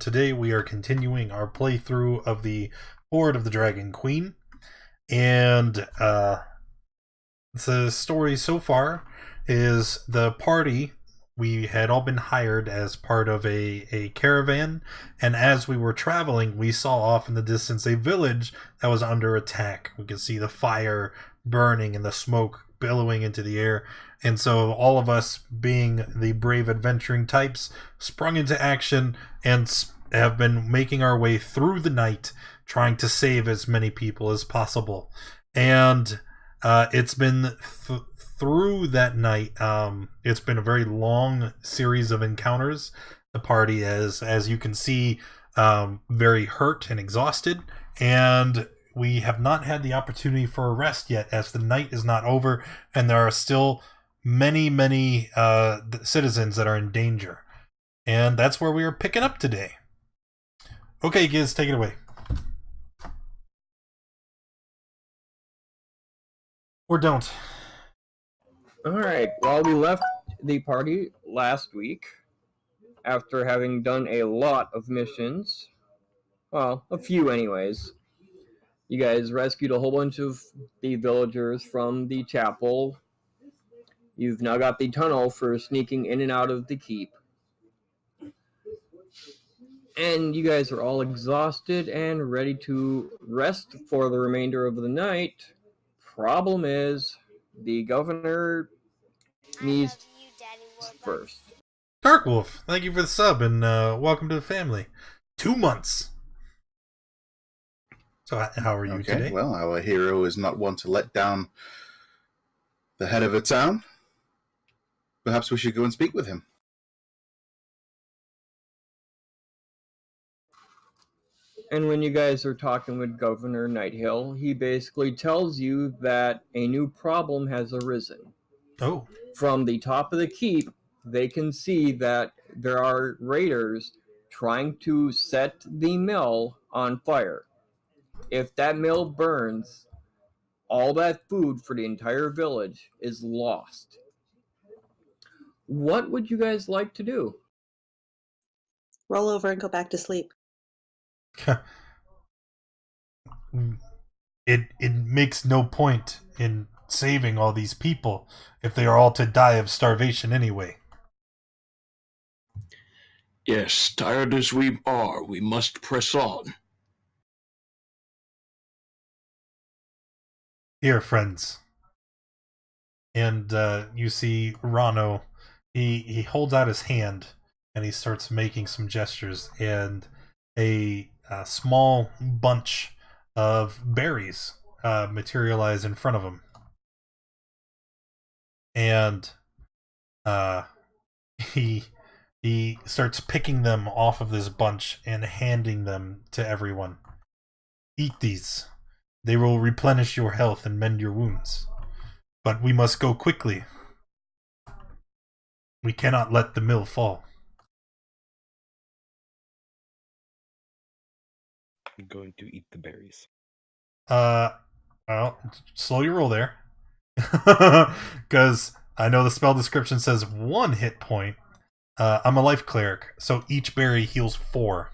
today we are continuing our playthrough of the Hoard of the Dragon Queen. And the story so far is the party. We had all been hired as part of a caravan, and as we were traveling, we saw off in the distance a village that was under attack. We could see the fire burning and the smoke billowing into the air. And so all of us, being the brave adventuring types, sprung into action and have been making our way through the night, trying to save as many people as possible. And it's been through that night. It's been a very long series of encounters. The party is, as you can see, very hurt and exhausted, and we have not had the opportunity for a rest yet, as the night is not over, and there are still many citizens that are in danger. And that's where we are picking up today. Okay, Giz, take it away. Or don't. Alright, well, we left the party last week after having done a lot of missions. Well, a few anyways. You guys rescued a whole bunch of the villagers from the chapel. You've now got the tunnel for sneaking in and out of the keep. And you guys are all exhausted and ready to rest for the remainder of the night. Problem is, the governor needs first. Darkwolf, thank you for the sub, and welcome to the family. 2 months. So how are you today? Well, our hero is not one to let down the head of a town. Perhaps we should go and speak with him. And when you guys are talking with Governor Nighthill, he basically tells you that a new problem has arisen. Oh. From the top of the keep, they can see that there are raiders trying to set the mill on fire. If that mill burns, all that food for the entire village is lost. What would you guys like to do? Roll over and go back to sleep. It makes no point in saving all these people if they are all to die of starvation anyway. Yes, tired as we are, we must press on. Here, friends. And you see Rano, he holds out his hand and he starts making some gestures, and a small bunch of berries materialize in front of him. And he starts picking them off of this bunch and handing them to everyone. Eat these. They will replenish your health and mend your wounds. But we must go quickly. We cannot let the mill fall. I'm going to eat the berries. Well, slow your roll there. Because I know the spell description says 1 hit point. I'm a life cleric, so each berry heals 4.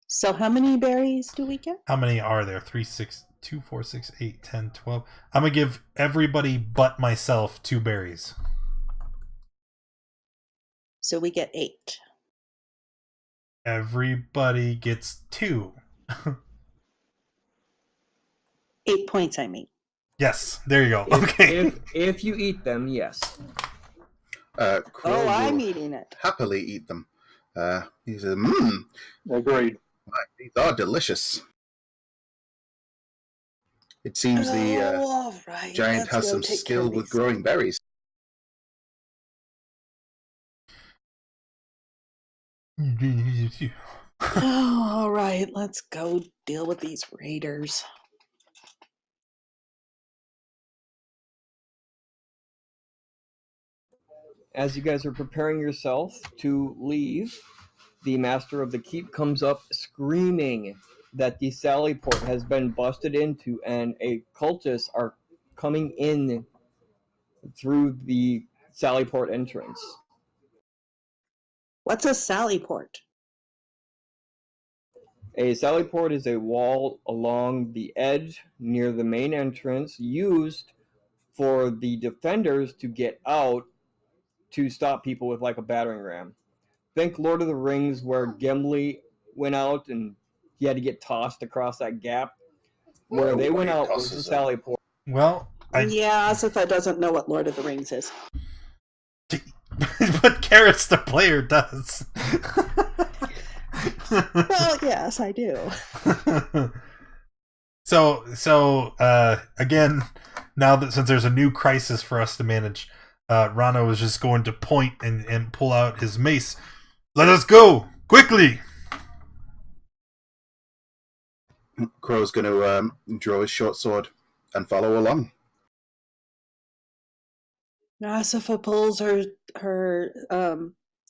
So how many berries do we get? How many are there? 3, 6, 2, 4, 6, 8, 10, 12. I'm going to give everybody but myself 2 berries. So we get 8. Everybody gets 2. 8 points, I mean. Yes, there you go. Okay. If you eat them, yes. Crow I'm will eating it. happily eat them. He says, Agreed. these are delicious. It seems the all right. giant Let's has go some take skill care of with these. growing berries. Oh, all right, let's go deal with these raiders. As you guys are preparing yourself to leave, the master of the keep comes up screaming that the sally port has been busted into and cultists are coming in through the sally port entrance. What's a sally port? A sally port is a wall along the edge near the main entrance used for the defenders to get out to stop people with like a battering ram. Think Lord of the Rings where Gimli went out and he had to get tossed across that gap. Where they went out was the sally port. Well, Yeah, Asifo doesn't know what Lord of the Rings is. but Carrots the player does. Well, yes, I do. So again, now that since there's a new crisis for us to manage, Rano is just going to point and pull out his mace. Let us go quickly. Crow's going to draw his short sword and follow along. Asifo pulls her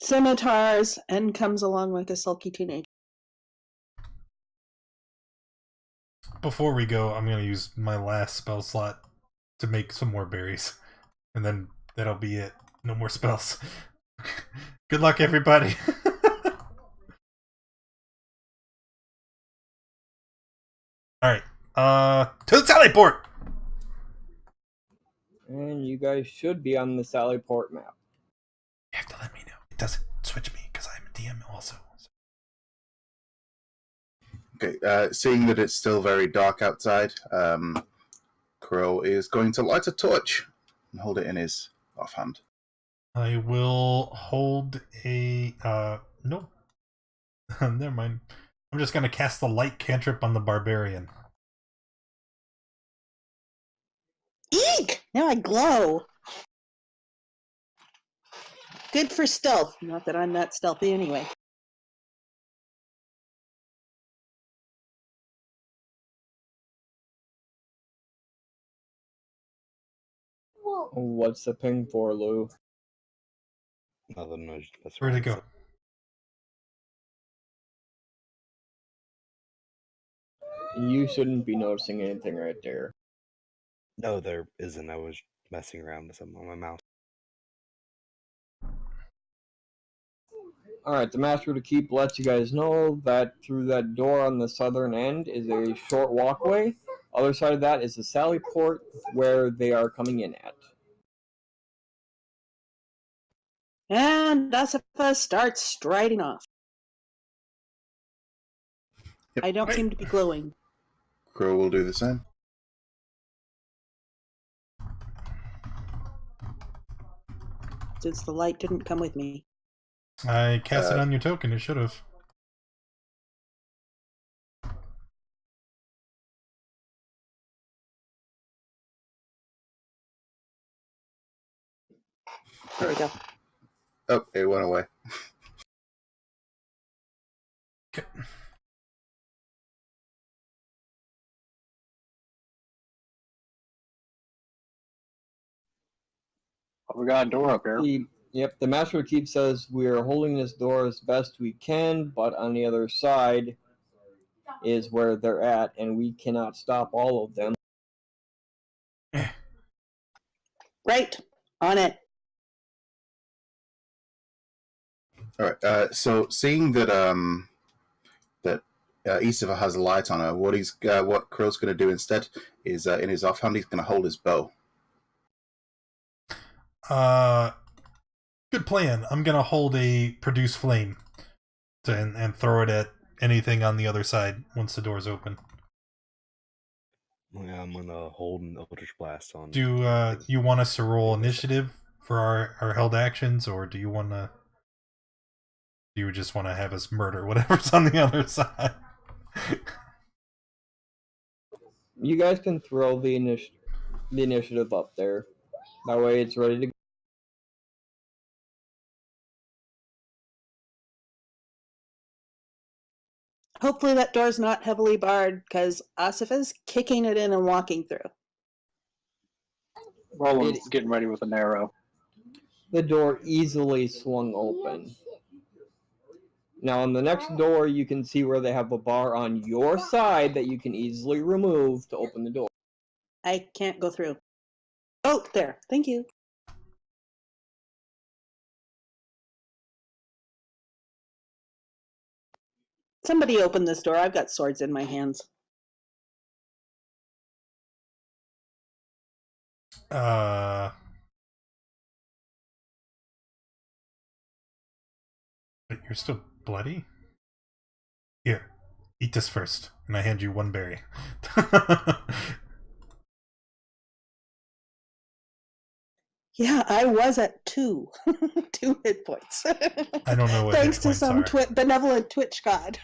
scimitars and comes along like a sulky teenager. Before we go, I'm going to use my last spell slot to make some more berries. And then that'll be it. No more spells. Good luck, everybody. Alright. To the sally port! And you guys should be on the sally port map. You have to let me know. It doesn't switch me because I'm a DM also. Okay, seeing that it's still very dark outside, Crow is going to light a torch and hold it in his offhand. I will hold a nope. Never mind. I'm just gonna cast the light cantrip on the barbarian. Eek! Now I glow. Good for stealth. Not that I'm that stealthy anyway. What's the ping for, Lou? Nothing. I just mess Where'd it around go? with You shouldn't be noticing anything right there. No, there isn't. I was messing around with something on my mouse. Alright, the Master of the Keep lets you guys know that through that door on the southern end is a short walkway. Other side of that is the sally port where they are coming in at. And Asifo starts striding off. Yep. I don't seem to be glowing. Crow will do the same. Since the light didn't come with me. I cast it on your token. It should have. There we go. Oh, it went away. Okay. We got a door up here. The Master of the Keep says we are holding this door as best we can, but on the other side is where they're at, and we cannot stop all of them. Right. On it. All right. So seeing that Isiva has a light on her, what Crow's going to do instead is in his offhand he's going to hold his bow. Good plan. I'm gonna hold a produce flame and throw it at anything on the other side once the door's open. Yeah, I'm gonna hold an Eldritch Blast on. Do you want us to roll initiative for our held actions, or do you just want to have us murder whatever's on the other side? You guys can throw the initiative up there. That way it's ready to go. Hopefully that door's not heavily barred, because Asifa's kicking it in and walking through. Roland's getting ready with an arrow. The door easily swung open. Now on the next door, you can see where they have a bar on your side that you can easily remove to open the door. I can't go through. Oh, there. Thank you. Somebody open this door. I've got swords in my hands. But you're still bloody? Here, eat this first, and I hand you one berry. Yeah, I was at 2 hit points. I don't know what Thanks hit to points some are. benevolent Twitch god.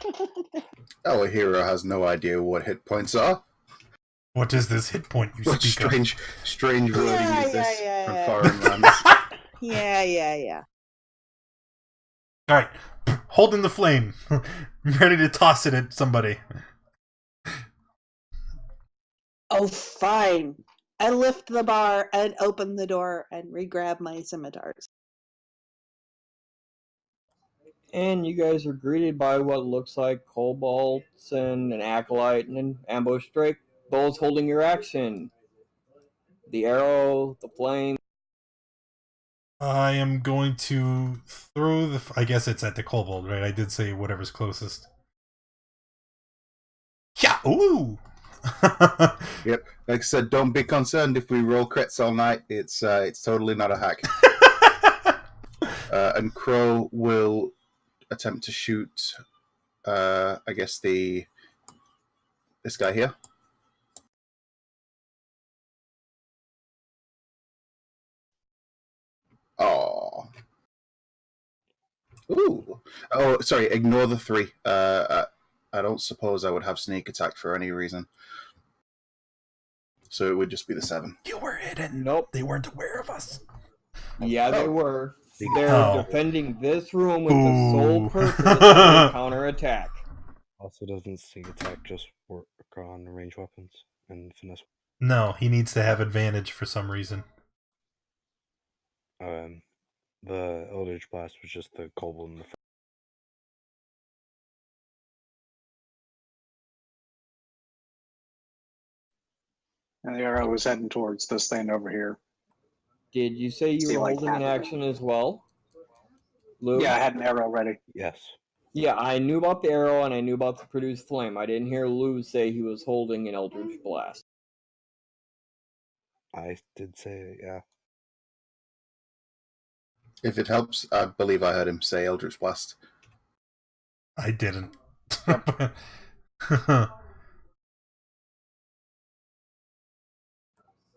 Our hero has no idea what hit points are. What is this hit point you What speak strange wording Yeah, is this yeah, from yeah. foreign lands? Yeah. All right, holding the flame, ready to toss it at somebody. Oh, fine. I lift the bar and open the door and re-grab my scimitars. And you guys are greeted by what looks like kobolds and an acolyte and an ambush drake, those holding your action. The arrow, the flame. I am going to throw the. I guess it's at the kobold, right? I did say whatever's closest. Yeah. Ooh. Yep. Like I said, don't be concerned if we roll crits all night. It's totally not a hack. And Crow will attempt to shoot. I guess this guy here. Oh. Ooh. Oh, sorry. Ignore the 3. I don't suppose I would have sneak attack for any reason. So it would just be the 7. You were hidden. Nope. They weren't aware of us. Yeah, they were. They're Oh. defending this room with the sole Ooh. purpose of counterattack. Also, doesn't sneak attack just work on range weapons and finesse? No, he needs to have advantage for some reason. The Eldritch Blast was just the kobold in the front. And the arrow was heading towards this thing over here. Did you say you See, were like holding an that. action as well, Lou? Yeah, I had an arrow ready. Yes. Yeah, I knew about the arrow and I knew about the produced flame. I didn't hear Lou say he was holding an Eldritch Blast. I did say, yeah. If it helps, I believe I heard him say Eldritch Blast. I didn't.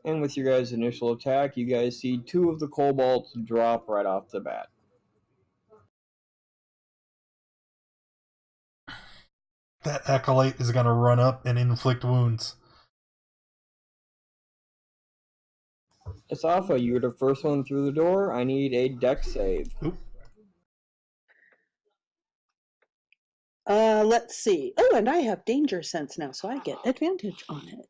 And with your guys' initial attack, you guys see 2 of the kobolds drop right off the bat. That acolyte is gonna run up and inflict wounds. Asafa, you're the first one through the door. I need a dex save. Oop. Let's see. Oh, and I have danger sense now, so I get advantage on it.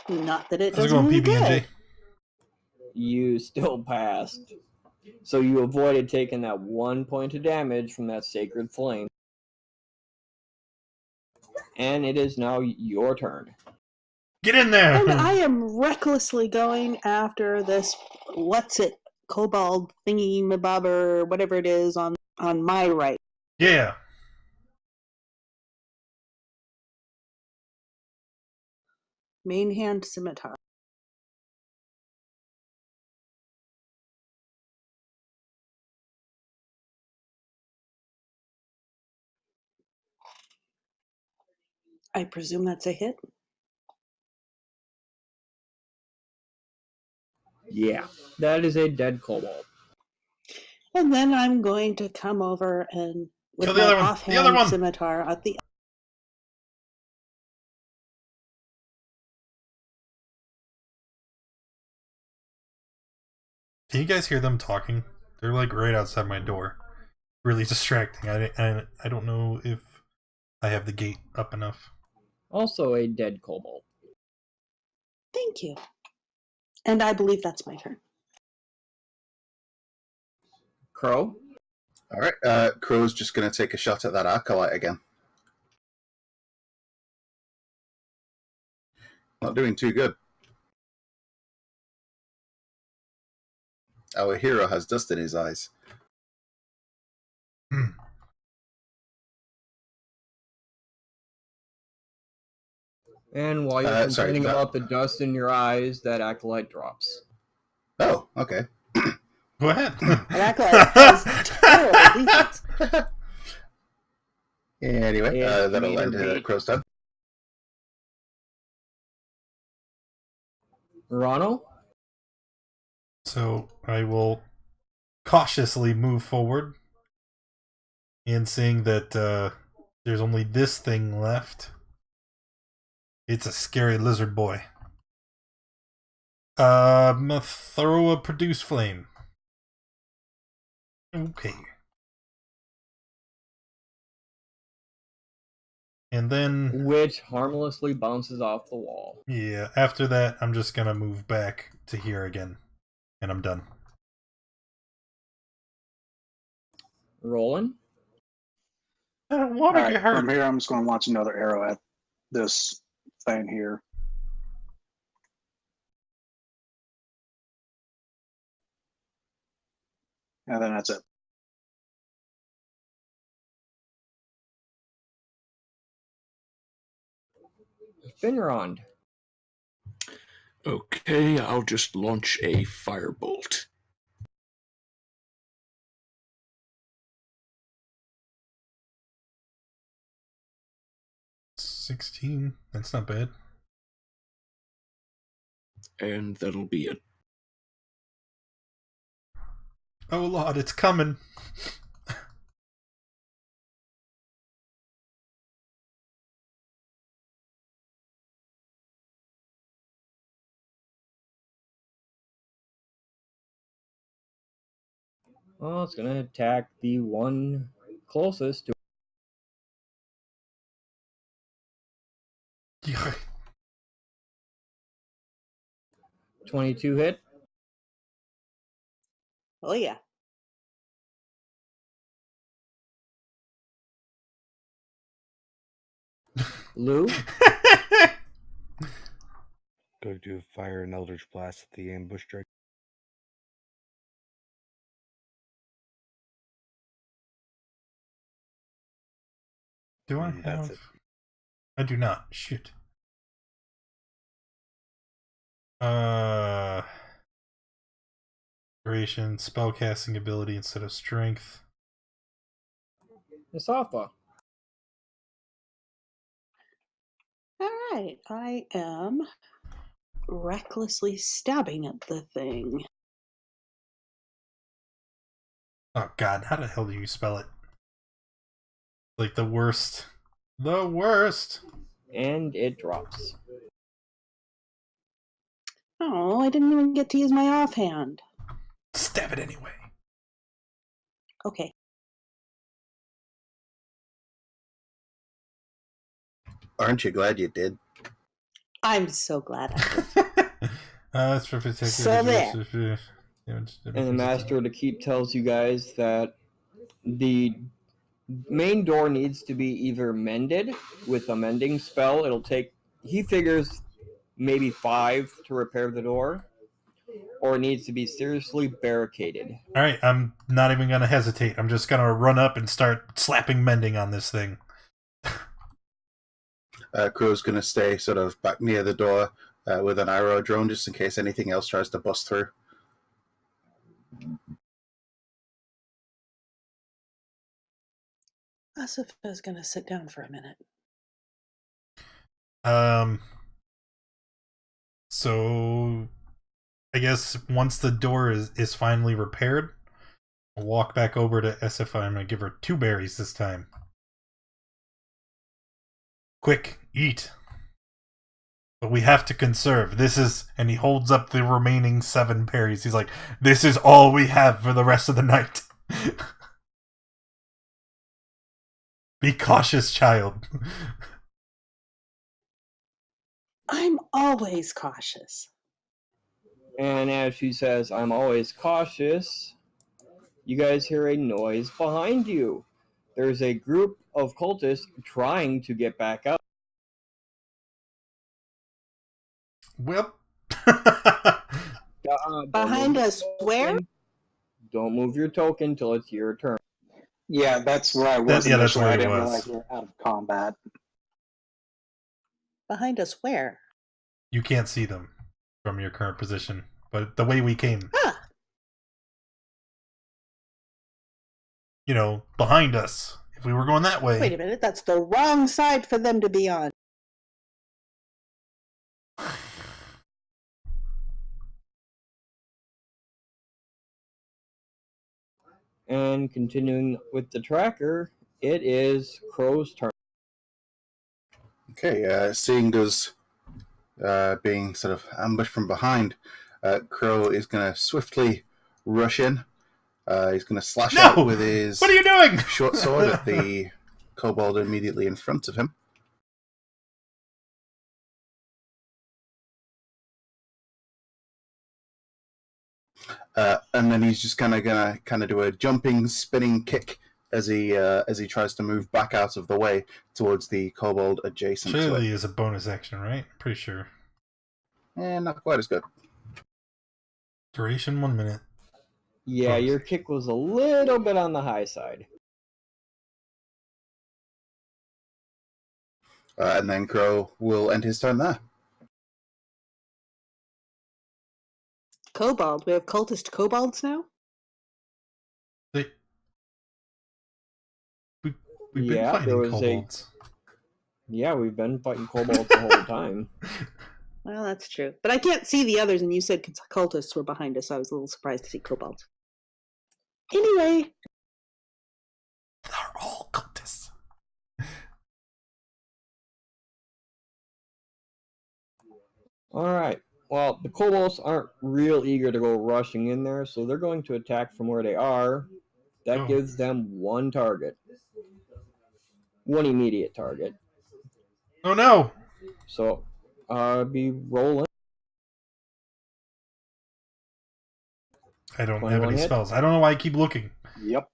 Not that it How's it doesn't going, any PB&J? good. You still passed. So you avoided taking that 1 point of damage from that sacred flame. And it is now your turn. Get in there! And I am recklessly going after this, what's it, kobold thingy mabobber, whatever it is, on my right. Yeah. Main hand scimitar. I presume that's a hit. Yeah, that is a dead kobold. And then I'm going to come over and with Kill the my other one. The offhand other one. scimitar at the. Can you guys hear them talking? They're like right outside my door. Really distracting. I don't know if I have the gate up enough. Also a dead kobold. Thank you. And I believe that's my turn. Crow? Alright, Crow's just going to take a shot at that acolyte again. Not doing too good. Our hero has dust in his eyes. And while you're Sorry, complaining that- about the dust in your eyes, that acolyte drops. Oh, okay. Go ahead. An acolyte has terrible defense. Anyway, It's that'll meter end bait. Crow's turn. Ronald? So I will cautiously move forward, and seeing that there's only this thing left. It's a scary lizard boy. I'm gonna throw a produce flame. Okay. And then, Which harmlessly bounces off the wall. yeah, after that, I'm just gonna move back to here again. And I'm done. Rolling? I don't want to All get right, hurt. from here, I'm just going to launch another arrow at this thing here. And then that's it. Finrond. Okay, I'll just launch a firebolt. $16. That's not bad. And that'll be it. Oh Lord, it's coming. Well, it's going to attack the one closest to 22 hit. Oh yeah. Lou? Go to fire an Eldritch Blast at the ambush strike. Do I And that's have? it. I do not. Shoot. Duration, spellcasting ability instead of strength. Asafa. All right. I am recklessly stabbing at the thing. Oh God, how the hell do you spell it? Like the worst. The worst. And it drops. Oh, I didn't even get to use my offhand. Stab it anyway. Okay. Aren't you glad you did? I'm so glad I did. That's for So there. And the Master of the Keep tells you guys that the main door needs to be either mended with a mending spell. It'll take, he figures, maybe 5 to repair the door, or it needs to be seriously barricaded. Alright, I'm not even gonna hesitate. I'm just gonna run up and start slapping mending on this thing. Crow's going to stay sort of back near the door with an arrow drone just in case anything else tries to bust through. Asifa's gonna sit down for a minute. So I guess once the door is finally repaired, I'll walk back over to SFI. I'm gonna give her 2 berries this time. Quick, eat. But we have to conserve. This is, and he holds up the remaining 7 berries. He's like, this is all we have for the rest of the night. Be cautious, child. I'm always cautious. And as she says, I'm always cautious, you guys hear a noise behind you. There's a group of cultists trying to get back out. Well. Behind us, where? Don't move your token till it's your turn. Yeah, that's where I was yeah, that's initially. where I he didn't was. realize we were out of combat. Behind us where? You can't see them from your current position, but the way we came, Ah, behind us. If we were going that way. wait a minute. That's the wrong side for them to be on. And continuing with the tracker, it is Crow's turn. Okay, seeing us being sort of ambushed from behind, Crow is going to swiftly rush in. He's going to slash out with his What are you doing? short sword at the kobold immediately in front of him. And then he's just gonna do a jumping, spinning kick as he tries to move back out of the way towards the kobold adjacent to Surely it. is a bonus action, right? Pretty sure. Not quite as good. Duration 1 minute. Yeah, Bonus your action. kick was a little bit on the high side. And then Crow will end his turn there. Kobold. We have cultist kobolds now? We've been Yeah, there fighting was kobolds. Yeah, we've been fighting kobolds the whole time. Well, that's true. But I can't see the others, and you said cultists were behind us, so I was a little surprised to see kobolds. Anyway. They're all cultists. Alright, well, the kobolds aren't real eager to go rushing in there, so they're going to attack from where they are. That Oh. gives them one target. One immediate target. Oh no! So, be rolling. I don't have 21 any hit. spells. I don't know why I keep looking. Yep.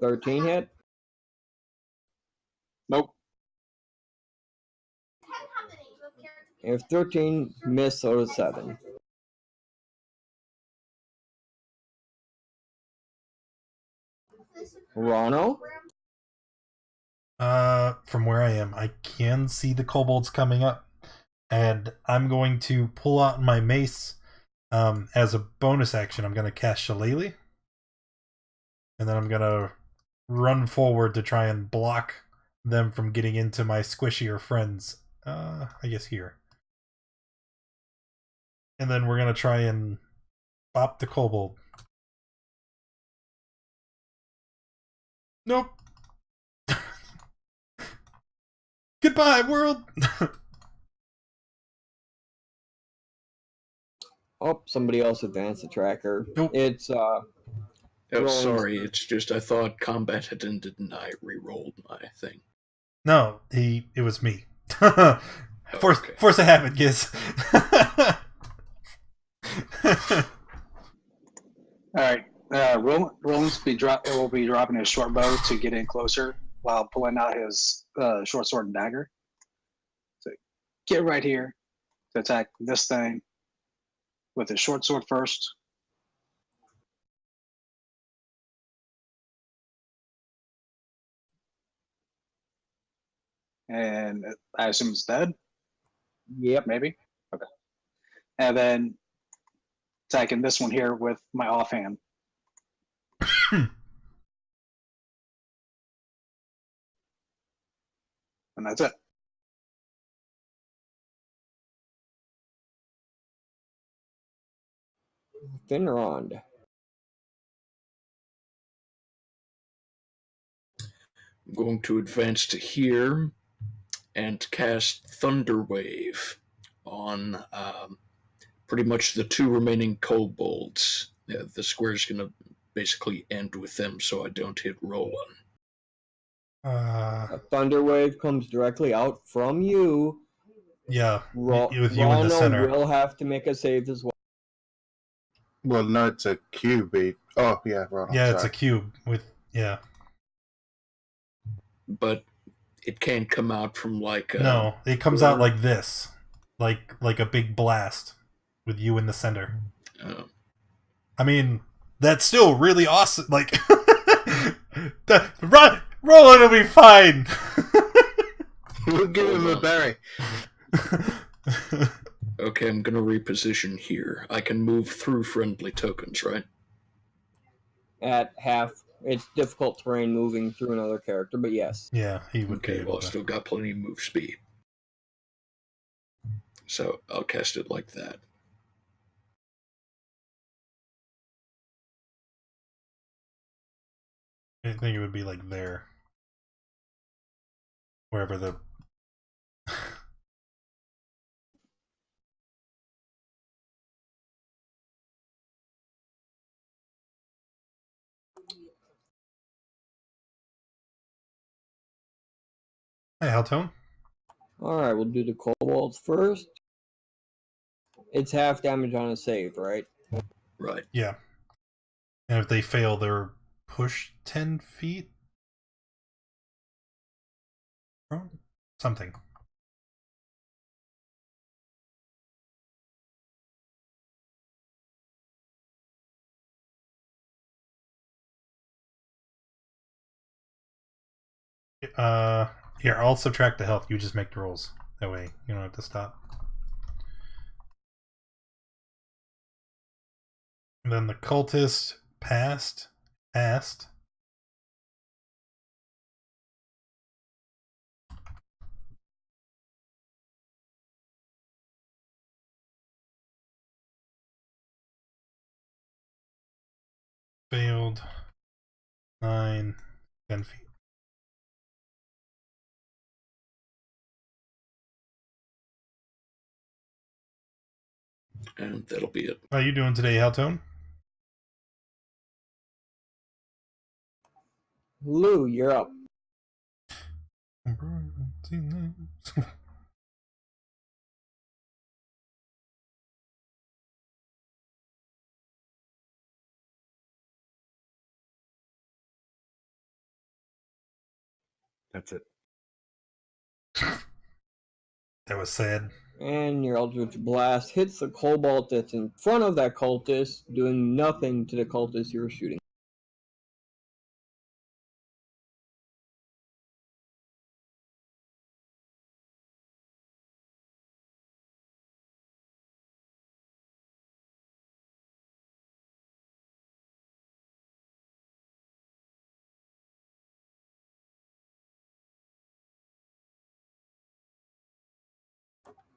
13 hit. Nope. If 13 miss, so does 7. Rono? From where I am, I can see the kobolds coming up, and I'm going to pull out my mace. As a bonus action, I'm going to cast Shillelagh, and then I'm going to run forward to try and block them from getting into my squishier friends. I guess here. And then we're going to try and bop the kobold. Nope. Goodbye, world! Oh, somebody else advanced the tracker. Nope. It's, Oh, Rolling. sorry. It's just I thought combat had ended and I re-rolled my thing. No, it was me. Force Okay. of habit, kids. All right. Roland's will be dropping his short bow to get in closer while pulling out his short sword and dagger. So get right here to attack this thing with his short sword first. And I assume it's dead, yep. maybe? Okay. And then attacking this one here with my offhand. And that's it. Finrond. I'm going to advance to here and cast Thunder Wave on pretty much the 2 remaining kobolds. The square's going to basically end with them, so I don't hit Roland. A thunder wave comes directly out from you. Yeah, with you in the Rono center. will have to make a save as well. Well, no, it's a cube. Oh, yeah, right. Yeah, it's a cube with But it can't come out from like no, it comes out like this, like a big blast with you in the center. uh, I mean, that's still really awesome. Like, Roland will be fine. We'll give him a berry. Okay, I'm gonna reposition here. I can move through friendly tokens, right? At half, it's difficult terrain moving through another character, but yes. Yeah, he would be Okay, able well, I to. still got plenty of move speed. So I'll cast it like that. I think it would be like there. Wherever the... Hey, Helltone. Alright, we'll do the kobolds first. It's half damage on a save, right? Right. Yeah. And if they fail, they're pushed 10 feet? Something. Here, I'll subtract the health. You just make the rolls. That way, you don't have to stop. And then the cultist passed. Failed. 9, 10 feet. And that'll be it. How you doing today, Helltone? Lou, you're up. That's it. That was sad. And your Eldritch Blast hits the kobold that's in front of that cultist, doing nothing to the cultist you're shooting.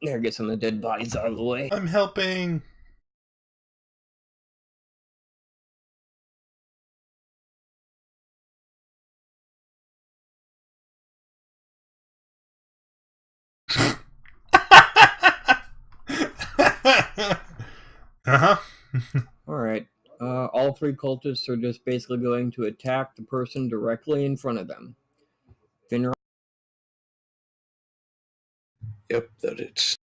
There, get some of the dead bodies out of the way. I'm helping. Uh-huh. Alright. All three cultists are just basically going to attack the person directly in front of them. Finra, Yep, that it's.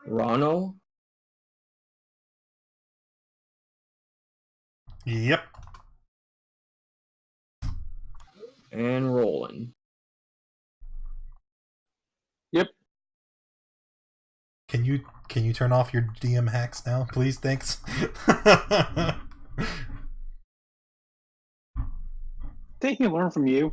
Rano, Yep. and Roland. Can you turn off your DM hacks now, please? Thanks. Taking a learn from you.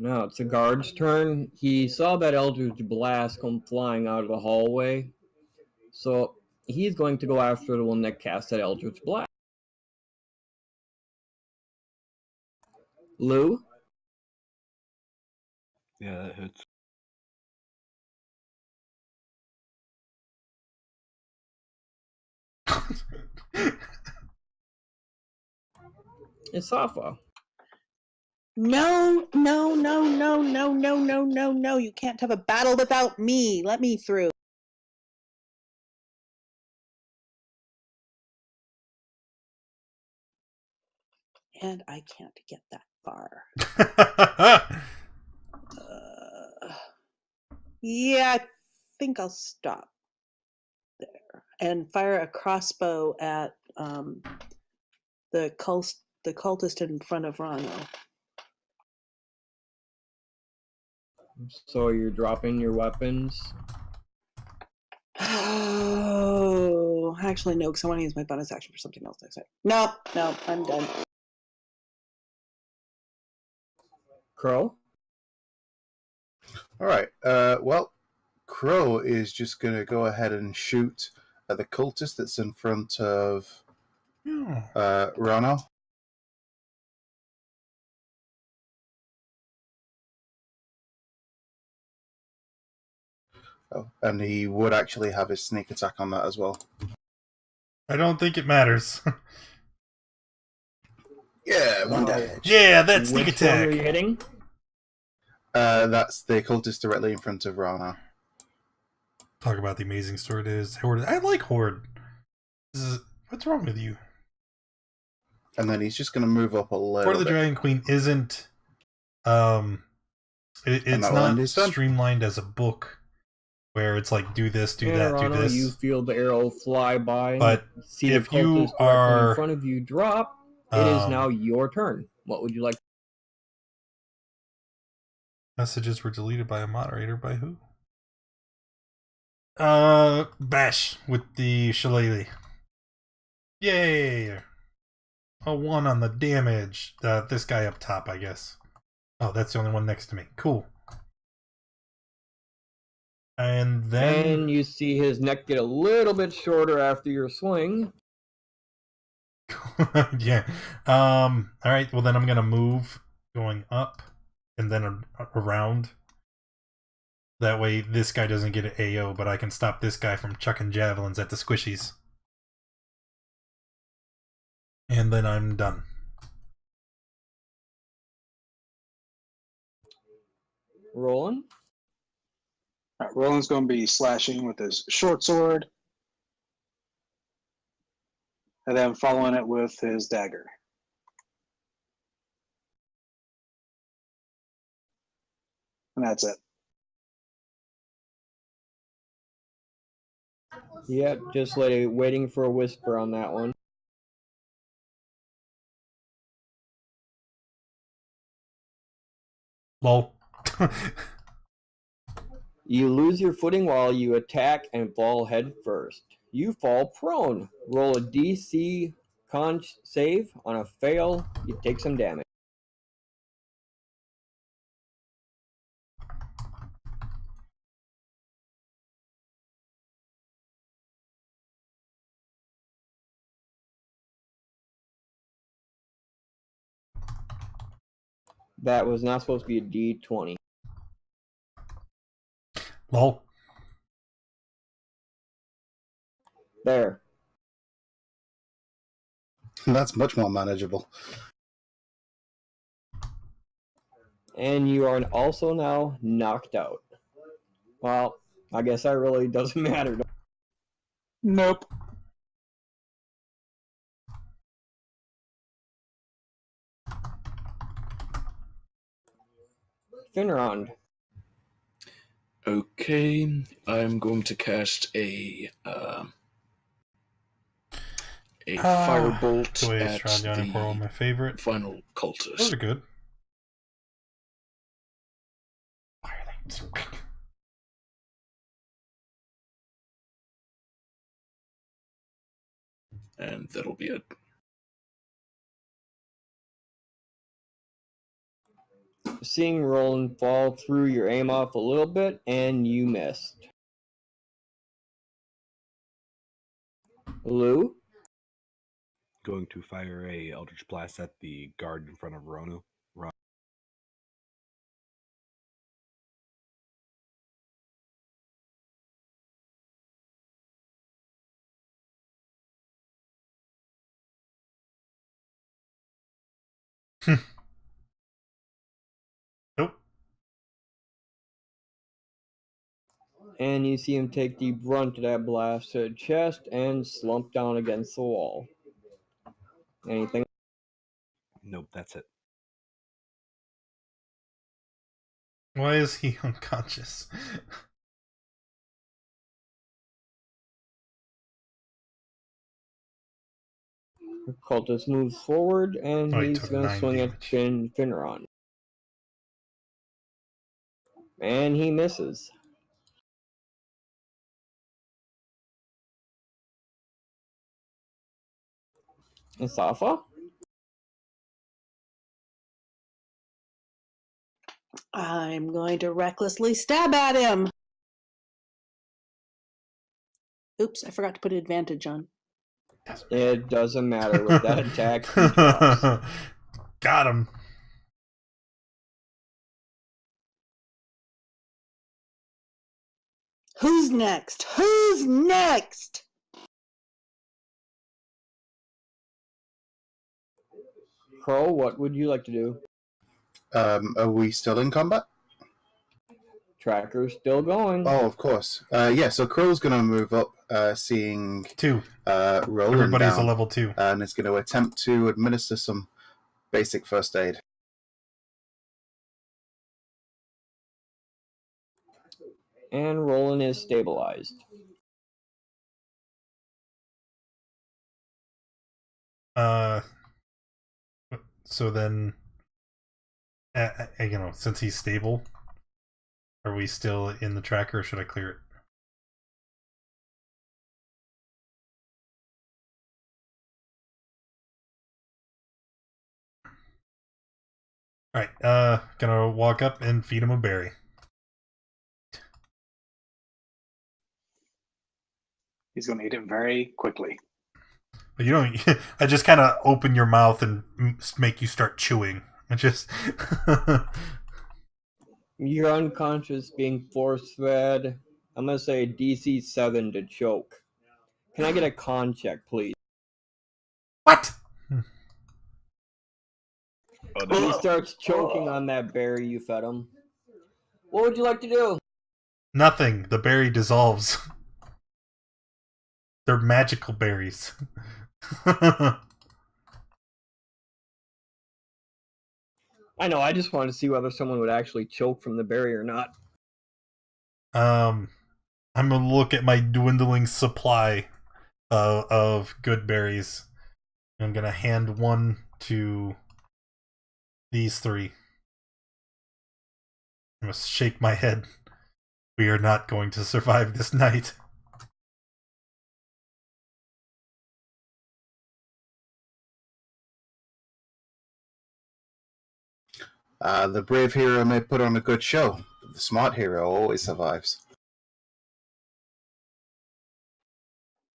No, it's the guard's turn. He saw that Eldritch Blast come flying out of the hallway. So he's going to go after the one that cast that Eldritch Blast. Lou? Yeah, that hits. Isafa. No, no, no, no, no, no, no, no, no. You can't have a battle without me. Let me through. And I can't get that far. Yeah, I think I'll stop there and fire a crossbow at the the cultist in front of Rano. So you're dropping your weapons. Oh, actually, no, because I want to use my bonus action for something else next time. No, I'm done. Crow? All right. Well, Crow is just going to go ahead and shoot at the cultist that's in front of Rano. Oh, and he would actually have his sneak attack on that as well. I don't think it matters. Yeah, one Wow. damage. Yeah, that's sneak Which one are you attack. hitting? That's the cultist directly in front of Rano. Talk about the amazing story it is. Hoard. I like Hoard. What's wrong with you? And then he's just going to move up a little Hoard of the bit. Dragon Queen isn't it's that not one is done. streamlined as a book where it's like do this, do that, do Rano, this. you feel the arrow fly by. But see if the you cultist directly are, in front of you drop. It is now your turn. What would you like? Messages were deleted by a moderator. By who? Bash with the shillelagh. Yay! A 1 on the damage. This guy up top, I guess. Oh, that's the only one next to me. Cool. And then... And you see his neck get a little bit shorter after your swing. yeah. Alright, well then I'm gonna move going up and then around. That way this guy doesn't get an AO, but I can stop this guy from chucking javelins at the squishies. And then I'm done. Roland? All right, Roland's going to be slashing with his short sword, and then following it with his dagger. And that's it. Yep, just waiting for a whisper on that one. Lol. You lose your footing while you attack and fall head first. You fall prone. Roll a DC con save. On a fail, you take some damage. That was not supposed to be a D20. Lol. There. That's much more manageable. And you are also now knocked out. Well, I guess that really doesn't matter. Nope. Finrond. Okay, I'm going to cast a firebolt the way at Strahd Yawning Portal, my favorite. final Those cultist. are good. Why are they so big? And that'll be it. Seeing Roland fall through your aim off a little bit, and you missed. Lou? Going to fire a Eldritch Blast at the guard in front of Ronu. Nope. And you see him take the brunt of that blast to the chest and slump down against the wall. Anything? Nope, that's it. Why is he unconscious? Cultist moves forward, and Oh, he he's took going to 9 swing at damage. Finneron. And he misses. Isafa? I'm going to recklessly stab at him. Oops, I forgot to put advantage on. It doesn't matter with that attack. He drops. Got him. Who's next? Who's next? Crow, what would you like to do? Are we still in combat? Tracker's still going. Oh, of course. Yeah, so Crow's going to move up, seeing 2. Roland Everybody's down, a level 2. and is going to attempt to administer some basic first aid. And Roland is stabilized. So then, since he's stable, are we still in the tracker, or should I clear it? Alright, gonna walk up and feed him a berry. He's going to eat it very quickly. But you don't. I just kind of open your mouth and make you start chewing. I just. You're unconscious, being force fed. I'm going to say DC 7 to choke. Can I get a con check, please? What? He starts choking on that berry you fed him. What would you like to do? Nothing. The berry dissolves. They're magical berries. I know, I just wanted to see whether someone would actually choke from the berry or not. I'm gonna look at my dwindling supply of good berries. I'm gonna hand one to these 3. I must shake my head. We are not going to survive this night. The brave hero may put on a good show, but the smart hero always survives.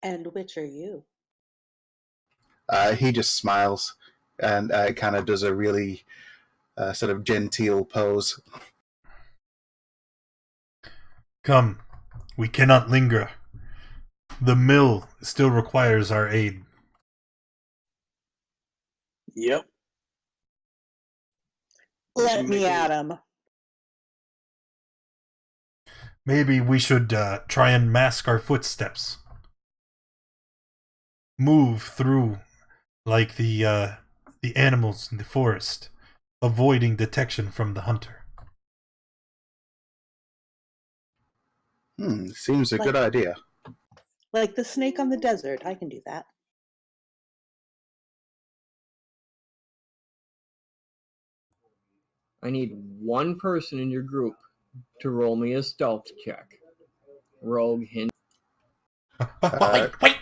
And which are you? He just smiles and kind of does a really sort of genteel pose. Come, we cannot linger. The mill still requires our aid. Yep. Let me at him. Maybe we should try and mask our footsteps. Move through like the animals in the forest, avoiding detection from the hunter. Seems a good idea. Like the snake on the desert. I can do that. I need one person in your group to roll me a stealth check. Rogue hint. Wait!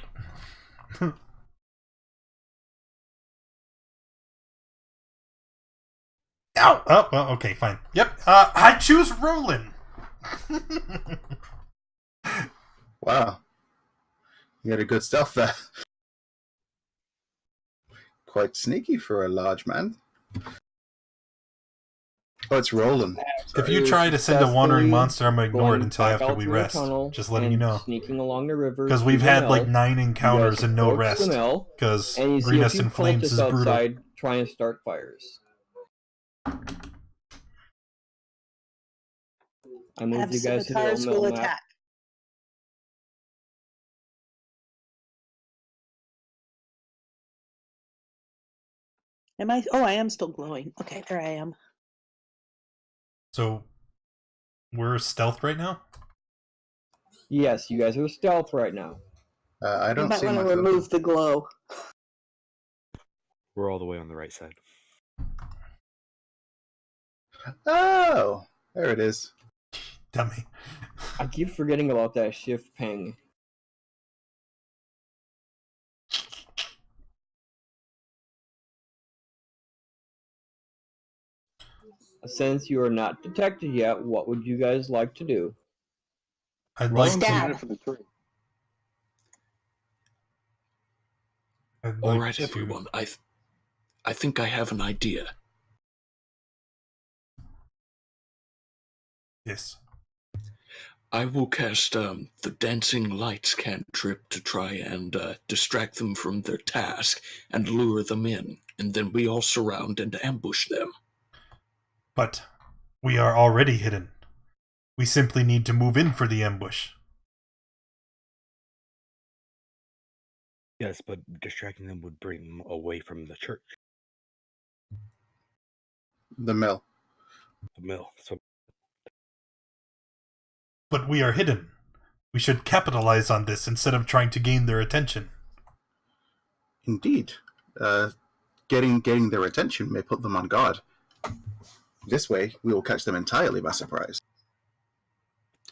Ow! Oh, well, okay, fine. Yep. I choose Roland. Wow. You had a good stealth there. Quite sneaky for a large man. Oh, it's Roland. If you try to send a wandering monster, I'm gonna ignore it Going until back after out we through the rest. tunnel Just letting you and know. Sneaking along the river. Because to we've the had mill. like 9 You encounters guys and no approach rest. the mill, Because and you see a Greenest few in Flames cultists is brutal. outside trying to start fires. I moved Have you guys to the scimitars old will mill map. attack. Am I? Oh, I am still glowing. Okay, there I am. So, we're stealth right now? Yes, you guys are stealth right now. I You don't might see want to myself. remove the glow. We're all the way on the right side. Oh, there it is. Dummy. I keep forgetting about that shift ping. Since you are not detected yet, what would you guys like to do? I'd Roll like him to. Stab. headed for the tree. I'd All like right, to- everyone. I think I have an idea. Yes. I will cast the dancing lights cantrip to try and distract them from their task and lure them in, and then we all surround and ambush them. But we are already hidden. We simply need to move in for the ambush. Yes, but distracting them would bring them away from the church, The mill. the mill. So But we are hidden. We should capitalize on this instead of trying to gain their attention. Indeed. Getting their attention may put them on guard. This way, we will catch them entirely by surprise.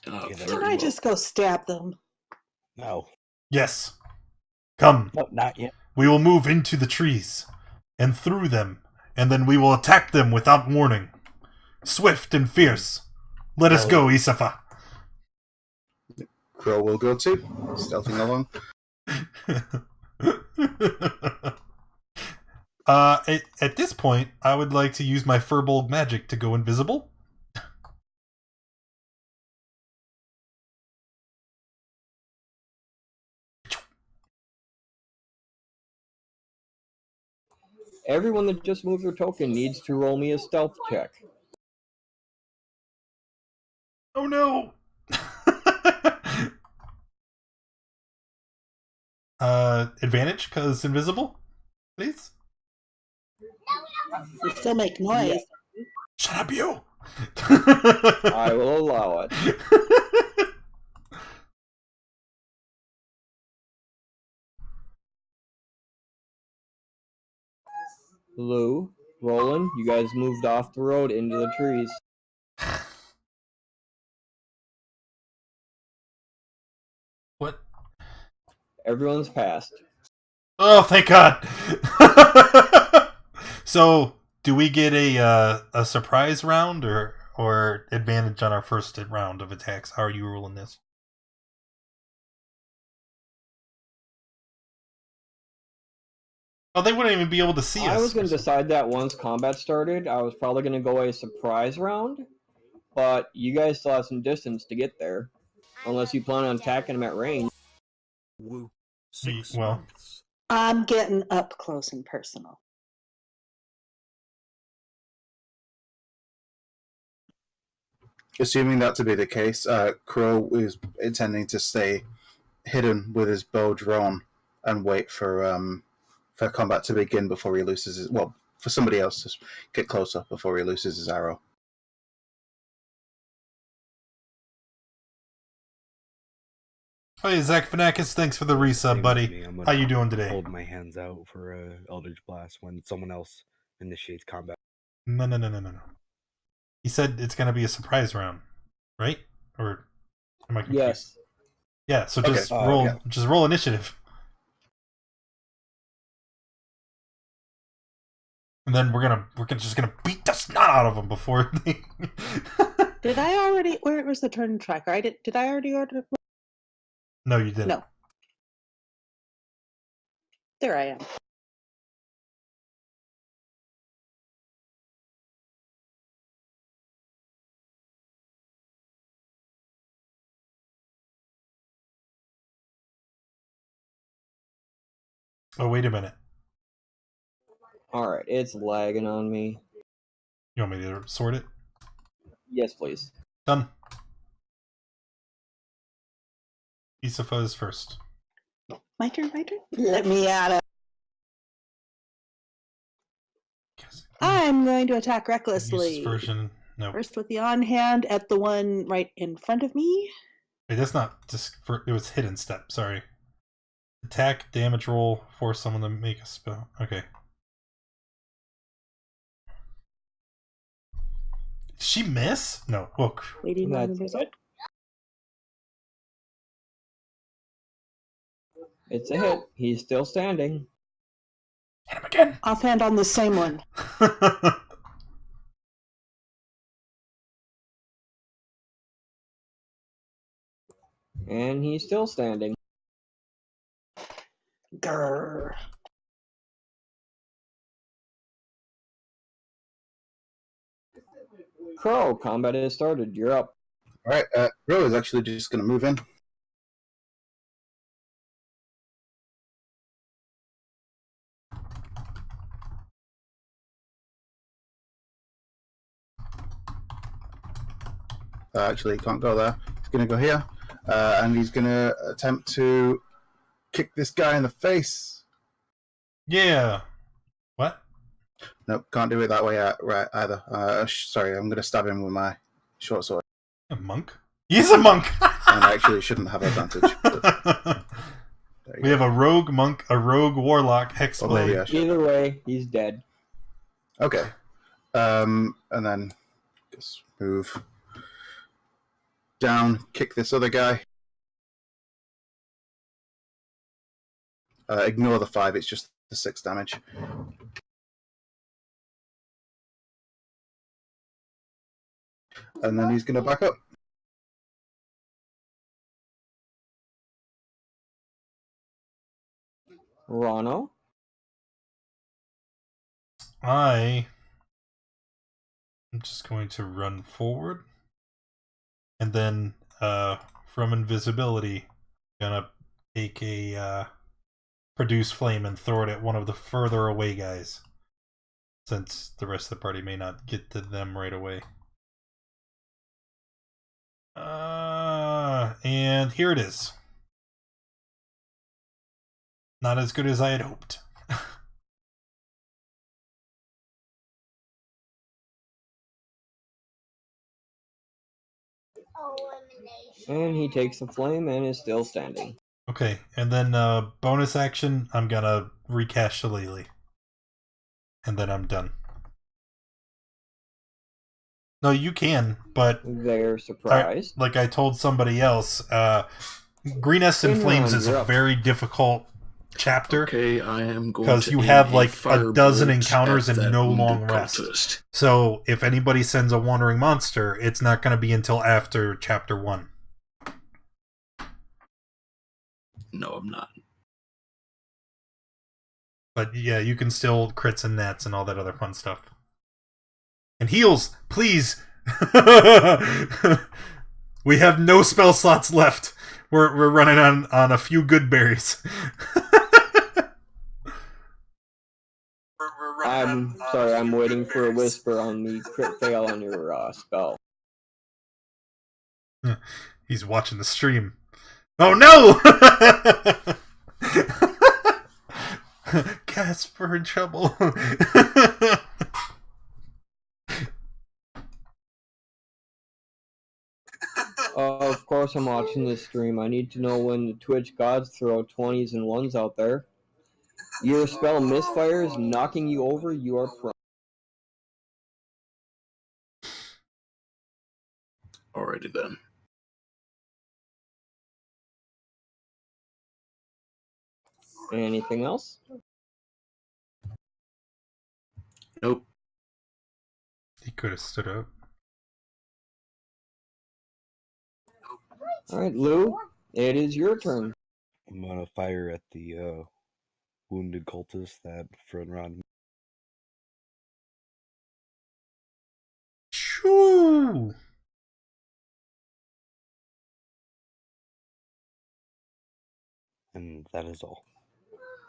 Yeah, Very Can I well. just go stab them? no, Yes. Come. no, not yet. We will move into the trees and through them, and then we will attack them without warning. Swift and fierce. Let us go, Isafa. Crow will go too, stealthing along. At this point, I would like to use my Furbolg magic to go invisible. Everyone that just moved their token needs to roll me a stealth check. Oh no! Advantage, because invisible? Please? You still make noise. Shut up, you! I will allow it. Lou, Roland, you guys moved off the road into the trees. What? Everyone's passed. Oh, thank God! So, do we get a surprise round or advantage on our first round of attacks? How are you ruling this? Oh, they wouldn't even be able to see us. I was going to decide that once combat started. I was probably going to go a surprise round, but you guys still have some distance to get there, unless you plan on attacking them at range. Woo. Well, I'm getting up close and personal. Assuming that to be the case, Crow is intending to stay hidden with his bow drawn and wait for combat to begin before he loses his... Well, for somebody else to get closer before he loses his arrow. hey, Zach Fanakis, thanks for the resub, Same with buddy. me. I'm How gonna you doing today? Hold my hands out for Eldritch Blast when someone else initiates combat. No. He said it's going to be a surprise round, right? Or am I confused? Yes. Yeah, so Okay. just Yeah. just roll initiative. And then we're just gonna beat the snot out of them before they. Did I already? Where was the turn tracker? Did I already order? No, you didn't. No. There I am. Oh, wait a minute. Alright, it's lagging on me. You want me to sort it? Yes, please. Done. Isafa is first. My turn. Let me at it. I'm going to attack recklessly. Use version. No. First with the on hand at the one right in front of me. Wait, that's not just for. It was hidden step. Sorry. Attack, damage roll, force someone to make a spell. Okay. she miss? No. Hook. Waiting on the That's result. it. It's a hit. He's still standing. Hit him again. Offhand on the same one. And he's still standing. Grrr. Crow, combat has started. You're up. All right, Crow is actually just going to move in. Actually, he can't go there. He's going to go here, and he's going to attempt to kick this guy in the face. Yeah. What? Nope, can't do it that way right either. Sorry, I'm going to stab him with my short sword. A monk? He's a monk! And I actually shouldn't have advantage. We have a rogue monk, a rogue warlock, Oh, maybe hexblade. I should. Either way, he's dead. Okay. And then just move down, kick this other guy. Ignore the 5, it's just the 6 damage. And then he's going to back up. Rano. I'm just going to run forward. And then, from invisibility, gonna take a, produce flame and throw it at one of the further away guys. Since the rest of the party may not get to them right away. And here it is. Not as good as I had hoped. And he takes the flame and is still standing. Okay, and then bonus action, I'm gonna recast Shillelagh. And then I'm done. No, you can, but They're surprised. like I told somebody else, Greenest in Spin Flames round, is you're a up. very difficult chapter. Okay, I am going Because to you aim have a like a dozen firebolt encounters at and that no wounded long rest. cultist. So if anybody sends a wandering monster, it's not going to be until after chapter 1. No, I'm not. But yeah, you can still crits and nats and all that other fun stuff. And heals, please! We have no spell slots left. We're running on a few good berries. I'm sorry, I'm waiting for a whisper on the crit fail on your spell. He's watching the stream. Oh no! Casper in trouble. Of course I'm watching this stream. I need to know when the Twitch gods throw 20s and 1s out there. Your spell misfires, knocking you over, you are prone. Alrighty then. Anything else? Nope. He could have stood up. Alright, Lou, it is your turn. I'm gonna fire at the wounded cultist that front around me. Shoo! And that is all.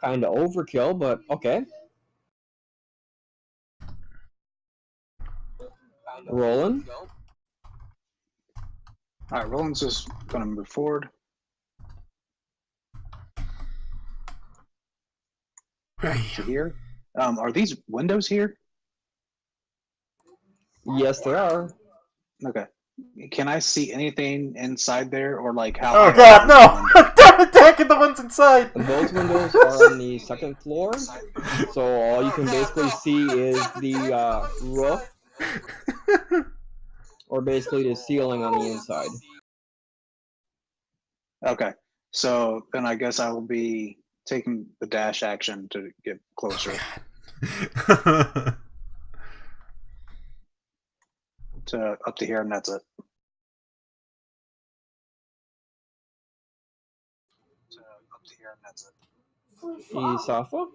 Kinda overkill, but okay. Rolling. All right, Roland's just going to move forward. Right. To here. Are these windows here? Yes, there are. Okay. Can I see anything inside there, or like how? Oh high god, up no! is the window? Stop attacking the ones inside! And those windows are on the second floor, so all you can basically see is the roof or basically the ceiling on the inside. Okay. So then I guess I will be taking the dash action to get closer to up to here, and that's it. So up to here, and that's it. Isafa?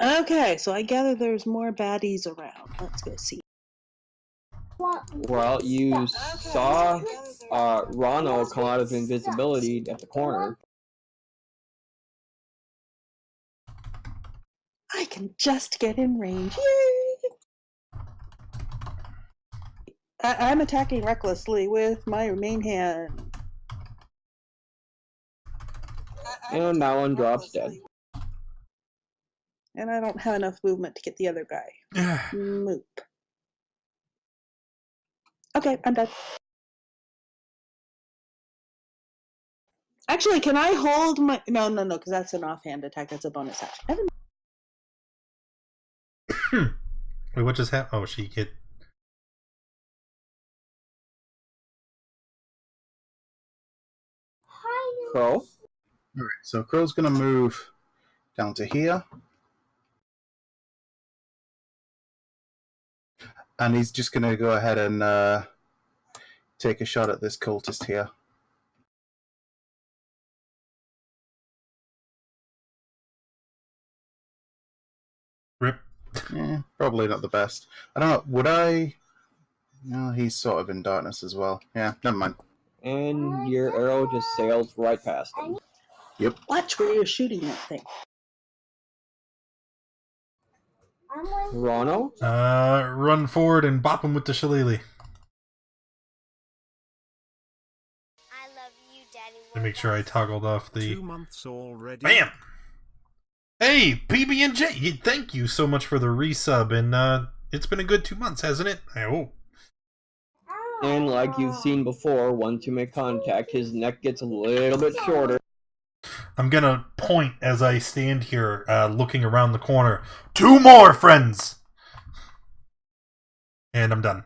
Okay, so I gather there's more baddies around. Let's go see. Well, you saw Ronald come out of invisibility at the corner. I can just get in range. Yay! I'm attacking recklessly with my main hand. And that one drops dead. And I don't have enough movement to get the other guy. Moop. Okay, I'm done. Actually, can I hold my... No, because that's an offhand attack. That's a bonus action. Never mind. Wait, what just happened? Oh, she hit. Crow? Alright, so Crow's going to move down to here. And he's just going to go ahead and take a shot at this cultist here. Rip. Yeah, probably not the best. I don't know, would I... No, he's sort of in darkness as well. Yeah, never mind. And your arrow just sails right past him. Yep. Watch where you're shooting that thing. Ronald? Run forward and bop him with the shillelagh. To make sure I toggled off the... 2 months already. Bam! Hey, PB&J, thank you so much for the resub, and it's been a good 2 months, hasn't it? I hope. And like you've seen before, once you make contact, his neck gets a little bit shorter. I'm gonna point as I stand here, looking around the corner. 2 more, friends! And I'm done.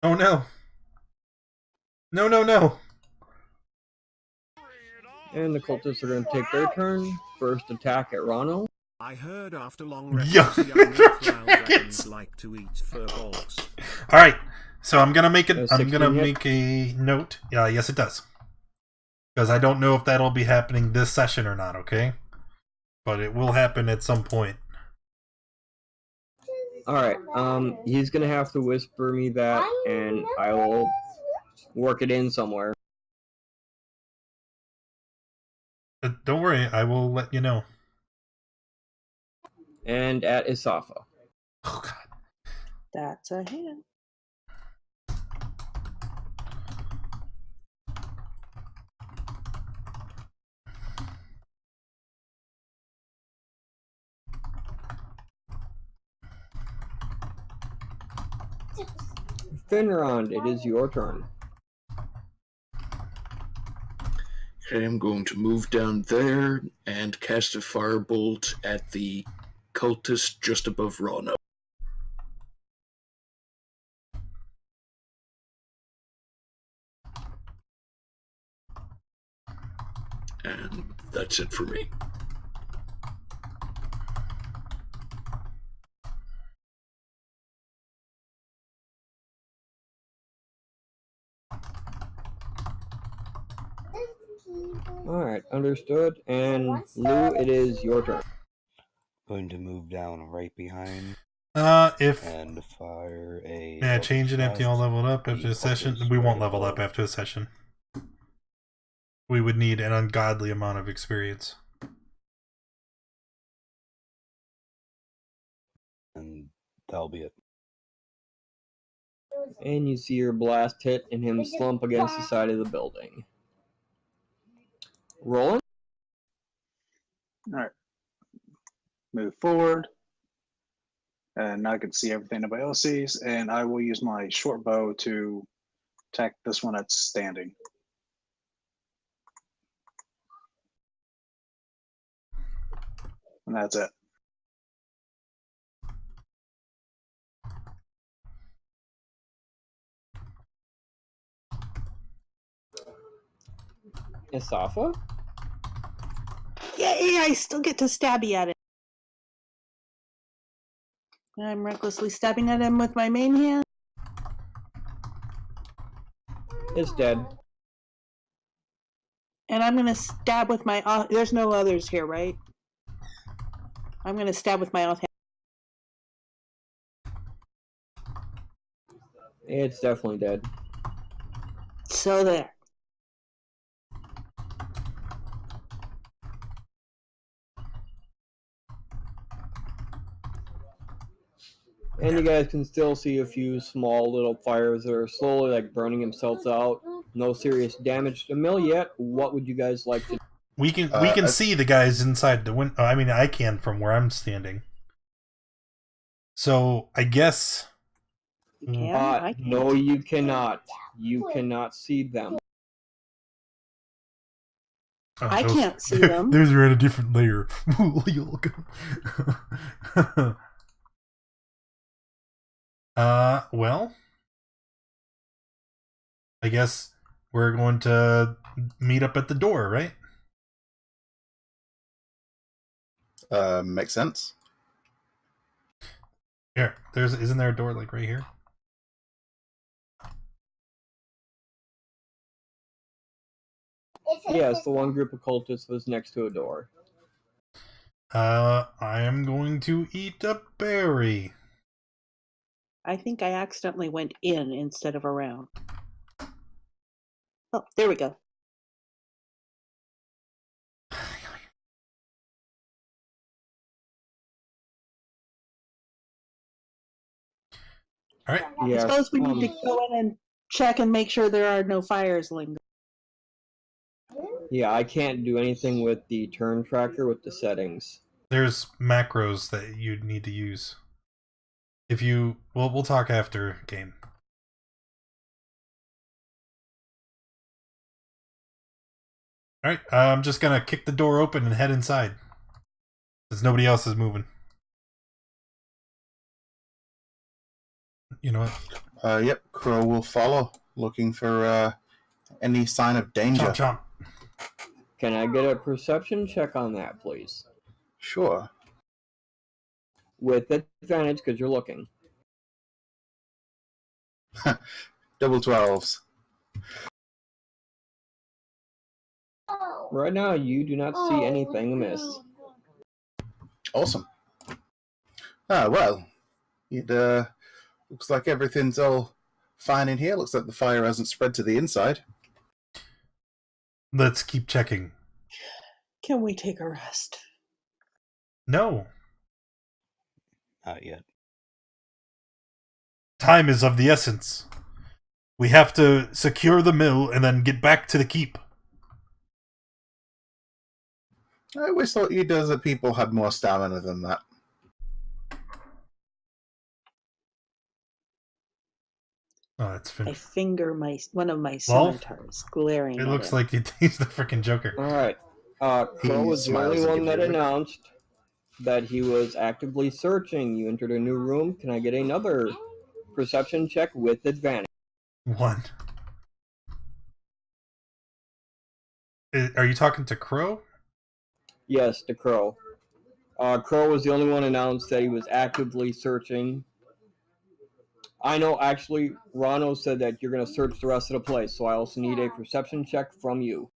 Oh no. No. And the cultists are going to take their turn. First attack at Ronald. I heard after long Yeah. reference young clown dragons like to eat fur balls. Alright, so I'm gonna make it. Does I'm gonna 16 hit? make a note. Yes, it does. Because I don't know if that'll be happening this session or not, okay? But it will happen at some point. Alright, he's going to have to whisper me that, and I will work it in somewhere. Don't worry, I will let you know. And at Isafa. Oh god. That's a hand. Finrond, it is your turn. Okay, I'm going to move down there and cast a firebolt at the cultist just above Rana. And that's it for me. Alright, understood. And Lou, it is your turn. Going to move down right behind If and fire a... yeah, change it after y'all blast. leveled up after a session. We won't level up after a session. We would need an ungodly amount of experience. And that'll be it. And you see your blast hit and him slump against the side of the building. Roland? All right. Move forward. and now I can see everything nobody else sees. And I will use my short bow to attack this one that's standing. And that's it. Isafa? Yay, I still get to stabby at it. I'm recklessly stabbing at him with my main hand. It's dead. And I'm going to stab with my... there's no others here, right? I'm going to stab with my offhand. It's definitely dead. So there. And you guys can still see a few small little fires that are slowly like burning themselves out. No serious damage to mill yet. What would you guys like to do? We can see the guys inside the window. I mean, I can from where I'm standing. So I guess. You can? I can't. No, you cannot. You cannot see them. Oh, I can't see them. Those are at a different layer. Well, I guess we're going to meet up at the door, right? Makes sense. Here, isn't there a door like right here? Yes, the one group of cultists was next to a door. I am going to eat a berry. I think I accidentally went in instead of around. Oh, there we go. All right. Yeah. I suppose we need to go in and check and make sure there are no fires lingering. Yeah, I can't do anything with the turn tracker with the settings. There's macros that you'd need to use. If you, well, we'll talk after game. All right, I'm just gonna kick the door open and head inside, since nobody else is moving. You know what? Yep, Crow will follow, looking for any sign of danger. Chomp, chomp. Can I get a perception check on that, please? Sure. With advantage, because you're looking. Double 12s. Right now, you do not see anything amiss. Awesome. Well, it looks like everything's all fine in here. Looks like the fire hasn't spread to the inside. Let's keep checking. Can we take a rest? No. Not yet. Time is of the essence. We have to secure the mill and then get back to the keep. I always thought you desert people had more stamina than that. Oh, that's I finished. finger one of my scimitars, glaring. It at looks him. like he's the freaking Joker. Alright. Crow was the smiles only and one gives that you a wink. announced that he was actively searching. You entered a new room. Can I get another perception check with advantage? 1. Are you talking to Crow? Yes, to Crow. Crow was the only one announced that he was actively searching. I know, actually, Rano said that you're going to search the rest of the place, so I also need a perception check from you.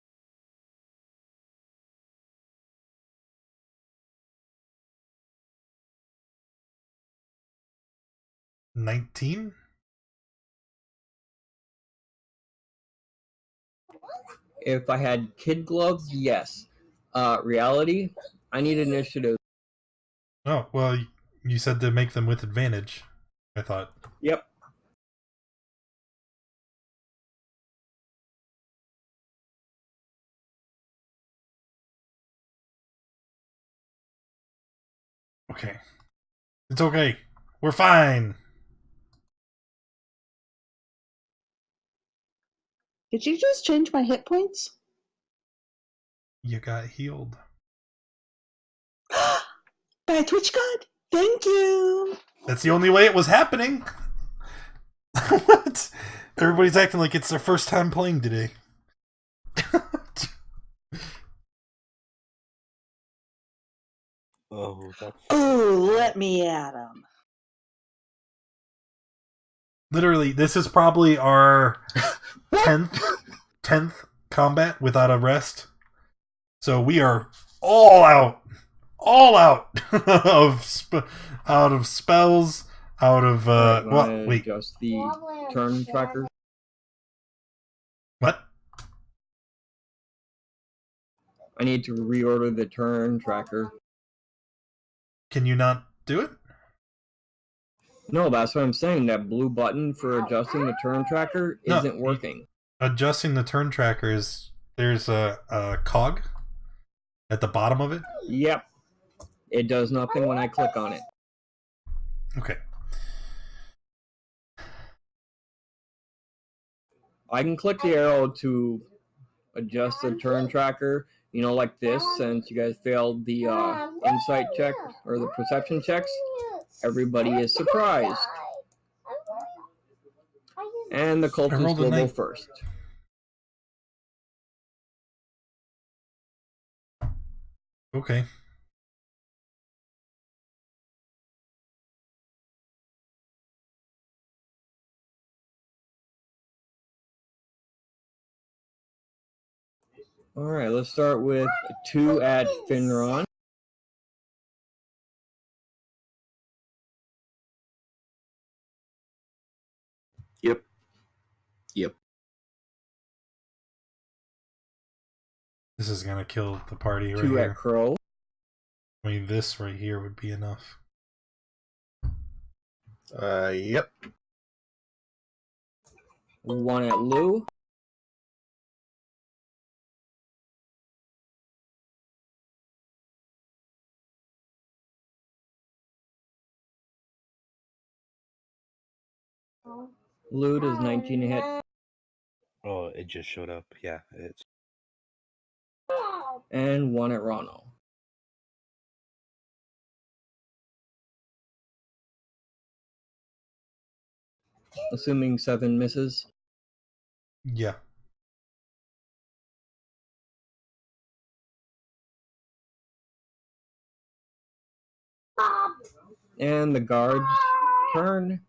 $19? If I had kid gloves, yes. Reality, I need initiative. Oh, well, you said to make them with advantage, I thought. Yep. Okay. It's okay. We're fine. Did you just change my hit points? You got healed. By a Twitch god? Thank you. That's the only way it was happening. What? Everybody's acting like it's their first time playing today. Oh, that's. Oh, let me at him. Literally, this is probably our 10th combat without a rest. So we are all out of spells, out of well, wait, Just the turn tracker. what? I need to reorder the turn tracker. Can you not do it? No, that's what I'm saying. That blue button for adjusting the turn tracker No, isn't working. Adjusting the turn tracker is there's a cog at the bottom of it. Yep. It does nothing when I click on it. Okay. I can click the arrow to adjust the turn tracker, you know, like this, since you guys failed the insight check or the perception checks. Everybody is surprised. And the cultist will go first. Okay. Alright, let's start with 2 at Finron. Yep. This is gonna kill the party right 2 here. at Crow. I mean, this right here would be enough. Yep. 1 at Lou. Lou does 19 hit. Oh, it just showed up. Yeah, it's. And 1 at Ronald. Assuming 7 misses. Yeah. And the guards turn.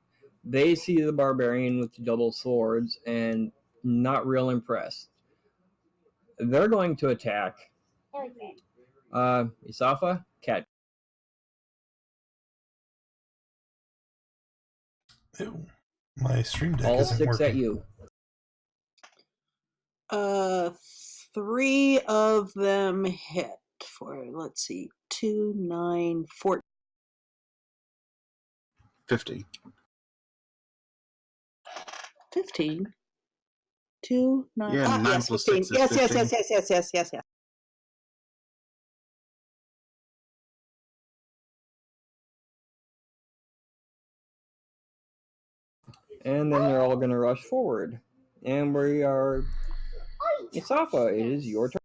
They see the barbarian with the double swords and not real impressed. They're going to attack. Isafa, catch. Ew. My stream deck All isn't 6 working. at you. 3 of them hit for, let's see, 2, 9, 14. 50. 15. 2, 9. Yeah, 9 yes, plus 15. 6 is Yes, 15. yes. And then they're all going to rush forward. And we are... Isafa, it is your turn.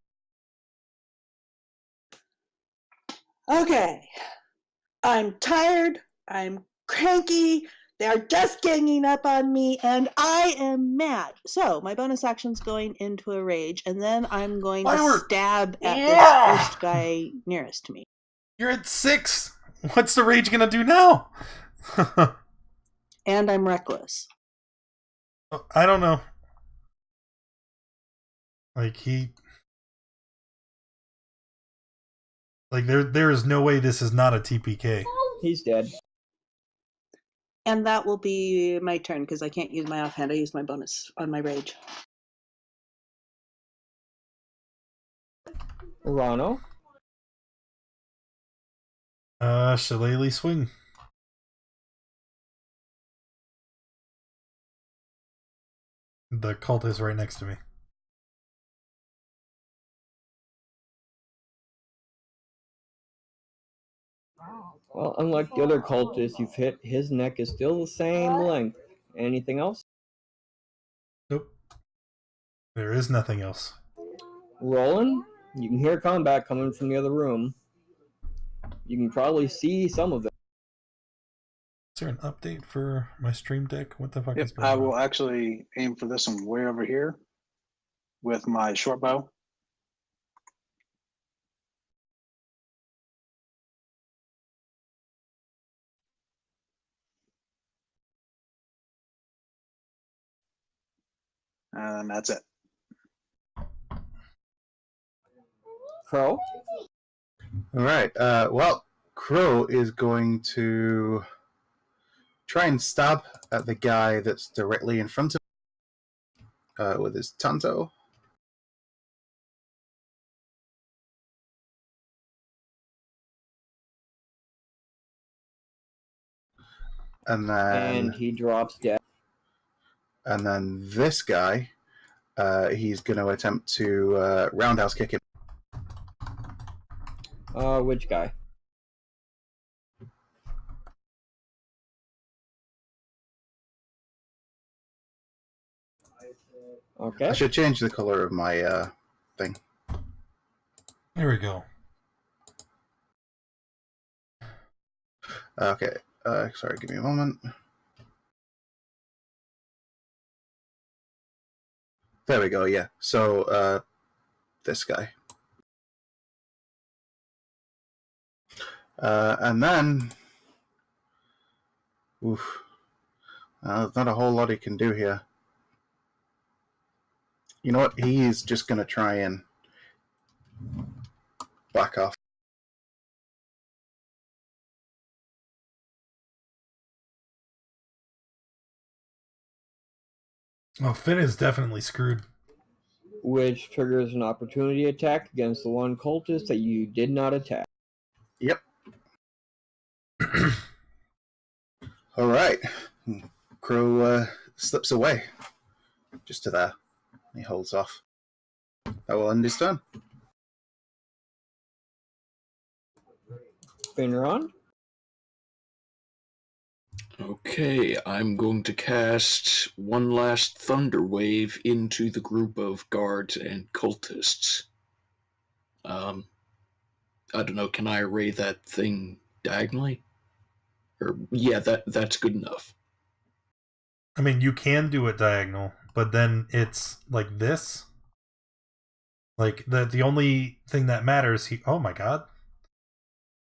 Okay. I'm tired. I'm cranky. They're just ganging up on me, and I am mad. So my bonus action's going into a rage, and then I'm going to stab at this first guy nearest to me. You're at 6. What's the rage gonna do now? And I'm reckless. I don't know. Like there is no way this is not a TPK. He's dead. And that will be my turn, because I can't use my offhand. I use my bonus on my rage. Rano. Shillelagh swing. The cult is right next to me. Well, unlike the other cultists you've hit, his neck is still the same length. Anything else? Nope. There is nothing else. Roland, you can hear combat coming from the other room. You can probably see some of it. Is there an update for my stream deck? What the fuck Yep, is going I on? will actually aim for this one way over here with my short bow. And that's it. Crow? All right. Well, Crow is going to try and stab at the guy that's directly in front of him with his tanto. And he drops dead. And then this guy, he's going to attempt to roundhouse kick him. Which guy? Okay. I should change the color of my thing. Here we go. Okay. Sorry, give me a moment. There we go, yeah. So, this guy. And then... Oof. There's not a whole lot he can do here. You know what? He's just going to try and back off. Oh, Finn is definitely screwed. Which triggers an opportunity attack against the one cultist that you did not attack. Yep. All right. Crow slips away. Just to there. He holds off. That will end his turn. Finron? Okay, I'm going to cast one last Thunder Wave into the group of guards and cultists. I don't know, can I array that thing diagonally? Or yeah, that's good enough. I mean, you can do it diagonal, but then it's like this. Like the only thing that matters. Oh my god!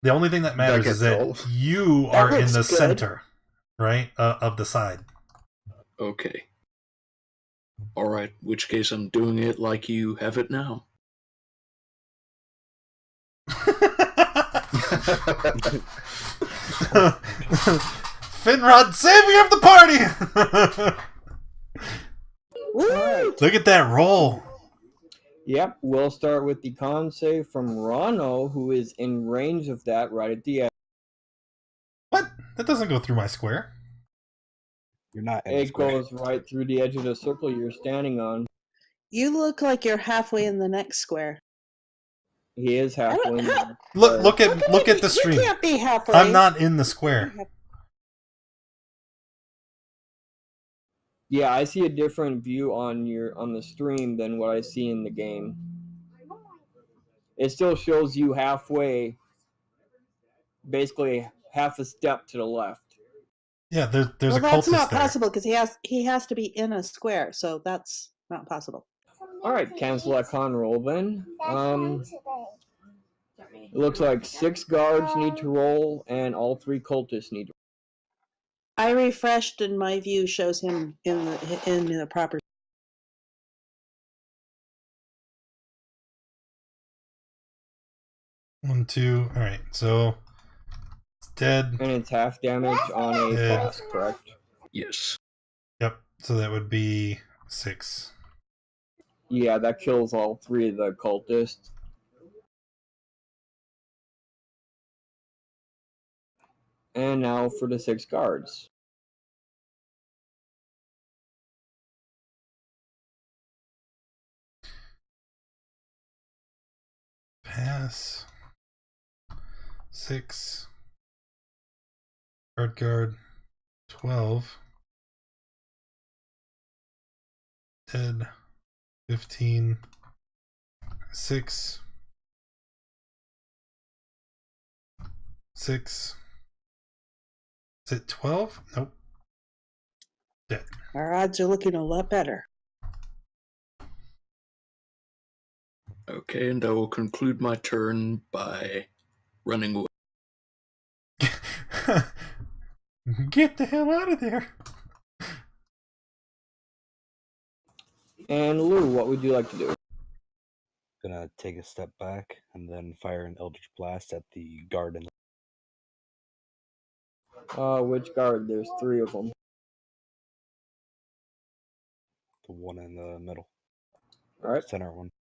The only thing that matters is that you are in the center, right, of the side. Okay. All right. Which case, I'm doing it like you have it now. Finrod, saving of the party! Woo! Look at that roll. Yep, we'll start with the con save from Rano, who is in range of that right at the end. What? That doesn't go through my square. You're not in the It square. goes right through the edge of the circle you're standing on. You look like you're halfway in the next square. He is halfway in there. Look at the stream. You can't be halfway. I'm not in the square. Yeah, I see a different view on the stream than what I see in the game. It still shows you halfway, basically half a step to the left. Yeah, there's well, a that's cultist not there. possible because he has to be in a square, so that's not possible. All right, cancel that con roll then. It looks like 6 guards need to roll, and all 3 cultists need to. I refreshed, and my view shows him in the proper. 1, 2. All right, so it's dead. And it's half damage on a frost, correct? Yes. Yep. So that would be 6. Yeah, that kills all 3 of the cultists. And now for the 6 guards. Pass. 6. Guard 12. Dead. 15. 6. 6. Is it 12? Nope. Dead. Our odds are looking a lot better. Okay, and I will conclude my turn by running away. Get the hell out of there. And Lou, what would you like to do? Gonna take a step back and then fire an Eldritch Blast at the guard in Which guard? There's 3 of them. the one in the middle. Alright. Center one.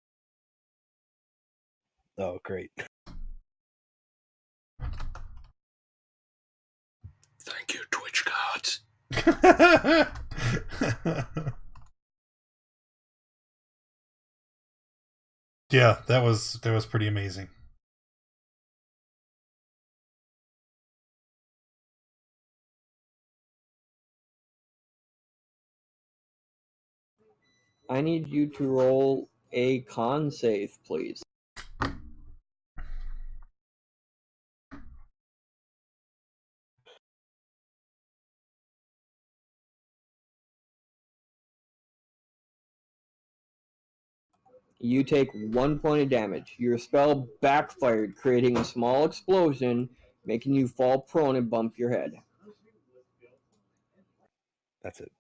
Oh, great. Thank you, Twitch gods. Yeah, that was pretty amazing. I need you to roll a con save, please. You take 1 point of damage. Your spell backfired, creating a small explosion, making you fall prone and bump your head. That's it.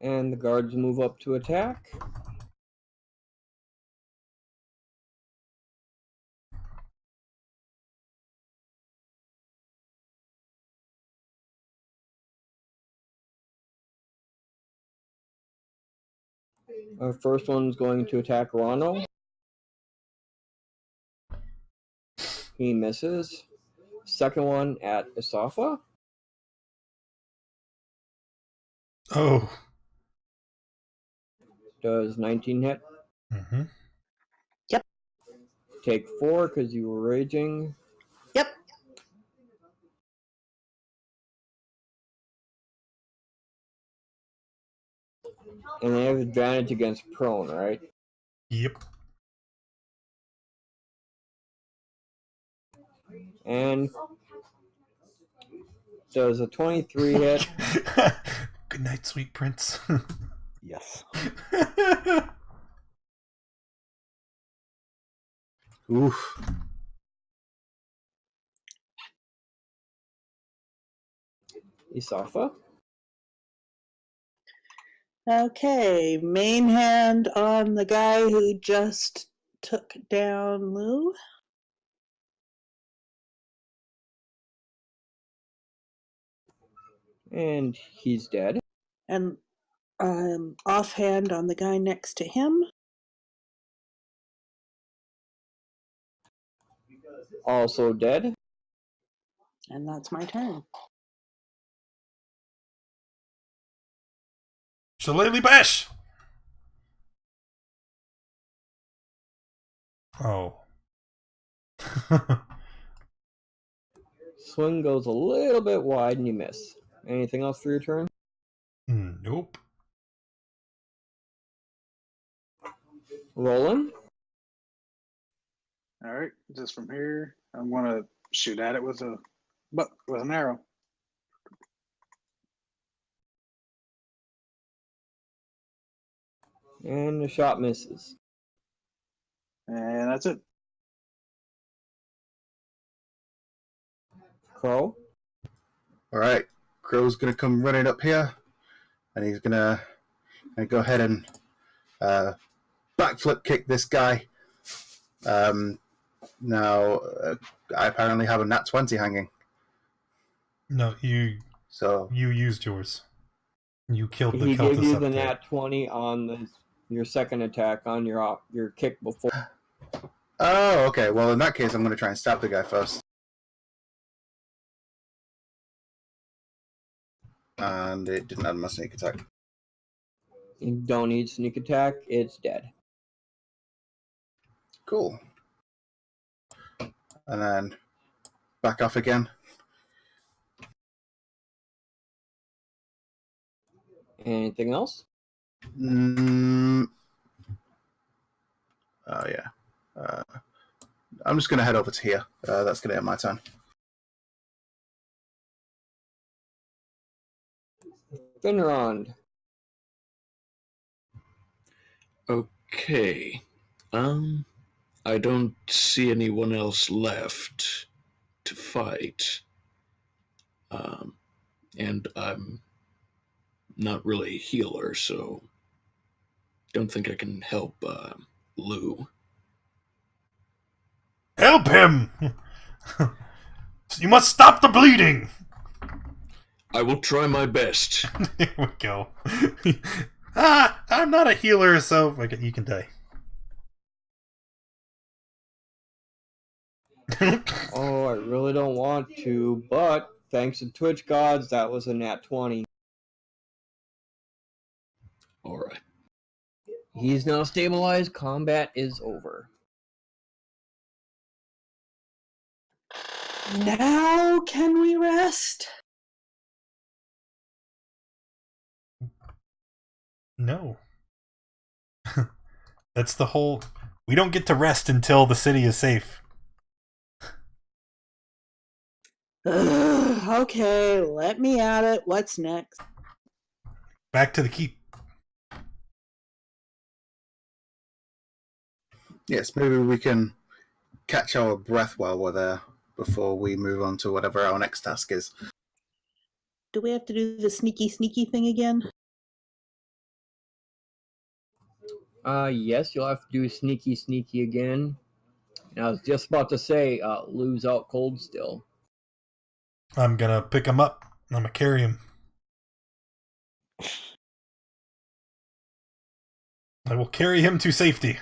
And the guards move up to attack. Our first one's going to attack Rono. He misses. Second one at Isafa. Oh. Does 19 hit? Mm-hmm. Take 4 because you were raging. Yep. And they have advantage against prone, right? Yep. And does a 23 hit? Good night, sweet prince. Yes. Oof. Isafa? Okay, main hand on the guy who just took down Lou. And he's dead. And offhand on the guy next to him. Also dead. And that's my turn. Shillelagh Bash! Oh. Swing goes a little bit wide and you miss. Anything else for your turn? Nope. Roland? All right, just from here, I'm gonna shoot at it with an arrow. And the shot misses. And that's it. Crow? All right, Crow's gonna come running up here, and he's gonna go ahead and backflip kick this guy. Now, I apparently have a nat 20 hanging. No, you used yours. You killed the He cultist gave you up the there. nat 20 on your second attack on your kick before. Oh, okay. Well, in that case, I'm going to try and stab the guy first. And it didn't have my sneak attack. You don't need sneak attack, it's dead. Cool. And then back off again. Anything else? Oh, yeah. I'm just going to head over to here. That's going to end my turn. Finrond. Okay. I don't see anyone else left to fight. And I'm not really a healer, so don't think I can help Lou. Help him! You must stop the bleeding! I will try my best. There we go. I'm not a healer, so you can die. Oh, I really don't want to, but thanks to Twitch gods, that was a nat 20. Alright. He's now stabilized. Combat is over. Now can we rest? No. That's the whole... We don't get to rest until the city is safe. Okay, let me at it. What's next? Back to the keep. Yes, maybe we can catch our breath while we're there before we move on to whatever our next task is. Do we have to do the sneaky thing again? Yes, you'll have to do sneaky again. And I was just about to say, Lou's out cold still. I'm gonna pick him up. I'm gonna carry him. I will carry him to safety.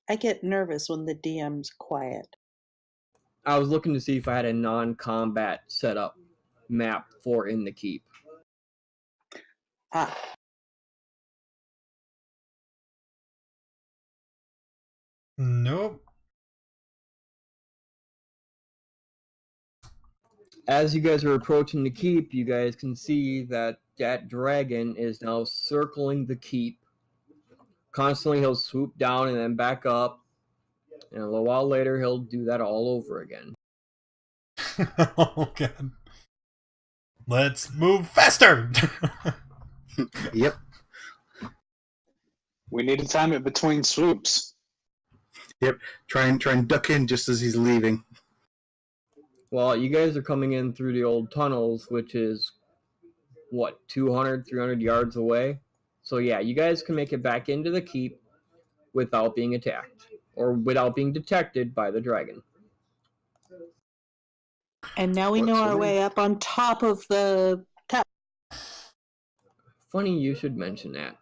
I get nervous when the DM's quiet. I was looking to see if I had a non-combat setup map for in the keep. Ah. Nope. As you guys are approaching the keep, you guys can see that that dragon is now circling the keep. Constantly, he'll swoop down and then back up. And a little while later, he'll do that all over again. Oh, God. Let's move faster! Yep. We need to time it between swoops. Yep. Try and duck in just as he's leaving. Well, you guys are coming in through the old tunnels, which is, 200, 300 yards away? So yeah, you guys can make it back into the keep without being attacked. Or without being detected by the dragon. And now we know our way up on top of the tower. Funny you should mention that.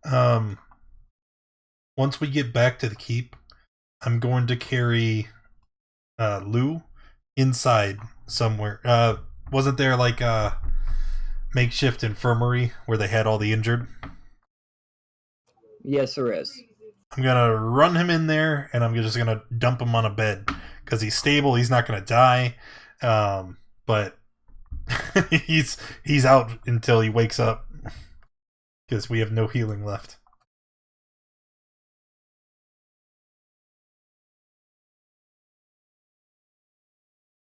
Alright, once we get back to the keep, I'm going to carry Lou inside somewhere. Wasn't there like a makeshift infirmary where they had all the injured? Yes, there is. I'm gonna run him in there, and I'm just gonna dump him on a bed because he's stable. He's not gonna die, but he's out until he wakes up because we have no healing left.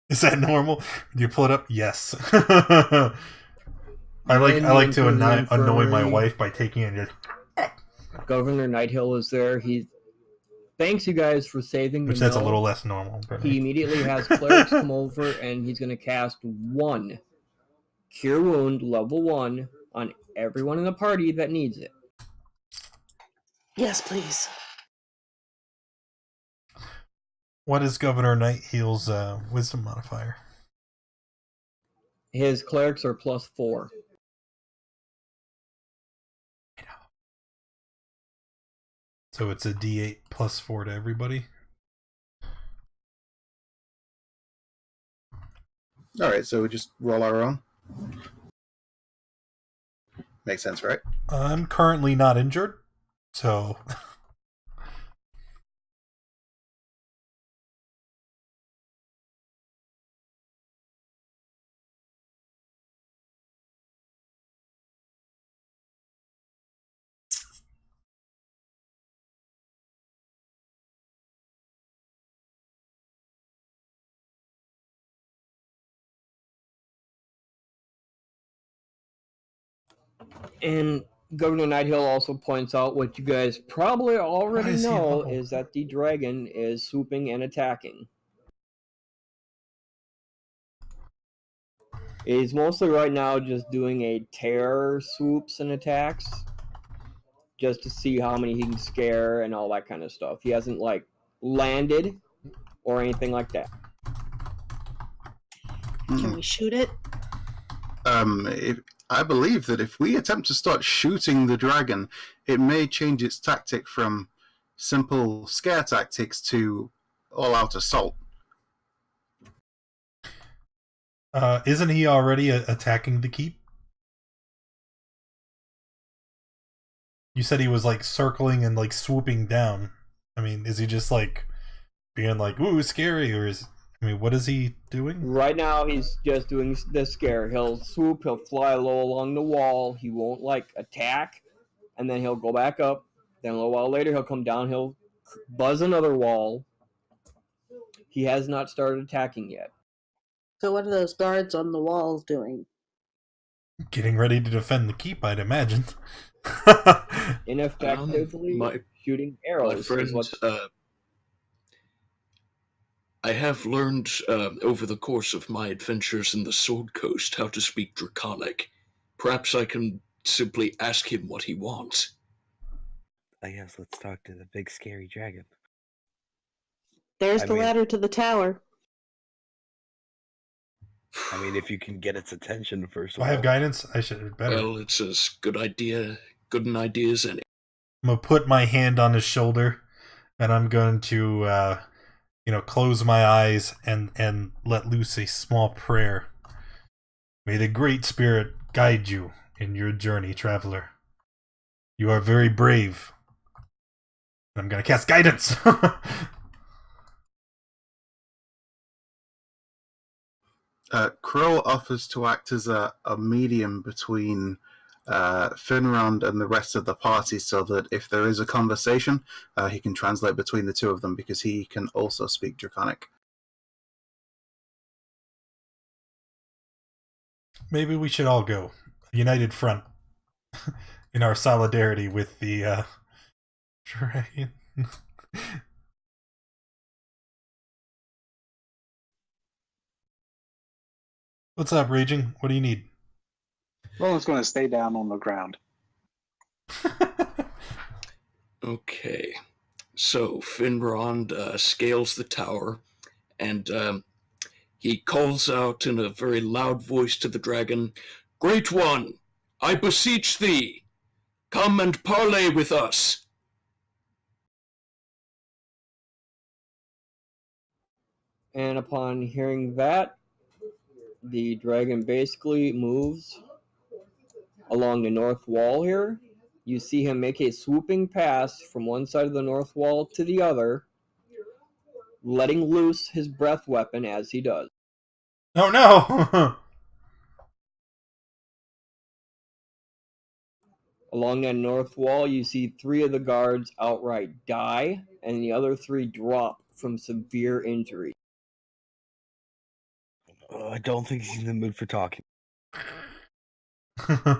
Is that normal? Do you pull it up? Yes. I like Then I like you to enter the annoy my infirmary. wife by taking it and just, Governor Nighthill is there. He thanks you guys for saving which the that's a mill. little less normal. But He immediately has clerics come over, and he's going to cast 1 Cure Wound level 1 on everyone in the party that needs it. Yes, please. What is Governor Nightheel's wisdom modifier? His clerics are +4. So it's a D8 +4 to everybody. All right, so we just roll our own. Makes sense, right? I'm currently not injured, so And Governor Nighthill also points out what you guys probably already Why is he know low? is that the dragon is swooping and attacking. He's mostly right now just doing a terror swoops and attacks, just to see how many he can scare and all that kind of stuff. He hasn't like landed or anything like that. Can we shoot it? I believe that if we attempt to start shooting the dragon, it may change its tactic from simple scare tactics to all-out assault. isn't he already attacking the keep? You said he was like circling and like swooping down. I mean, is he just like being like, ooh, scary, or is what is he doing? Right now, he's just doing the scare. He'll swoop, he'll fly low along the wall. He won't like attack, and then he'll go back up. Then a little while later, he'll come down. He'll buzz another wall. He has not started attacking yet. So what are those guards on the walls doing? Getting ready to defend the keep, I'd imagine. Ineffectively shooting arrows. My friend, is what... I have learned over the course of my adventures in the Sword Coast how to speak Draconic. Perhaps I can simply ask him what he wants. I guess let's talk to the big scary dragon. There's the ladder to the tower. I mean, if you can get its attention first. Do I have guidance? I should better. Well, it's as good an idea as any. I'm gonna put my hand on his shoulder, and I'm going to, close my eyes and let loose a small prayer. May the Great Spirit guide you in your journey, traveler. You are very brave. I'm gonna cast guidance. Crow offers to act as a medium between Finrond and the rest of the party, so that if there is a conversation, he can translate between the two of them, because he can also speak Draconic. Maybe we should all go. United front. In our solidarity with the dragon. What's up, Raging? What do you need? Roland's going to stay down on the ground. Okay. So, Finrond scales the tower, and he calls out in a very loud voice to the dragon, "Great One, I beseech thee, come and parley with us." And upon hearing that, the dragon basically moves along the north wall here. You see him make a swooping pass from one side of the north wall to the other, letting loose his breath weapon as he does. Oh no! Along that north wall, you see 3 of the guards outright die, and the other 3 drop from severe injury. I don't think he's in the mood for talking.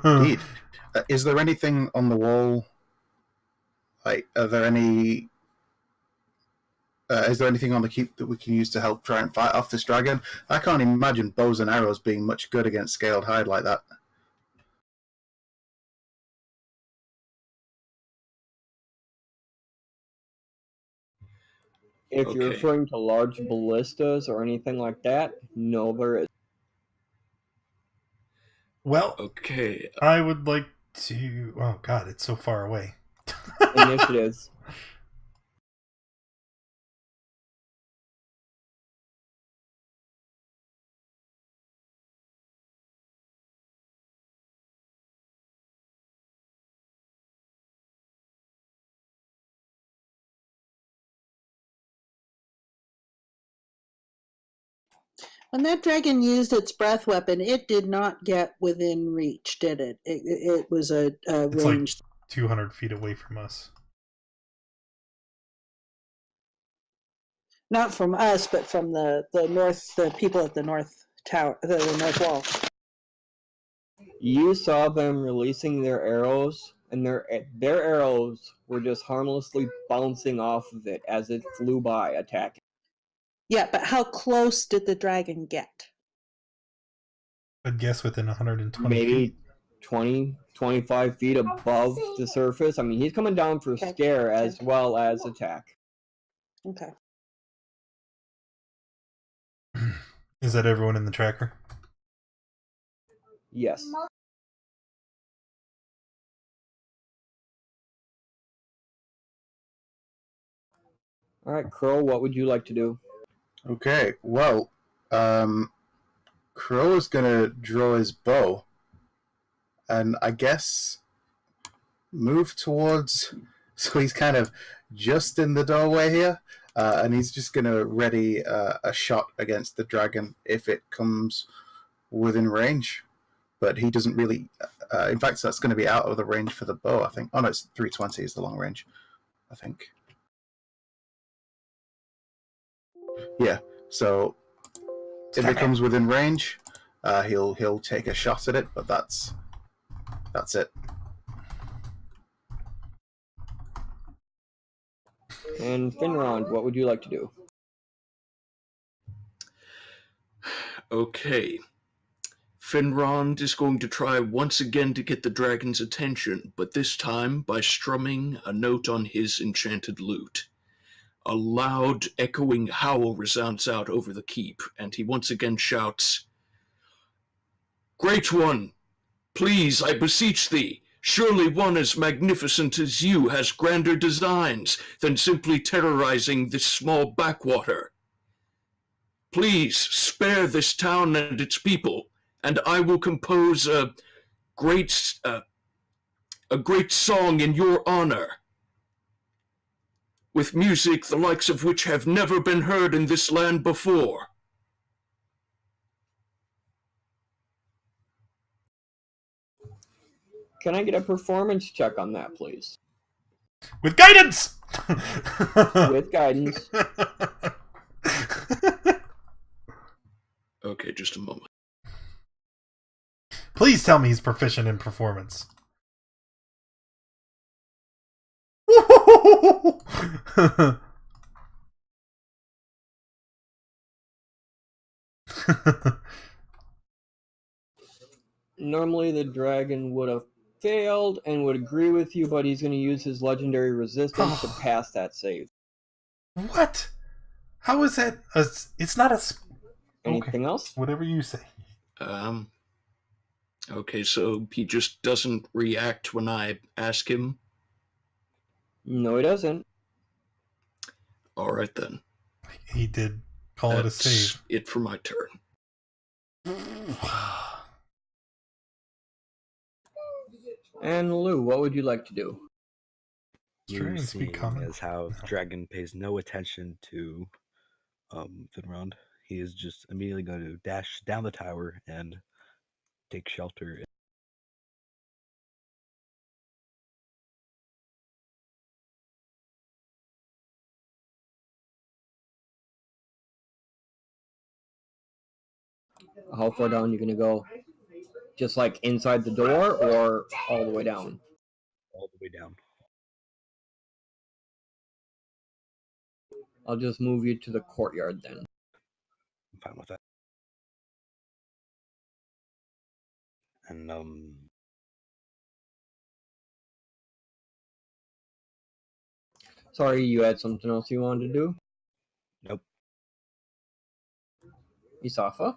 Indeed. Is there anything on the wall? Like, are there any? Is there anything on the keep that we can use to help try and fight off this dragon? I can't imagine bows and arrows being much good against scaled hide like that. If you're Okay. referring to large ballistas or anything like that, no, there is. Well, Okay. I would like to. Oh God, it's so far away. Initiatives. When that dragon used its breath weapon, it did not get within reach, did it? It was a It's like range. 200 feet away from us. Not from us, but from the north, the people at the north tower, the north wall. You saw them releasing their arrows, and their arrows were just harmlessly bouncing off of it as it flew by, attacking. Yeah, but how close did the dragon get? I'd guess within 120 Maybe feet. 20, 25 feet above the surface. I mean, he's coming down for Okay. scare as well as attack. Okay. Is that everyone in the tracker? Yes. All right, Crow, what would you like to do? Okay, well, Crow is gonna draw his bow, and I guess move towards. So he's kind of just in the doorway here, and he's just gonna ready a shot against the dragon if it comes within range. But he doesn't really. In fact, that's going to be out of the range for the bow, I think. Oh no, it's 320 is the long range, I think. Yeah. So if it comes within range, he'll take a shot at it. But that's it. And Finrond, what would you like to do? Okay. Finrond is going to try once again to get the dragon's attention, but this time by strumming a note on his enchanted lute. A loud, echoing howl resounds out over the keep, and he once again shouts, "Great One, please, I beseech thee, surely one as magnificent as you has grander designs than simply terrorizing this small backwater. Please spare this town and its people, and I will compose a great song in your honor, with music the likes of which have never been heard in this land before." Can I get a performance check on that, please? With guidance! With guidance. Okay, just a moment. Please tell me he's proficient in performance. Normally the dragon would have failed and would agree with you, but he's going to use his legendary resistance to pass that save. What? How is that? It's not a. Anything else? Whatever you say. Okay, so he just doesn't react when I ask him? No, he doesn't. Alright then. He did call it a That's save. it for my turn. And Lou, what would you like to do? Let's try You and speak seeing common. as how the dragon pays no attention to Finrond. He is just immediately going to dash down the tower and take shelter. How far down are you going to go? Just like inside the door or all the way down? All the way down. I'll just move you to the courtyard then. I'm fine with that. And Sorry, you had something else you wanted to do? nope. Isafa?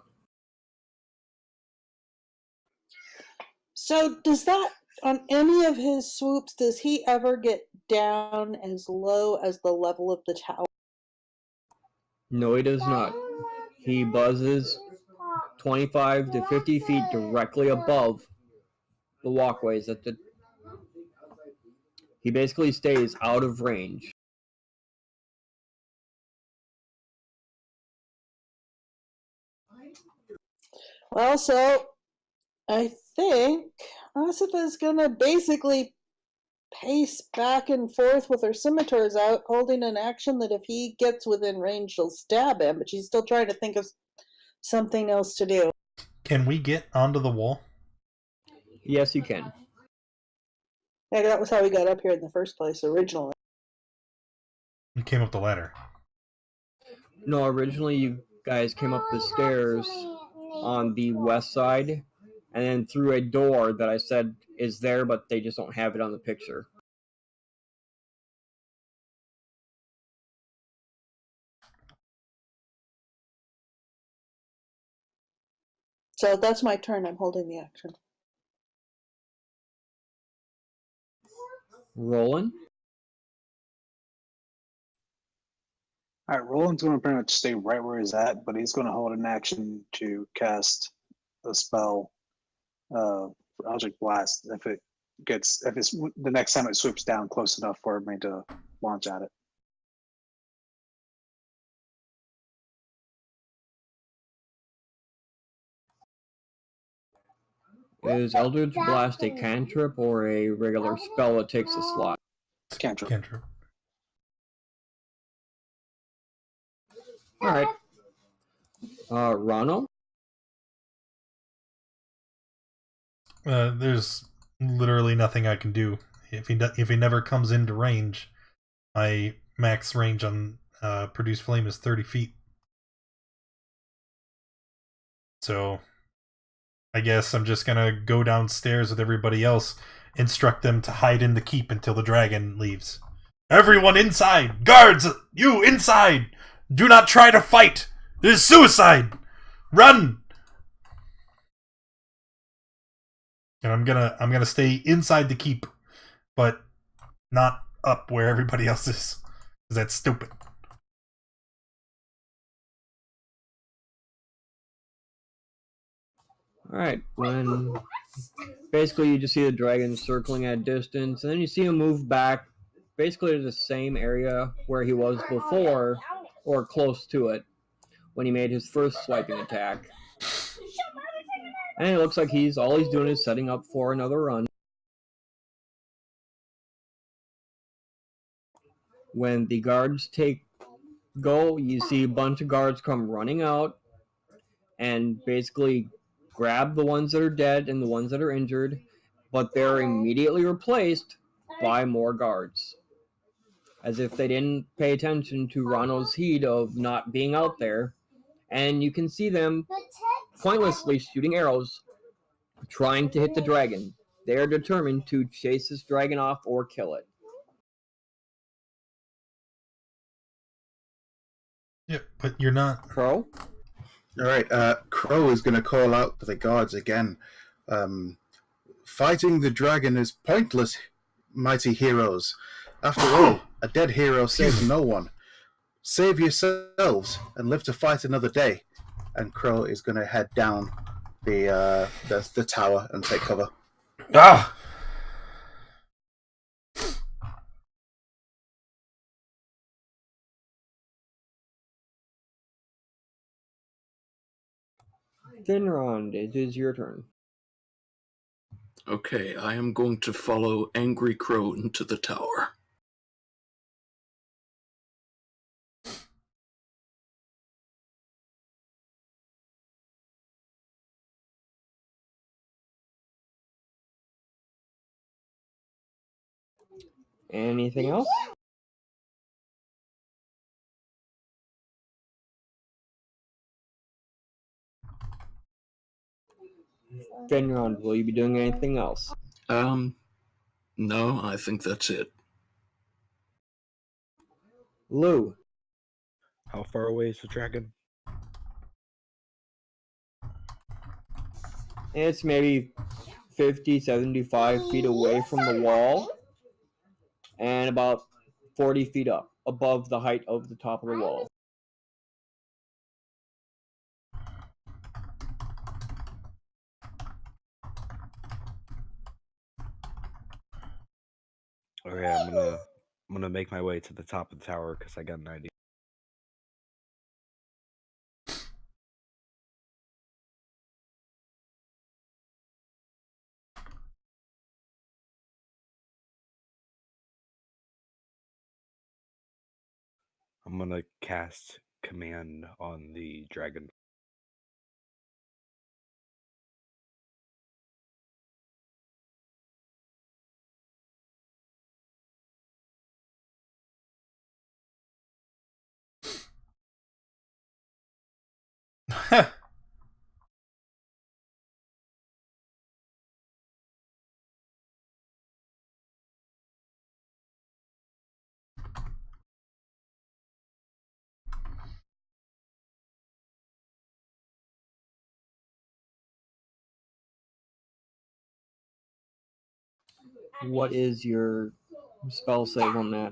So does that, on any of his swoops, does he ever get down as low as the level of the tower? No, he does not. He buzzes 25 to 50 feet directly above the walkways at the... He basically stays out of range. Well, so I think Asifa is gonna basically pace back and forth with her scimitars out, holding an action that if he gets within range, she'll stab him, but she's still trying to think of something else to do. Can we get onto the wall? Yes, you can. Yeah, that was how we got up here in the first place originally. We came up the ladder. No, originally you guys came up the stairs on the west side and then through a door that I said is there, but they just don't have it on the picture. So that's my turn. I'm holding the action. Roland? All right, Roland's going to pretty much stay right where he's at, but he's going to hold an action to cast a spell, Eldritch Blast, if it's the next time it swoops down close enough for me to launch at it. Is Eldritch Blast a cantrip or a regular spell that takes a slot? Cantrip. Cantrip. Alright. Rano? There's literally nothing I can do. If he never comes into range, my max range on produce flame is 30 feet. So I guess I'm just gonna go downstairs with everybody else, instruct them to hide in the keep until the dragon leaves. Everyone inside! Guards! You inside! Do not try to fight! It is suicide! Run! And I'm gonna stay inside the keep, but not up where everybody else is. Because that's stupid. Alright, when basically you just see the dragon circling at a distance, and then you see him move back basically to the same area where he was before, or close to it, when he made his first swiping attack. And it looks like all he's doing is setting up for another run. When the guards go, you see a bunch of guards come running out and basically grab the ones that are dead and the ones that are injured, but they're immediately replaced by more guards. As if they didn't pay attention to Rano's heat of not being out there. And you can see them pointlessly shooting arrows, trying to hit the dragon. They are determined to chase this dragon off or kill it. Yeah, but you're not. Crow? All right, Crow is going to call out to the guards again. Fighting the dragon is pointless, mighty heroes. After all, a dead hero saves no one. Save yourselves and live to fight another day. And Crow is going to head down the tower and take cover. Ah! Finrond, it is your turn. Okay, I am going to follow Angry Crow into the tower. Anything else? Finrod, will you be doing anything else? No, I think that's it. Lou, How far away is the dragon? it's maybe 50, 75 feet away from the wall and about 40 feet up above the height of the top of the wall. Okay, I'm gonna make my way to the top of the tower because I got an idea. I'm gonna cast command on the dragon. What is your spell save on that?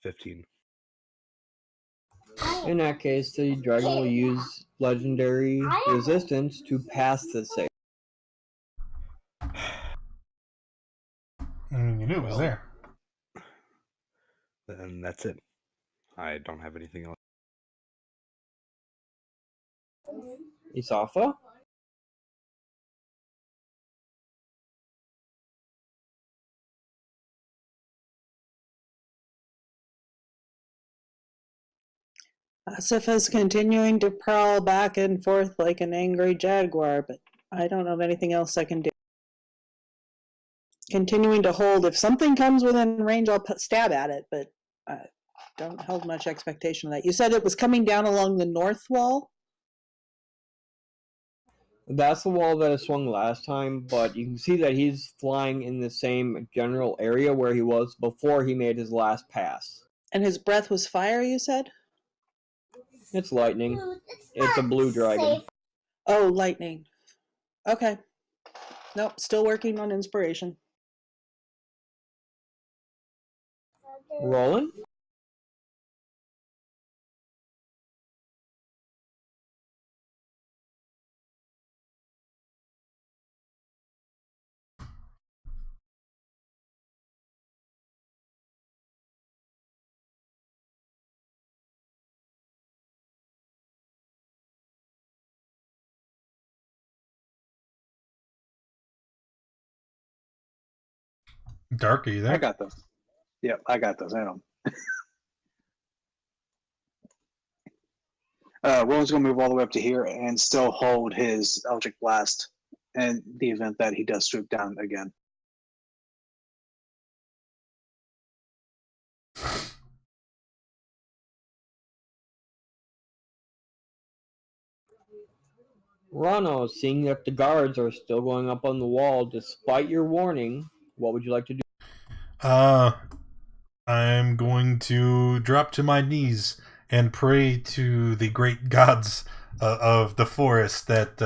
15. In that case, the dragon will use legendary resistance to pass the save. You knew it was there. Then that's it. I don't have anything else. Isafa? Asifa's continuing to prowl back and forth like an angry jaguar, but I don't know of anything else I can do. Continuing to hold. If something comes within range, I'll stab at it, but I don't hold much expectation of that. You said it was coming down along the north wall? That's the wall that I swung last time, but you can see that he's flying in the same general area where he was before he made his last pass. And his breath was fire, you said? It's lightning. It's a blue dragon. Oh, lightning. Okay. Nope, still working on inspiration. Roland? Dark, are you there? I got this. Yep, I got this. I know. Roland's going to move all the way up to here and still hold his Eldritch Blast in the event that he does swoop down again. Rano, seeing that the guards are still going up on the wall despite your warning, what would you like to do? I'm going to drop to my knees and pray to the great gods of the forest that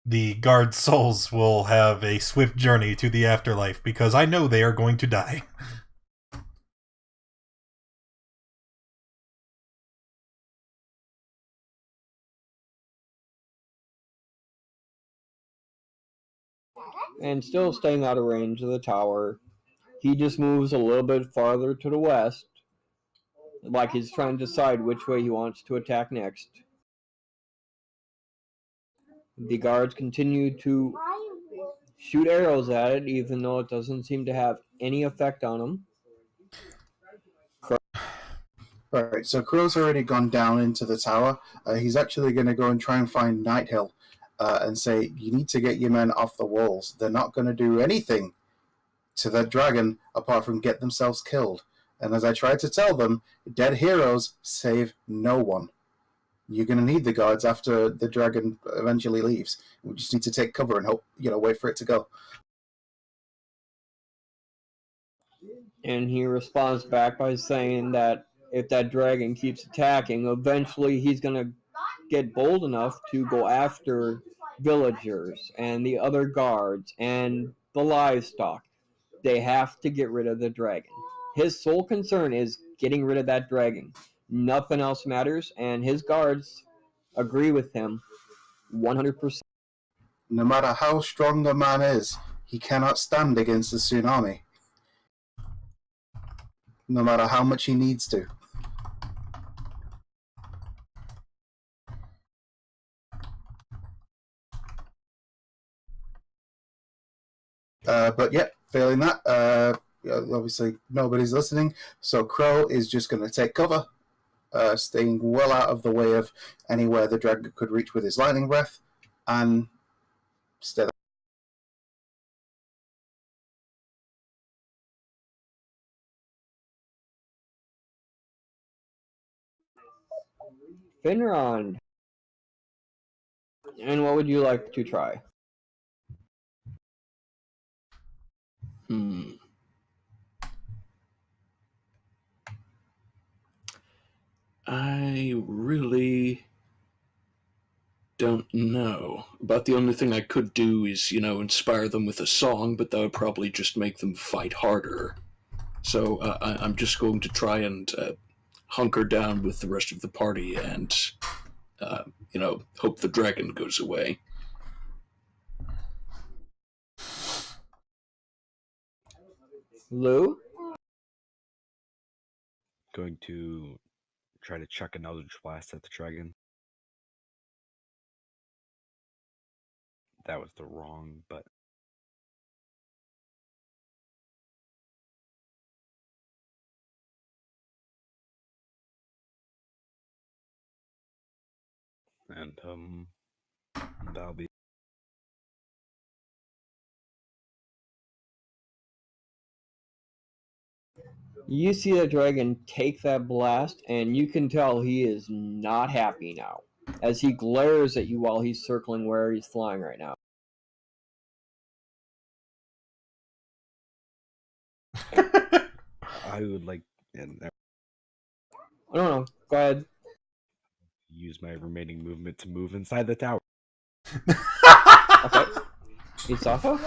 the guard souls will have a swift journey to the afterlife, because I know they are going to die. And still staying out of range of the tower, he just moves a little bit farther to the west, like he's trying to decide which way he wants to attack next. The guards continue to shoot arrows at it, even though it doesn't seem to have any effect on him. Right, so Crow's already gone down into the tower. He's actually going to go and try and find Nighthill and say, you need to get your men off the walls. They're not going to do anything to the dragon apart from get themselves killed. And as I tried to tell them, dead heroes save no one. You're going to need the guards after the dragon eventually leaves. We just need to take cover and hope, wait for it to go. And he responds back by saying that if that dragon keeps attacking, eventually he's going to get bold enough to go after villagers and the other guards and the livestock. They have to get rid of the dragon. His sole concern is getting rid of that dragon. Nothing else matters, and his guards agree with him 100%. No matter how strong a man is, he cannot stand against the tsunami. No matter how much he needs to. But yeah, failing that, obviously nobody's listening, so Crow is just going to take cover, staying well out of the way of anywhere the dragon could reach with his lightning breath, and stay there. Finron. And what would you like to try? I really don't know. About the only thing I could do is, inspire them with a song, but that would probably just make them fight harder. So I'm just going to try and hunker down with the rest of the party and, hope the dragon goes away. Lou? Going to try to chuck an Eldritch Blast at the dragon. That was the wrong button. And that'll be You see the dragon take that blast, and you can tell he is not happy now, as he glares at you while he's circling where he's flying right now. I would like and I don't know. Go ahead. use my remaining movement to move inside the tower. Okay. Isafa?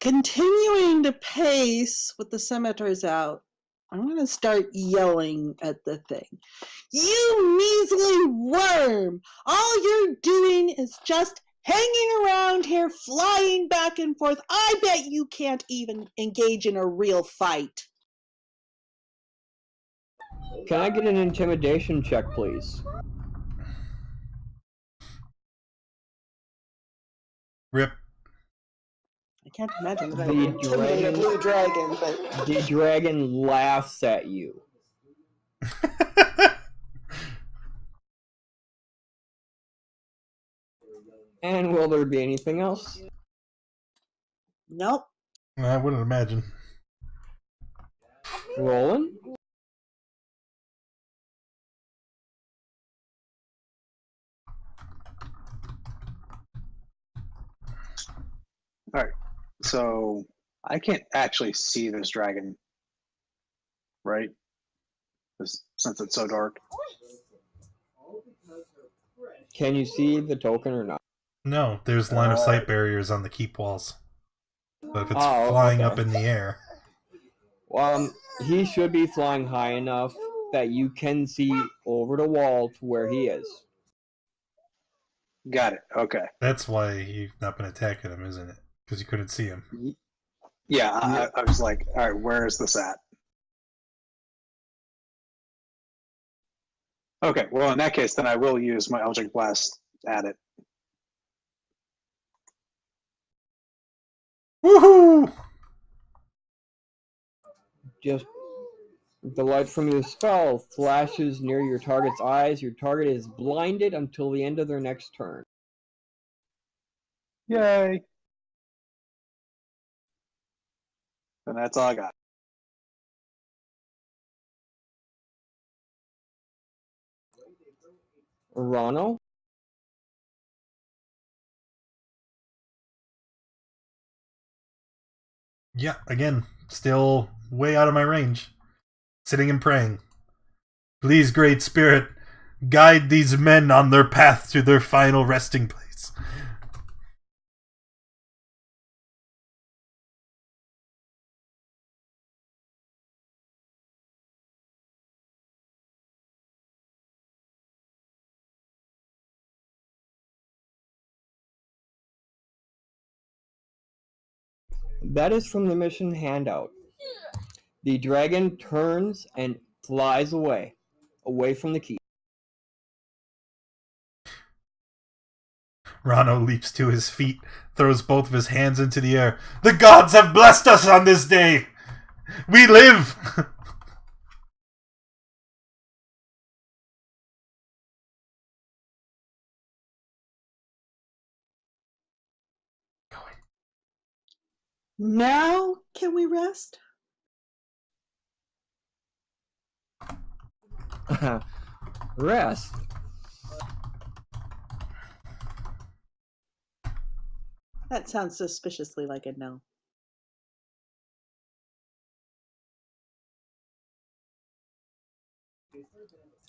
Continuing to pace with the scimitars out, I'm going to start yelling at the thing. You measly worm! All you're doing is just hanging around here, flying back and forth. I bet you can't even engage in a real fight. Can I get an intimidation check, please? Rip. I can't imagine that I The would intimidate a dragon- blue dragon, but The dragon laughs at you. And will there be anything else? nope. I wouldn't imagine. Roland? So I can't actually see this dragon, right? Since it's so dark. Can you see the token or not? No, there's line of sight barriers on the keep walls. But if it's Oh, flying okay. up in the air. He should be flying high enough that you can see over the wall to where he is. Got it. Okay. That's why you've not been attacking him, isn't it? Because you couldn't see him. Yeah, I was like, all right, where is this at? Okay, well, in that case, then I will use my Eldritch Blast at it. Woohoo! Just the light from your spell flashes near your target's eyes. Your target is blinded until the end of their next turn. Yay! And that's all I got. Rano? Yeah, again, still way out of my range. Sitting and praying. Please, Great Spirit, guide these men on their path to their final resting place. That is from the mission handout. The dragon turns and flies away from the keep. Rano leaps to his feet, throws both of his hands into the air. The gods have blessed us on this day! We live! Now, can we rest? Rest? That sounds suspiciously like a no.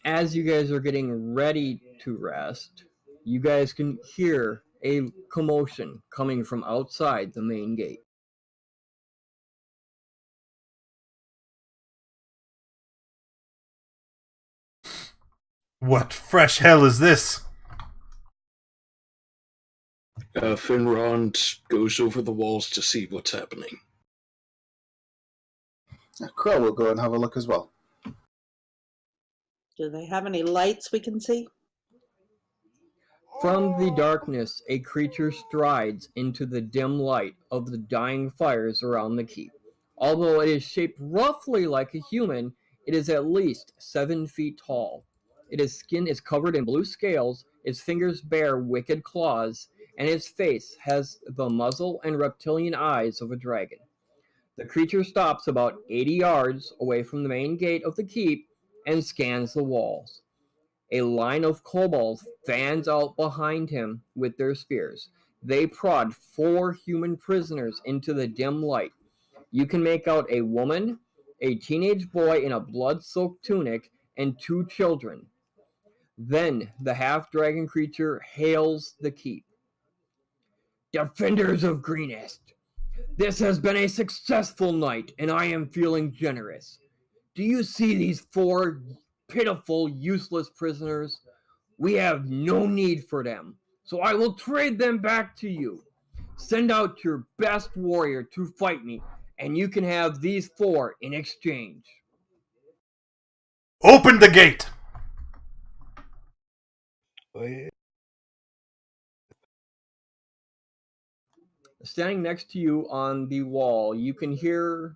As you guys are getting ready to rest, you guys can hear a commotion coming from outside the main gate. What fresh hell is this? Finrond goes over the walls to see what's happening. Crow will go and have a look as well. Do they have any lights we can see? From the darkness, a creature strides into the dim light of the dying fires around the keep. Although it is shaped roughly like a human, it is at least 7 feet tall. Its skin is covered in blue scales, its fingers bear wicked claws, and its face has the muzzle and reptilian eyes of a dragon. The creature stops about 80 yards away from the main gate of the keep and scans the walls. A line of kobolds fans out behind him with their spears. They prod 4 human prisoners into the dim light. You can make out a woman, a teenage boy in a blood-soaked tunic, and 2 children. Then the half-dragon creature hails the keep. Defenders of Greenest, this has been a successful night, and I am feeling generous. Do you see these 4 pitiful, useless prisoners? We have no need for them, so I will trade them back to you. Send out your best warrior to fight me, and you can have these 4 in exchange. Open the gate! Standing next to you on the wall, you can hear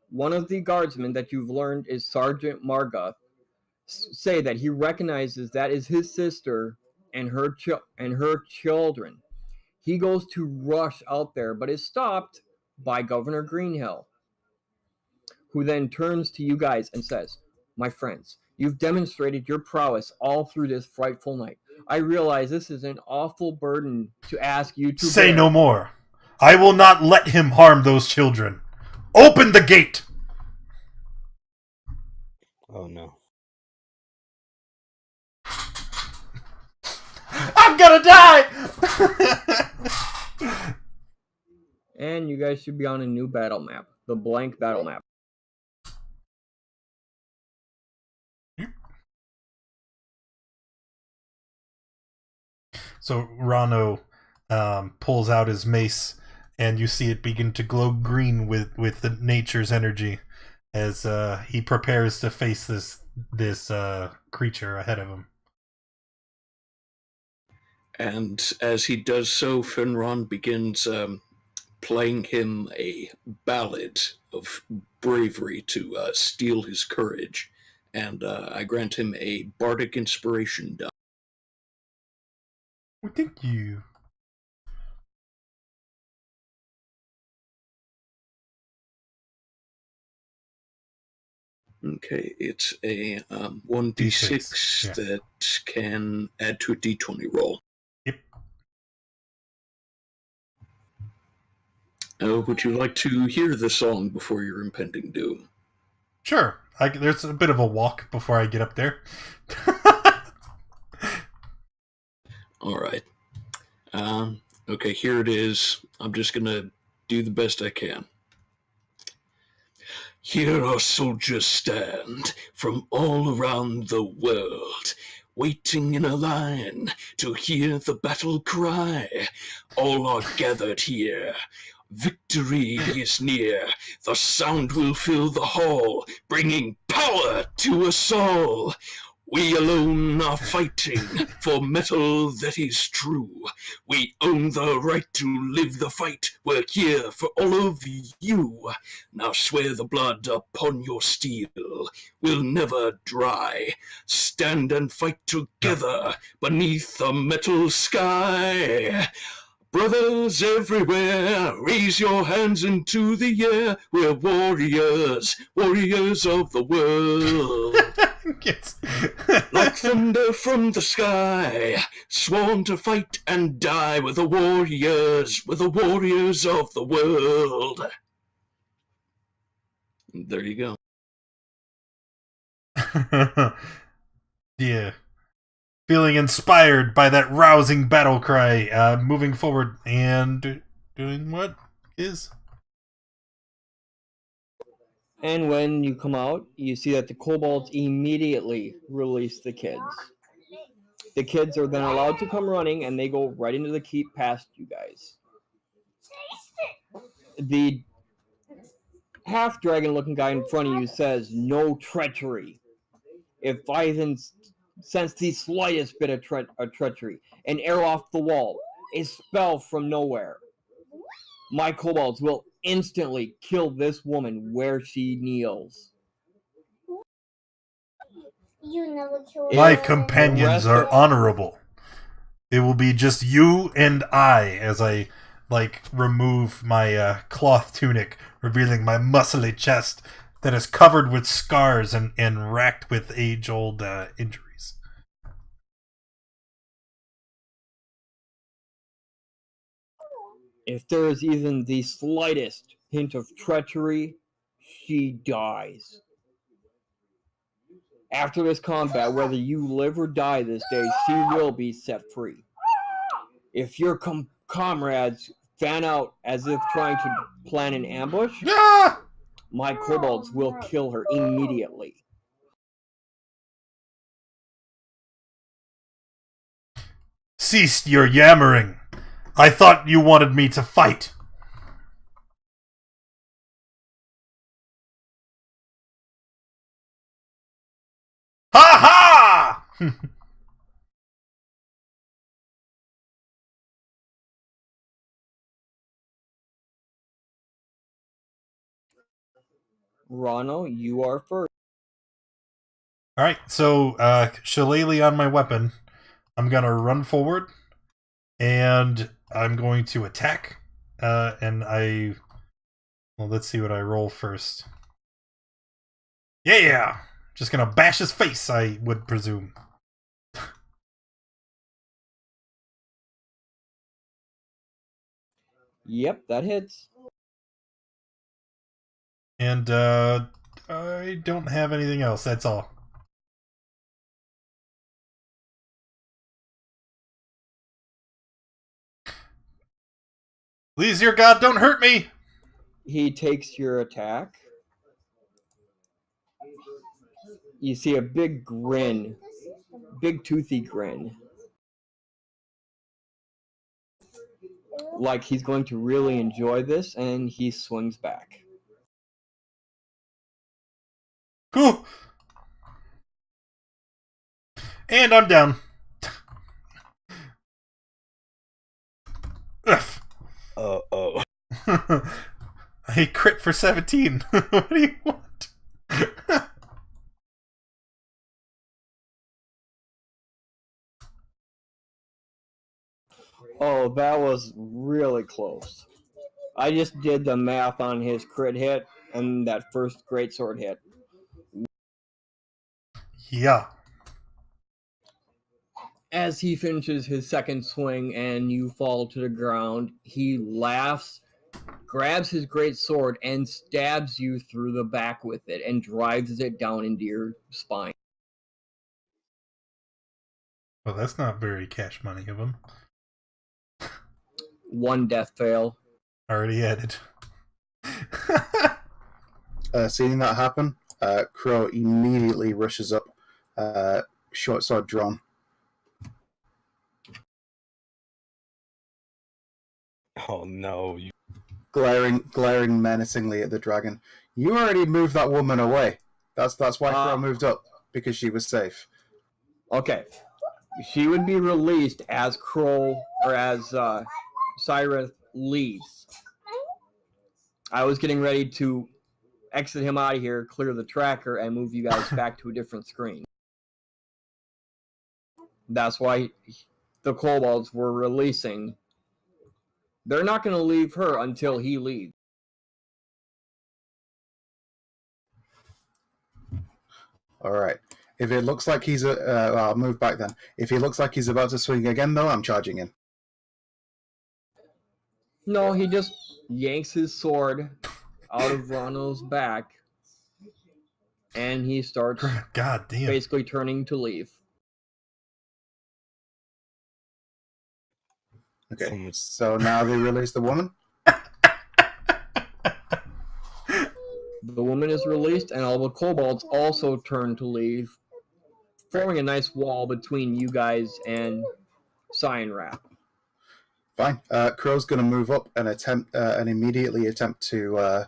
one of the guardsmen that you've learned is Sergeant Marga say that he recognizes that is his sister and her children. He goes to rush out there, but is stopped by Governor Greenhill, who then turns to you guys and says, "My friends, you've demonstrated your prowess all through this frightful night. I realize this is an awful burden to ask you to Say bear. no more. I will not let him harm those children. Open the gate!" Oh no. I'm gonna die! And you guys should be on a new battle map, the blank battle map. So Rano pulls out his mace, and you see it begin to glow green with the nature's energy as he prepares to face this creature ahead of him. And as he does so, Finron begins playing him a ballad of bravery to steel his courage, and I grant him a bardic inspiration die. Well, thank you. Okay, it's a 1d6 D6, yeah. that can add to a d20 roll. Yep. Would you like to hear the song before your impending doom? Sure. There's a bit of a walk before I get up there. All right. Okay, here it is. I'm just gonna do the best I can. Here our soldiers stand from all around the world, waiting in a line to hear the battle cry. All are gathered here. Victory is near. The sound will fill the hall, bringing power to us all. We alone are fighting for metal that is true. We own the right to live the fight. We're here for all of you. Now swear the blood upon your steel will never dry. Stand and fight together beneath the metal sky. Brothers everywhere, raise your hands into the air. We're warriors, warriors of the world. Like thunder from the sky, sworn to fight and die. We're the warriors of the world. There you go. Yeah. Feeling inspired by that rousing battle cry, moving forward and doing what is. And when you come out, you see that the kobolds immediately release the kids. The kids are then allowed to come running, and they go right into the keep past you guys. The half-dragon-looking guy in front of you says, "No treachery. If I even sense the slightest bit of treachery, an arrow off the wall, a spell from nowhere, my kobolds will instantly kill this woman where she kneels." My companions are honorable. It will be just you and I as I remove my cloth tunic, revealing my muscly chest that is covered with scars and racked with age-old injuries. If there is even the slightest hint of treachery, she dies. After this combat, whether you live or die this day, she will be set free. If your comrades fan out as if trying to plan an ambush, my kobolds will kill her immediately. Cease your yammering. I thought you wanted me to fight. Ha ha! Rano, you are first. Alright, so shillelagh on my weapon. I'm gonna run forward and I'm going to attack. Well, let's see what I roll first. Yeah! Just gonna bash his face, I would presume. Yep, that hits. And I don't have anything else, that's all. Please, dear God, don't hurt me! He takes your attack. You see a big grin. Big toothy grin. Like he's going to really enjoy this, and he swings back. Cool. And I'm down. Uh-oh. Hey, crit for 17. What do you want? Oh, that was really close. I just did the math on his crit hit and that first greatsword hit. Yeah. As he finishes his second swing and you fall to the ground, he laughs, grabs his great sword, and stabs you through the back with it and drives it down into your spine. Well, that's not very cash money of him. One death fail. Already added. Seeing that happen, Crow immediately rushes up, short sword drawn. Oh no! You... glaring menacingly at the dragon. You already moved that woman away. That's why Crow moved up, because she was safe. Okay. She would be released as Kroll or as Cyrus leaves. I was getting ready to exit him out of here, clear the tracker, and move you guys back to a different screen. That's why the kobolds were releasing. They're not going to leave her until he leaves. All right. If it looks like he's I'll move back then. If he looks like he's about to swing again, though, I'm charging in. No, he just yanks his sword out of Ronald's back, and he starts God damn. basically turning to leave. Okay. So now they release the woman. The woman is released, and all the kobolds also turn to leave, forming a nice wall between you guys and Cyan Wrap. Fine. Crow's going to move up and immediately attempt to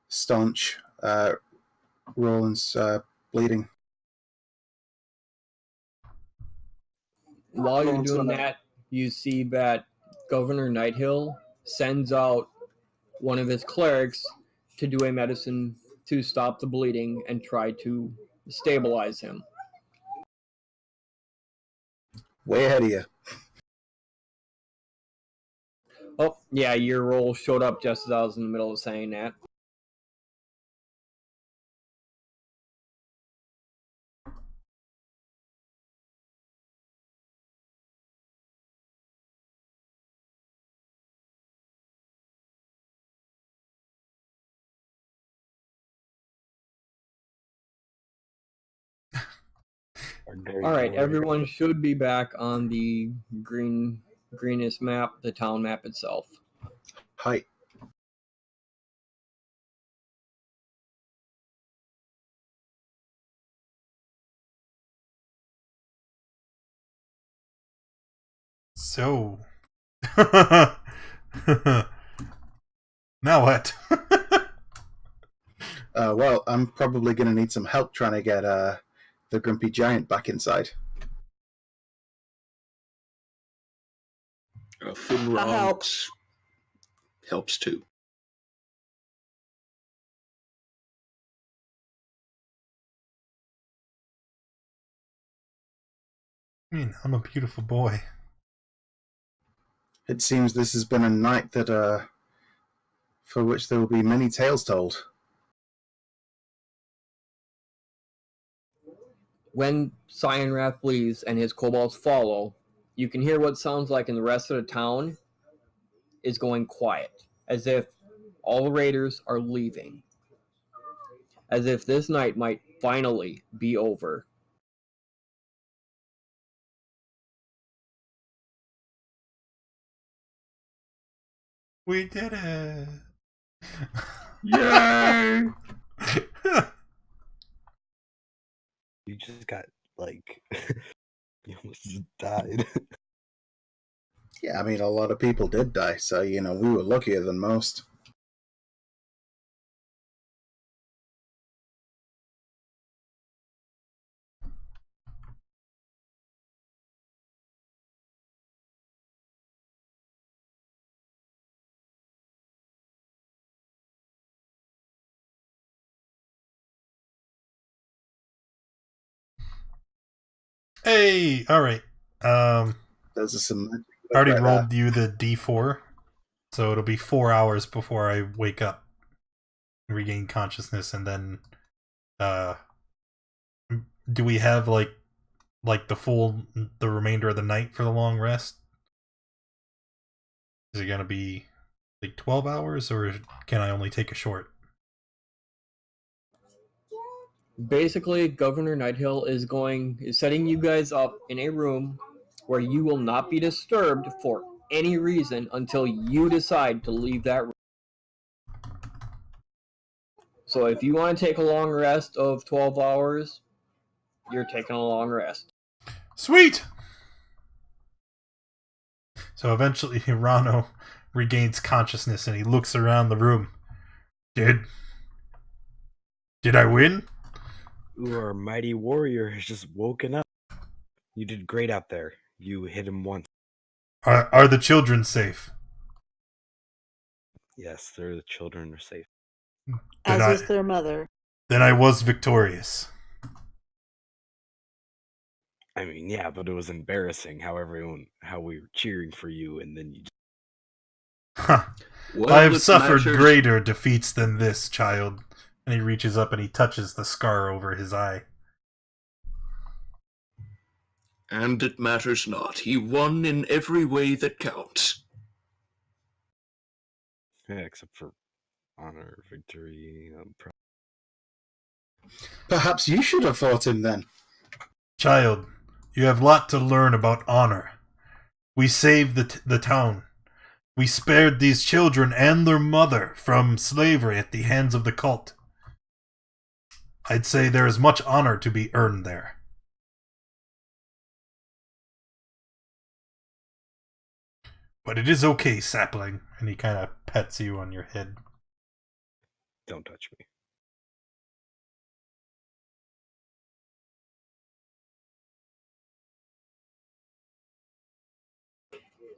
staunch Roland's bleeding. While you're doing that, you see that Governor Nighthill sends out one of his clerics to do a medicine to stop the bleeding and try to stabilize him. Way ahead of you. Oh, yeah, your roll showed up just as I was in the middle of saying that. All right, everyone should be back on the Greenest map, the town map itself. Hi. So. Now what? Well, I'm probably going to need some help trying to get the grumpy giant back inside. Thin rods helps too. I mean, I'm a beautiful boy. It seems this has been a night that for which there will be many tales told. When Cyan Wrath leaves and his kobolds follow, you can hear what sounds like in the rest of the town is going quiet, as if all the raiders are leaving, as if this night might finally be over. We did it! Yay! You just got, like, you almost just died. Yeah, I mean, a lot of people did die, so, we were luckier than most. Hey, all right. There's some magic I already right rolled you the D4, so it'll be 4 hours before I wake up, regain consciousness, and then, do we have like the remainder of the night for the long rest? Is it gonna be like 12 hours, or can I only take a short? Basically, Governor Nighthill is setting you guys up in a room where you will not be disturbed for any reason until you decide to leave that room. So if you want to take a long rest of 12 hours, you're taking a long rest. Sweet! So eventually Rano regains consciousness and he looks around the room. Did I win? Ooh, our mighty warrior has just woken up. You did great out there. You hit him once. Are the children safe? Yes, the children are safe. As is their mother. Then I was victorious. I mean, yeah, but it was embarrassing how we were cheering for you, and then you. Huh. Well, I have it suffered matters- greater defeats than this, child. And he reaches up and he touches the scar over his eye. And it matters not. He won in every way that counts. Yeah, except for honor, victory. Perhaps you should have fought him then. Child, you have lot to learn about honor. We saved the town. We spared these children and their mother from slavery at the hands of the cult. I'd say there is much honor to be earned there. But it is okay, sapling. And he kind of pets you on your head. Don't touch me.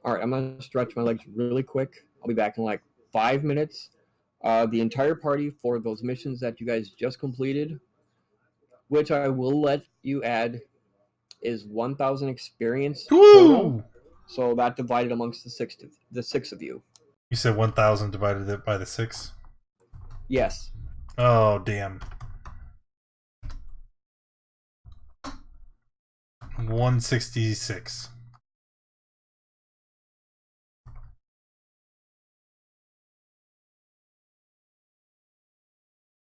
All right, I'm going to stretch my legs really quick. I'll be back in like 5 minutes. The entire party for those missions that you guys just completed, which I will let you add, is 1,000 experience total. Woo! So that divided amongst the six of you. You said 1,000 divided it by the 6? Yes. Oh, damn. 166.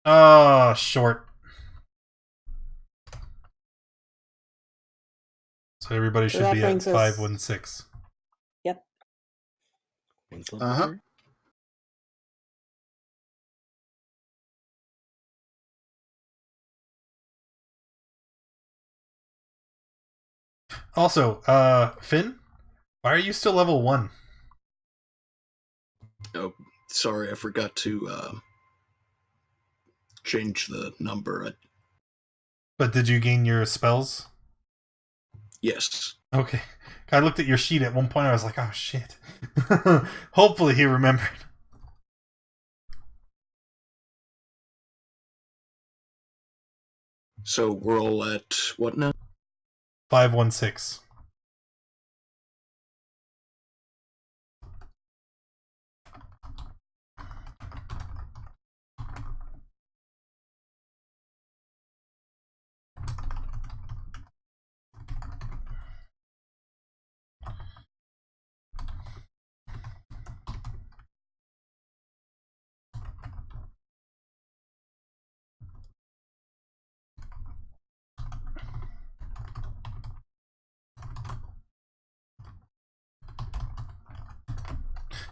Oh, short. So everybody So should that be at brings us- 516. Yep. When's level Uh-huh. 3? Also, Finn, why are you still level 1? Oh, sorry, I forgot to change the number. But did you gain your spells? Yes. Okay. I looked at your sheet at one point, I was like, oh shit. Hopefully he remembered. So we're all at what now? 516.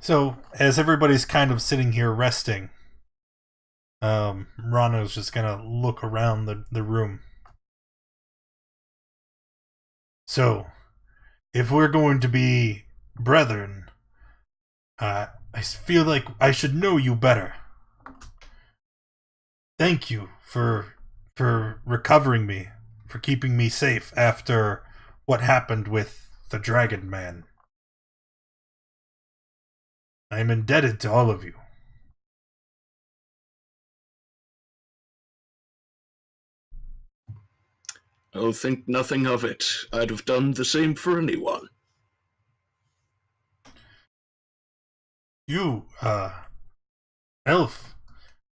So, as everybody's kind of sitting here resting, Rano's just gonna look around the room. So, if we're going to be brethren, I feel like I should know you better. Thank you for recovering me, for keeping me safe after what happened with the Dragon Man. I am indebted to all of you. Oh, think nothing of it. I'd have done the same for anyone. You, Elf,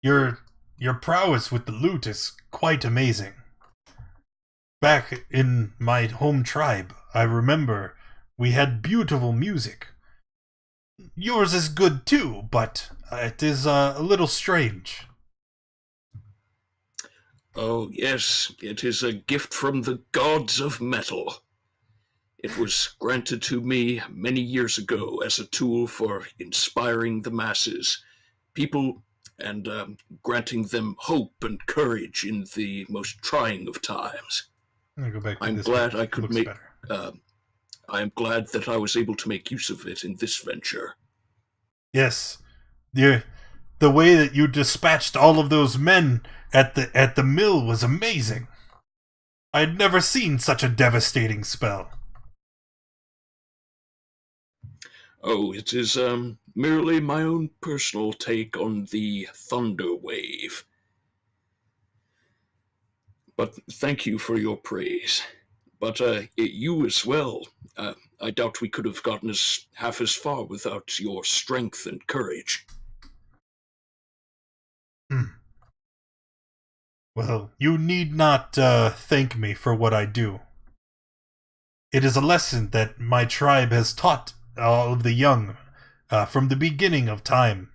your prowess with the lute is quite amazing. Back in my home tribe, I remember we had beautiful music. Yours is good too, but it is a little strange. Oh, yes, it is a gift from the gods of metal. It was granted to me many years ago as a tool for inspiring the masses, people, and granting them hope and courage in the most trying of times. I'm gonna go back to I'm this glad picture. I could Looks make. better. I am glad that I was able to make use of it in this venture. Yes, the way that you dispatched all of those men at the mill was amazing. I had never seen such a devastating spell. Oh, it is merely my own personal take on the thunder wave. But thank you for your praise. But you as well. I doubt we could have gotten half as far without your strength and courage. Well, you need not thank me for what I do. It is a lesson that my tribe has taught all of the young from the beginning of time.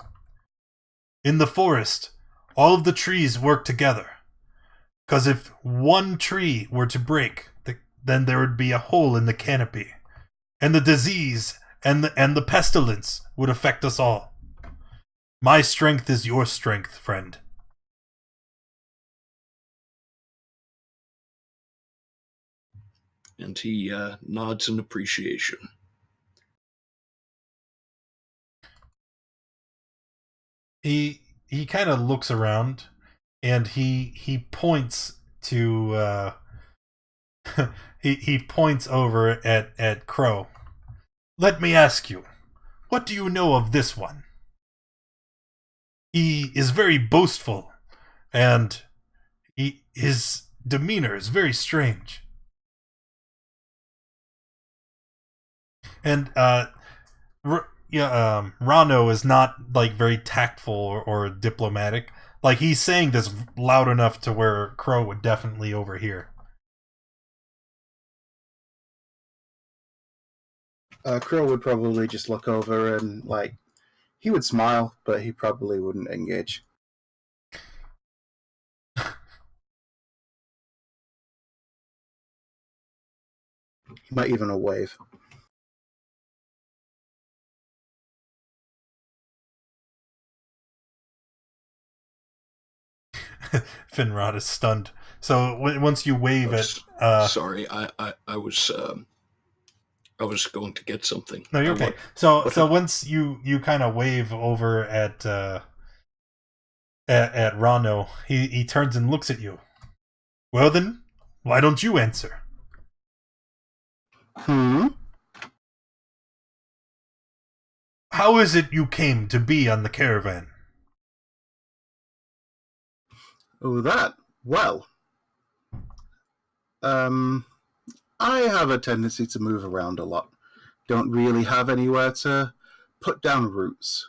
In the forest, all of the trees work together. Because if one tree were to break, then there would be a hole in the canopy. And the disease and the pestilence would affect us all. My strength is your strength, friend. And he nods in appreciation. He kind of looks around, and he points to he points over at Crow. Let me ask you, what do you know of this one? He is very boastful, and his demeanor is very strange. And Rano is not like very tactful or diplomatic. Like he's saying this loud enough to where Crow would definitely overhear. Crow would probably just look over and, like, he would smile, but he probably wouldn't engage. He might even wave. Finrod is stunned. So once you wave sorry, I was going to get something. No, you're okay. So once you kind of wave over at Rano, he turns and looks at you. Well then, why don't you answer? How is it you came to be on the caravan? Oh, that? Well, I have a tendency to move around a lot. Don't really have anywhere to put down roots.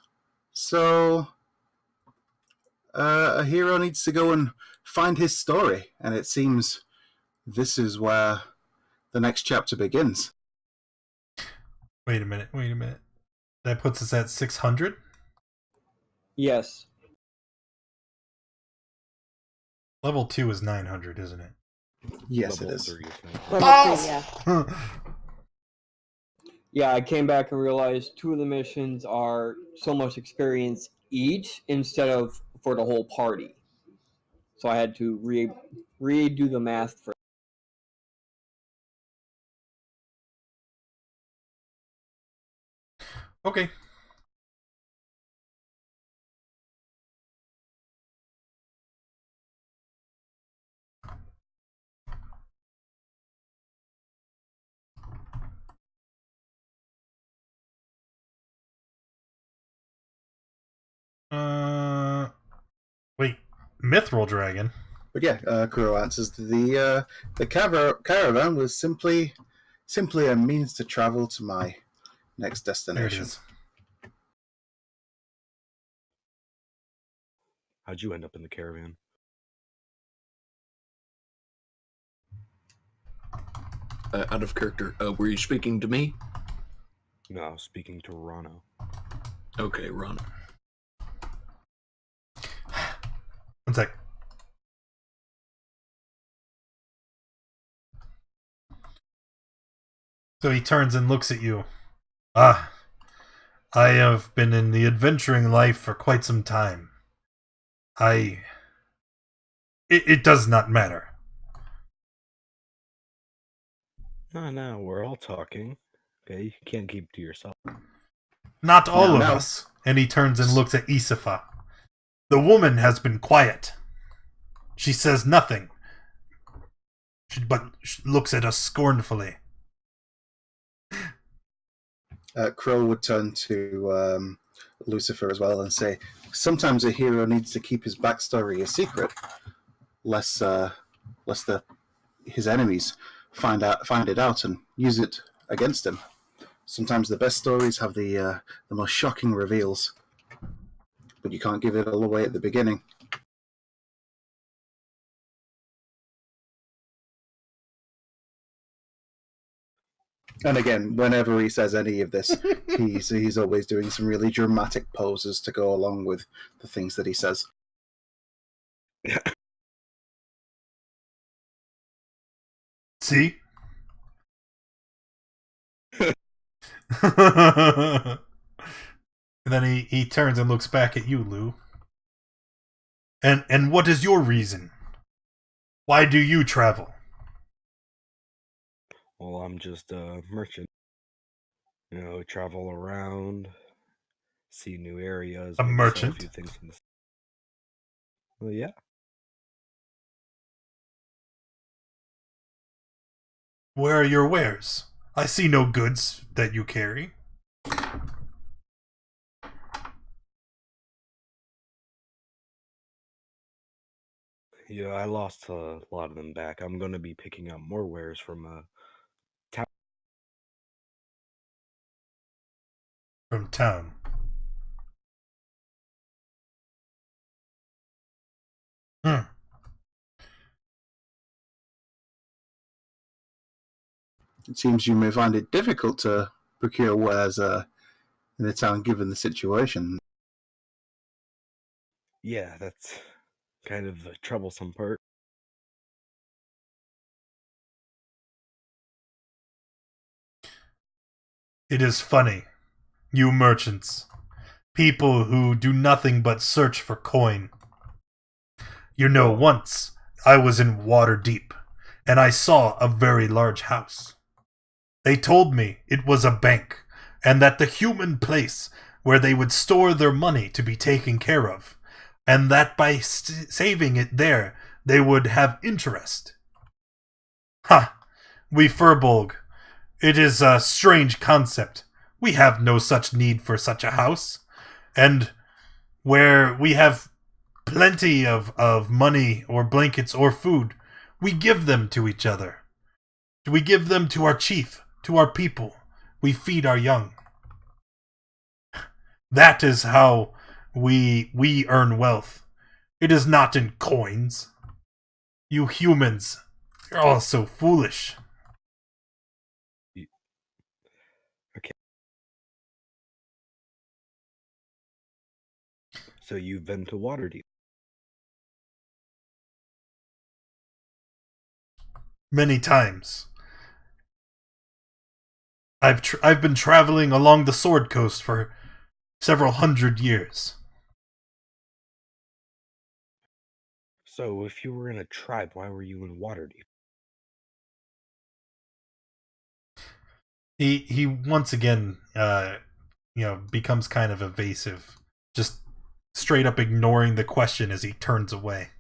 So, a hero needs to go and find his story, and it seems this is where the next chapter begins. Wait a minute. That puts us at 600? Yes. Level 2 is 900, isn't it? Yes, Level it is. 3 is Level 3, yeah. Yeah, I came back and realized 2 of the missions are so much experience each instead of for the whole party. So I had to redo the math for. Okay. Wait, Mithril Dragon? But yeah, Kuro answers the caravan was simply a means to travel to my next There it destination. is. How'd you end up in the caravan? Out of character, were you speaking to me? No, I was speaking to Rano. Okay, Ron. One sec. So he turns and looks at you. Ah, I have been in the adventuring life for quite some time. It does not matter. No, we're all talking. Okay, you can't keep to yourself. Not all of Now. us. And he turns and looks at Isafa. The woman has been quiet. She says nothing. But looks at us scornfully. Crow would turn to Lucifer as well and say, sometimes a hero needs to keep his backstory a secret, lest his enemies find it out and use it against him. Sometimes the best stories have the most shocking reveals, but you can't give it all away at the beginning. And again, whenever he says any of this, he's always doing some really dramatic poses to go along with the things that he says. See? And then he turns and looks back at you, Lou. And what is your reason? Why do you travel? Well, I'm just a merchant. You know, travel around, see new areas. A maybe merchant? sell a few things from the... Well, yeah. Where are your wares? I see no goods that you carry. Yeah, I lost a lot of them back. I'm going to be picking up more wares from From town. Hmm. It seems you may find it difficult to procure wares in the town given the situation. Yeah, that's kind of the troublesome part. It is funny. You merchants. People who do nothing but search for coin. You know, once I was in Waterdeep, and I saw a very large house. They told me it was a bank, and that the human place where they would store their money to be taken care of, and that by saving it there, they would have interest. Ha! We Furbolg. It is a strange concept. We have no such need for such a house. And where we have plenty of money or blankets or food, we give them to each other. We give them to our chief, to our people. We feed our young. That is how we earn wealth. It is not in coins. You humans, you're all so foolish. Okay. So you've been to Waterdeep. Many times. I've been traveling along the Sword Coast for several hundred years. So if you were in a tribe, why were you in Waterdeep? He once again becomes kind of evasive, just straight up ignoring the question as he turns away.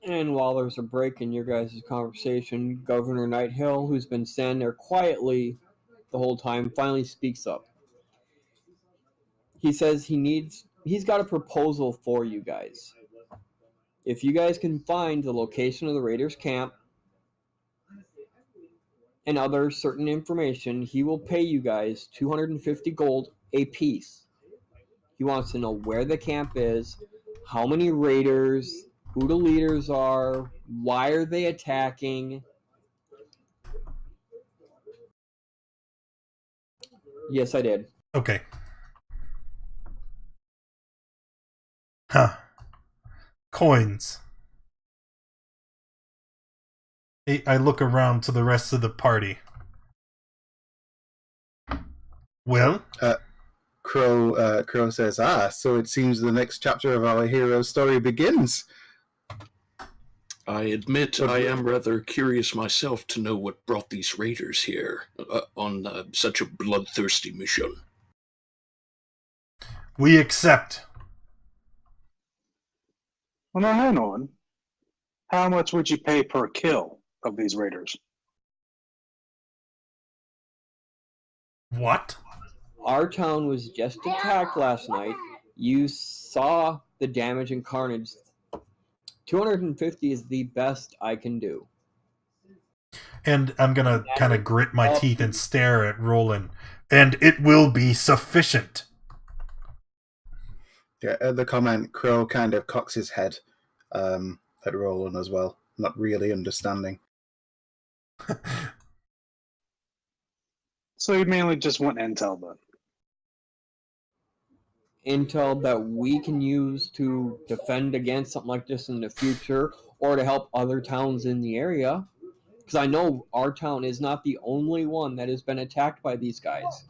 And while there's a break in your guys' conversation, Governor Nighthill, who's been standing there quietly the whole time, finally speaks up. He says he's got a proposal for you guys. If you guys can find the location of the Raiders' camp and other certain information, he will pay you guys 250 gold a piece. He wants to know where the camp is, how many raiders, who the leaders are, why are they attacking. Yes, I did. Okay. Huh. Coins. I look around to the rest of the party. Well? Crow says, so it seems the next chapter of our hero's story begins. I admit I am rather curious myself to know what brought these raiders here on such a bloodthirsty mission. We accept. Well, now hang on. How much would you pay per kill of these raiders? What? Our town was just attacked last night. You saw the damage and carnage. 250 is the best I can do. And I'm gonna kind of grit my teeth and stare at Roland. And it will be sufficient. Yeah, at the comment, Crow kind of cocks his head at Roland as well, not really understanding. So you mainly just want intel then? Intel that we can use to defend against something like this in the future, or to help other towns in the area. Because I know our town is not the only one that has been attacked by these guys.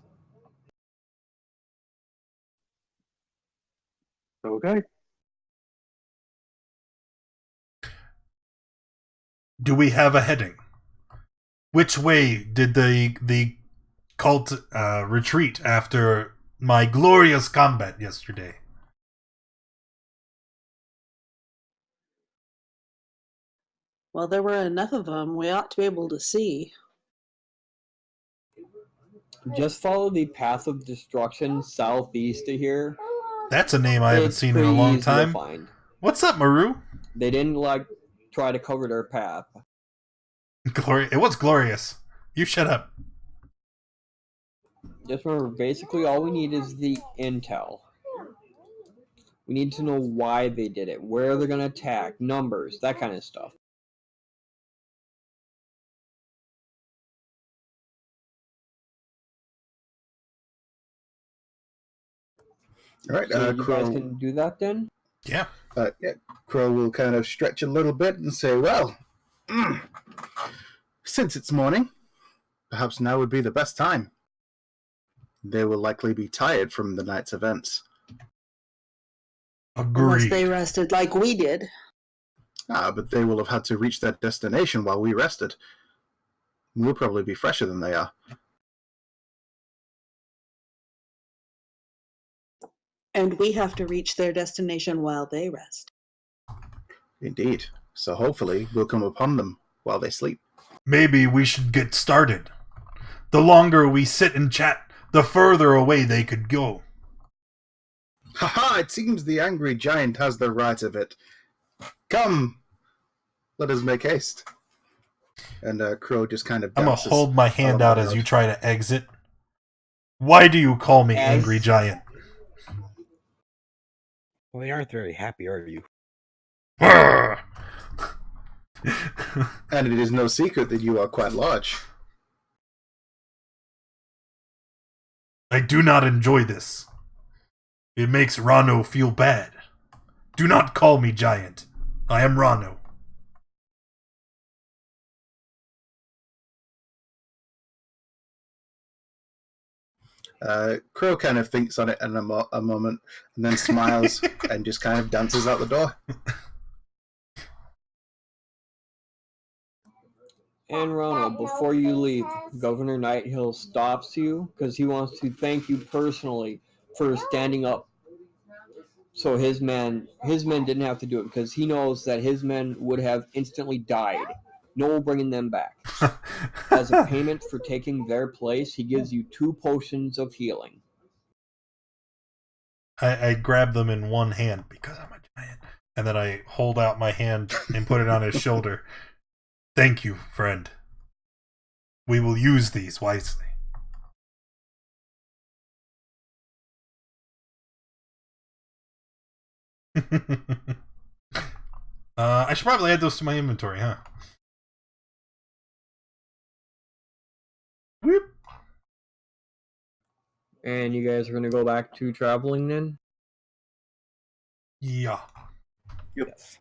Okay. Do we have a heading? Which way did the cult retreat after my glorious combat yesterday? Well, there were enough of them. We ought to be able to see. Just follow the path of destruction southeast of here. That's a name I haven't seen in a long time. What's up, Maru? They didn't try to cover their path. It was glorious. You shut up. Just remember, basically all we need is the intel. We need to know why they did it, where they're going to attack, numbers, that kind of stuff. All right, So you Crow. guys can do that then? Yeah. Crow will kind of stretch a little bit and say, well, since it's morning, perhaps now would be the best time. They will likely be tired from the night's events. Agreed. Unless they rested like we did. But they will have had to reach their destination while we rested. We'll probably be fresher than they are. And we have to reach their destination while they rest. Indeed. So hopefully we'll come upon them while they sleep. Maybe we should get started. The longer we sit and chat, the further away they could go. Ha! It seems the angry giant has the right of it. Come! Let us make haste. And Crow just kind of I'm dances. going to hold my hand out as you try to exit. Why do you call me angry giant? Well, you aren't very happy, are you? And it is no secret that you are quite large. I do not enjoy this. It makes Rano feel bad. Do not call me giant. I am Rano. Crow kind of thinks on it in a moment and then smiles and just kind of dances out the door. And Ronald, before you leave, Governor Nighthill stops you because he wants to thank you personally for standing up So his men didn't have to do it because he knows that his men would have instantly died. No bringing them back. As a payment for taking their place, he gives you 2 potions of healing. I grab them in one hand because I'm a giant, and then I hold out my hand and put it on his shoulder. Thank you, friend. We will use these wisely. I should probably add those to my inventory, huh? Whoop. And you guys are going to go back to traveling then? Yeah. Yes.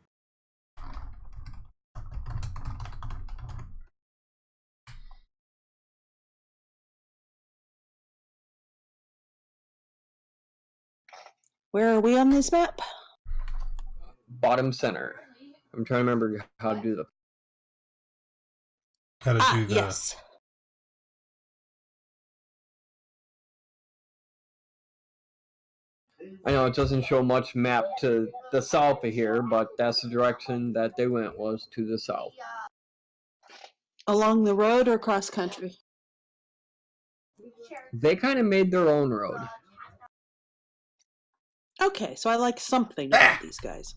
Where are we on this map? Bottom center. I'm trying to remember how to do the... How to do the... Yes. I know it doesn't show much map to the south of here, but that's the direction that they went, was to the south. Along the road or cross country? They kind of made their own road. Okay, so I like something about these guys.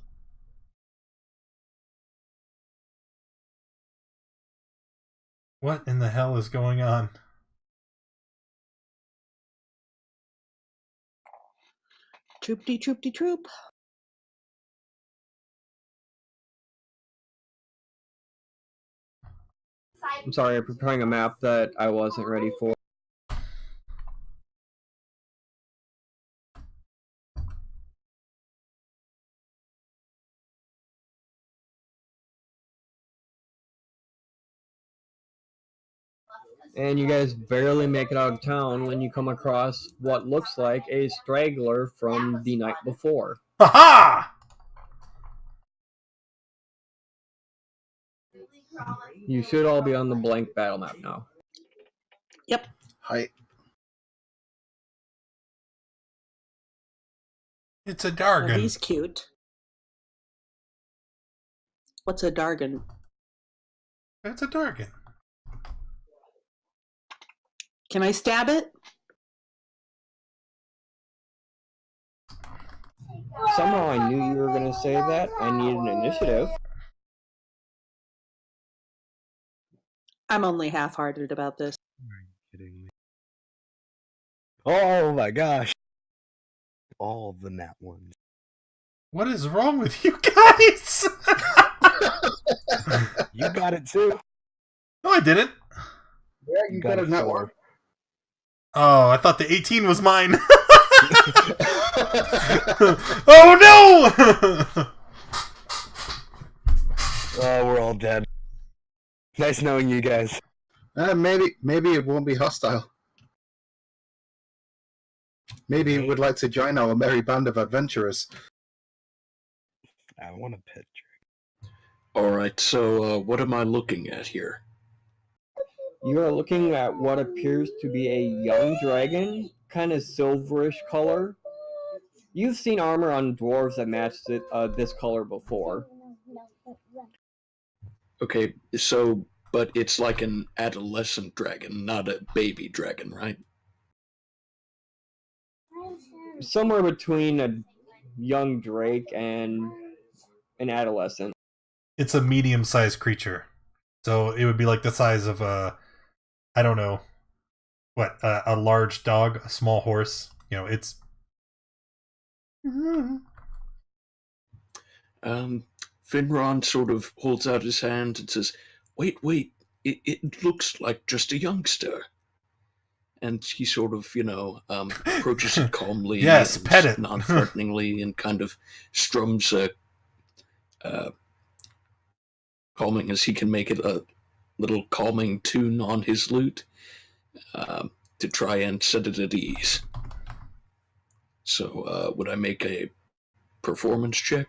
What in the hell is going on? Troopty troopty troop. I'm sorry, I'm preparing a map that I wasn't ready for. And you guys barely make it out of town when you come across what looks like a straggler from the night before. Ha-ha! You should all be on the blank battle map now. Yep. Hi. It's a Oh, Dargan. he's cute. What's a Dargan? It's a Dargan. Can I stab it? Somehow I knew you were going to say that. I need an initiative. I'm only half-hearted about this. Are you kidding me? Oh my gosh. All the nat ones. What is wrong with you guys? You got it too. No, I didn't. Yeah, you got a net one. Oh, I thought the 18 was mine. Oh no! Oh, we're all dead. Nice knowing you guys. Maybe it won't be hostile. Maybe he would like to join our merry band of adventurers. I want a picture. Alright, so what am I looking at here? You are looking at what appears to be a young dragon, kind of silverish color. You've seen armor on dwarves that matched this color before. Okay, so, but it's like an adolescent dragon, not a baby dragon, right? Somewhere between a young drake and an adolescent. It's a medium-sized creature. So it would be like the size of a, I don't know, what, a large dog, a small horse. You know, it's... Finron sort of holds out his hand and says, wait, it looks like just a youngster. And he sort of, approaches it calmly, Yes, and pet it. non-threateningly, and kind of strums a calming as he can make it a little calming tune on his lute to try and set it at ease. So, would I make a performance check?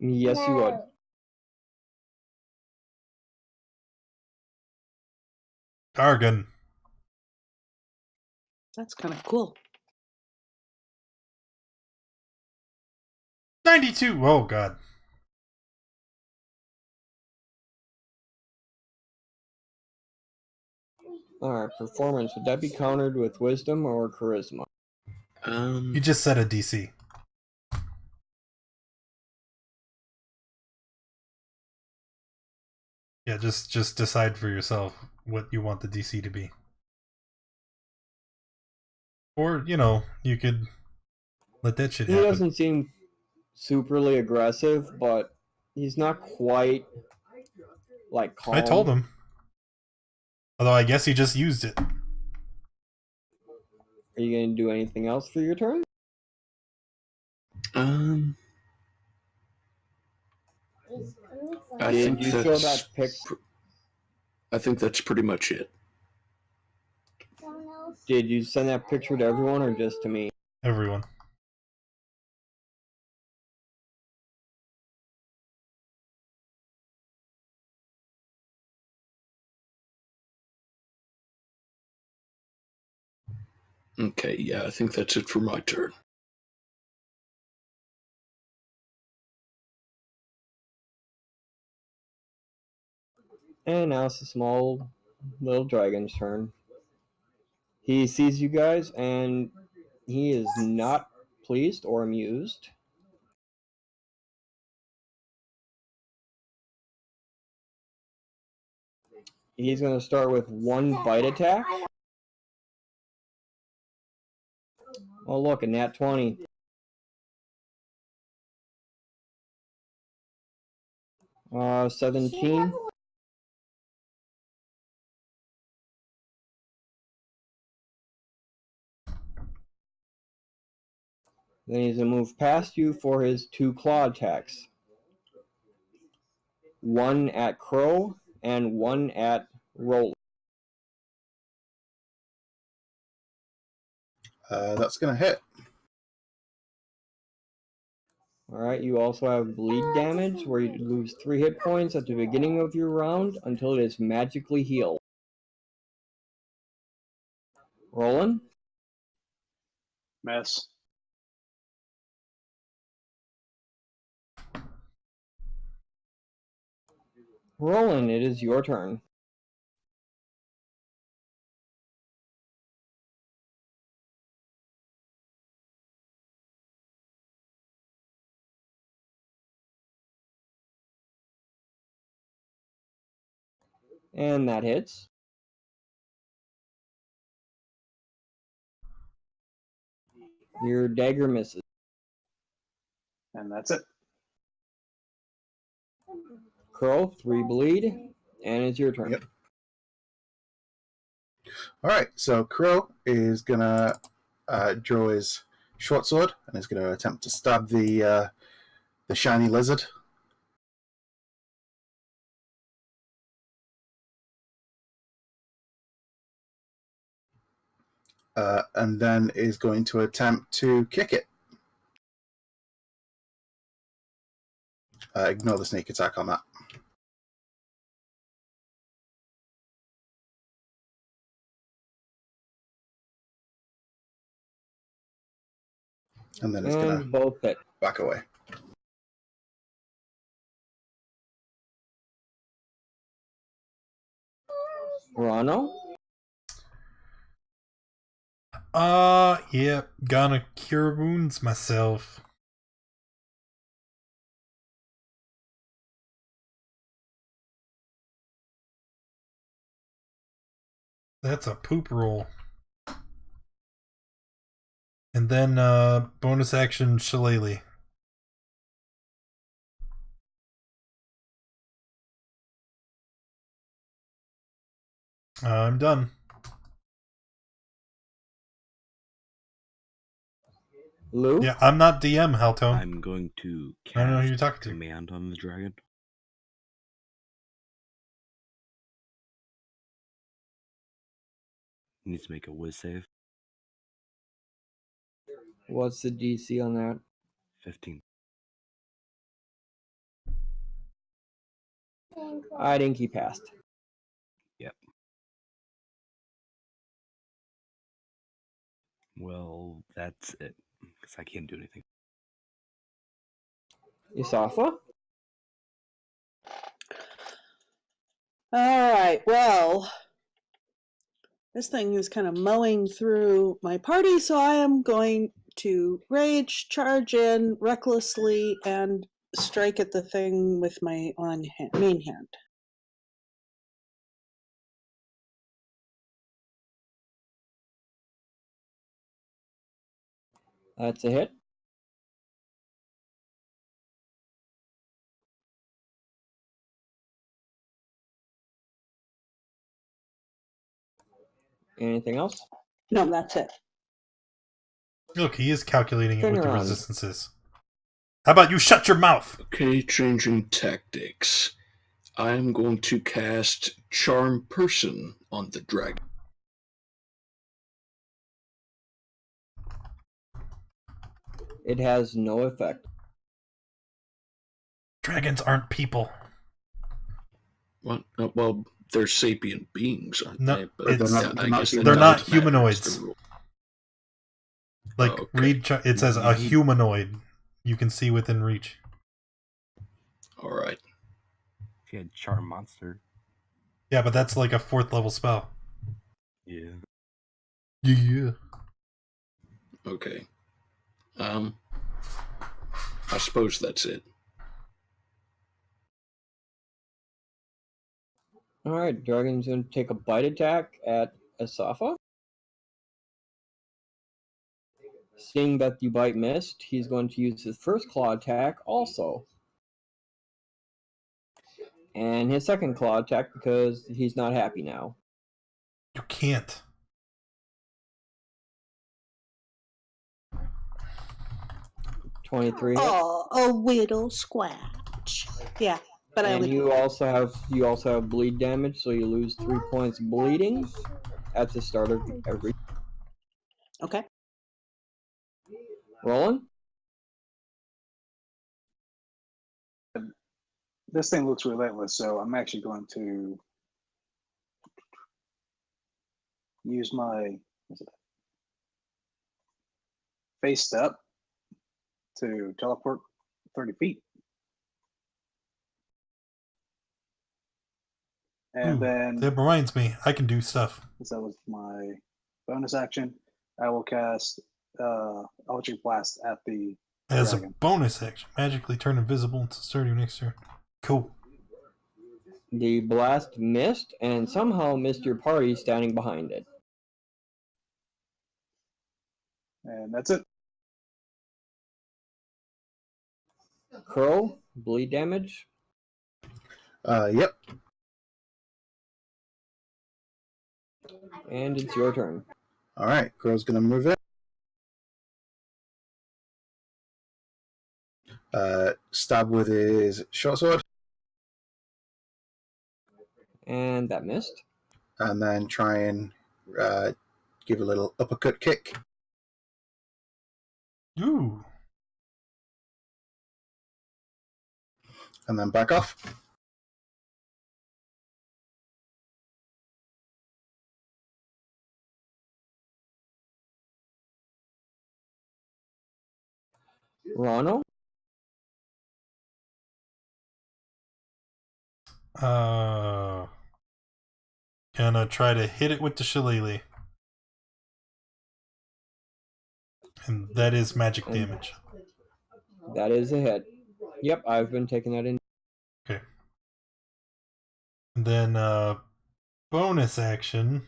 Yes, you would. Dargan. That's kind of cool. 92! Oh, God. Alright, performance. Would that be countered with wisdom or charisma? You just said a DC. Yeah, just decide for yourself what you want the DC to be. Or, you could let that shit He happen. doesn't seem superly aggressive, but he's not quite like calm. I told him. Although I guess he just used it. Are you going to do anything else for your turn? I Did think you show that picture? I think that's pretty much it. Did you send that picture to everyone or just to me? Everyone. Okay, yeah, I think that's it for my turn. And now it's a small little dragon's turn. He sees you guys and he is not pleased or amused. He's going to start with one bite attack. Oh, look, a nat 20. Uh, 17. Then he's going to move past you for his 2 claw attacks. One at Crow and one at Roll. That's going to hit. Alright, you also have bleed damage, where you lose 3 hit points at the beginning of your round until it is magically healed. Roland? Miss. Roland, it is your turn. And that hits. Your dagger misses. And that's it. Crow, 3 bleed, and it's your turn. Yep. All right, so Crow is going to draw his short sword and is going to attempt to stab the shiny lizard. And then is going to attempt to kick it. Ignore the sneak attack on that. And then it's going to both hit. back away. Rano? Yeah, gonna cure wounds myself. That's a poop roll. And then, bonus action Shillelagh. I'm done. Lou? Yeah, I'm not DM, Haltone. I'm going to I don't know who cast you're talking to. command on the dragon. He needs to make a whiz save. What's the DC on that? 15. I think he passed. Yep. Well, that's it. Because I can't do anything. Isafa? All right, well, this thing is kind of mowing through my party, so I am going to rage, charge in recklessly, and strike at the thing with my main hand. That's a hit. Anything else? No, that's it. Look, he is calculating it with the Finneran. resistances. How about you shut your mouth? Okay, changing tactics. I'm going to cast Charm Person on the dragon. It has no effect. Dragons aren't people. What? Well, they're sapient beings, aren't No, they? But they're not- I they're not guess humanoid. They're that not matters. humanoids. The rule. Like, Oh, okay. read, it says a humanoid. You can see within reach. All right. If you had Charm Monster. Yeah, but that's like a 4th level spell. Yeah. Yeah. Okay. I suppose that's it. Alright, Dragon's going to take a bite attack at Isafa. Seeing that the bite missed, he's going to use his first claw attack also. And his second claw attack because he's not happy now. You can't. $23 hit. Oh, a whittle squatch. Yeah, but I And only. you also have bleed damage, so you lose 3 points bleeding at the start of every. Okay. Roland? This thing looks relentless, so I'm actually going to use my face step to teleport 30 feet. And Ooh, then, that reminds me, I can do stuff. since that was my bonus action, I will cast Eldritch Blast at the As dragon. a bonus action, magically turn invisible until start your next turn. Cool. The blast missed and somehow missed your party standing behind it. And that's it. Crow, bleed damage. Yep. And it's your turn. All right. Crow's gonna move it. Stab with his short sword, And that missed. and then try and give a little uppercut kick. Ooh. And then back off. Ronald? Gonna try to hit it with the shillelagh. And that is magic damage. That is a hit. Yep, I've been taking that in. Okay. And then bonus action.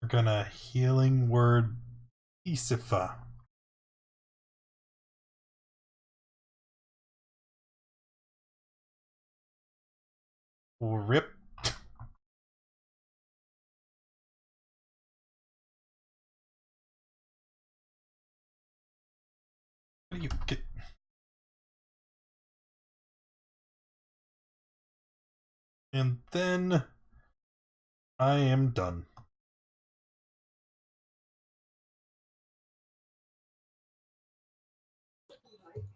We're gonna healing word Isifa. Rip. What do you get? And then I am done.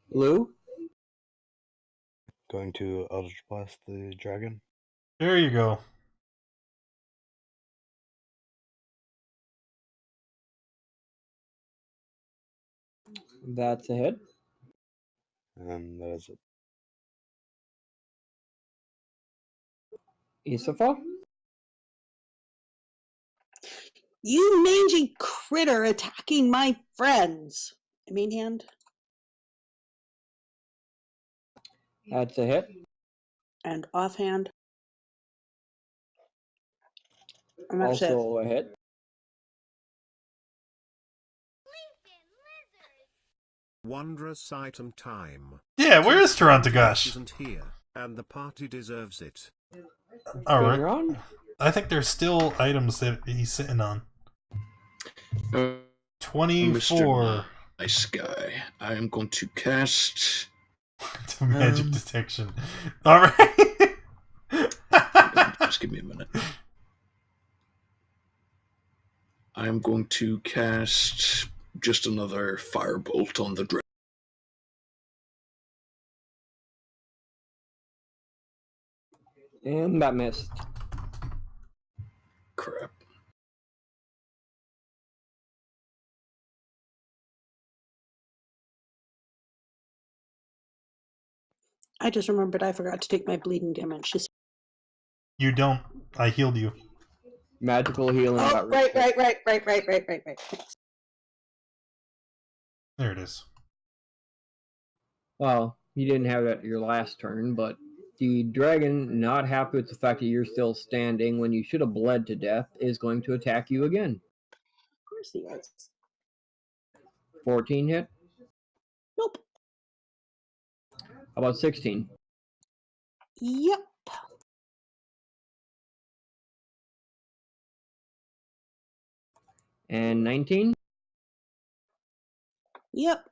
Lou? Going to Eldritch Blast the dragon. There you go. That's a hit. And that is it. Isafa? You mangy critter attacking my friends. Main hand. That's a hit. And offhand. I'm upset. Also a hit. Wondrous item time. Yeah, where is Tarantagosh? Isn't here, and the party deserves it. All Going right. around. I think there's still items that he's sitting on. Uh, 24. Mr. Nice guy. I am going to cast. To magic detection. All right. Just give me a minute. I'm going to cast just another firebolt on the dragon. And that missed. Crap. I just remembered I forgot to take my bleeding damage. You don't. I healed you. Magical healing. Oh, got right. reset. There it is. Well, you didn't have that your last turn, but the dragon, not happy with the fact that you're still standing when you should have bled to death, is going to attack you again. Of course he is. 14 hit. Nope. How about 16? Yep. And 19? Yep.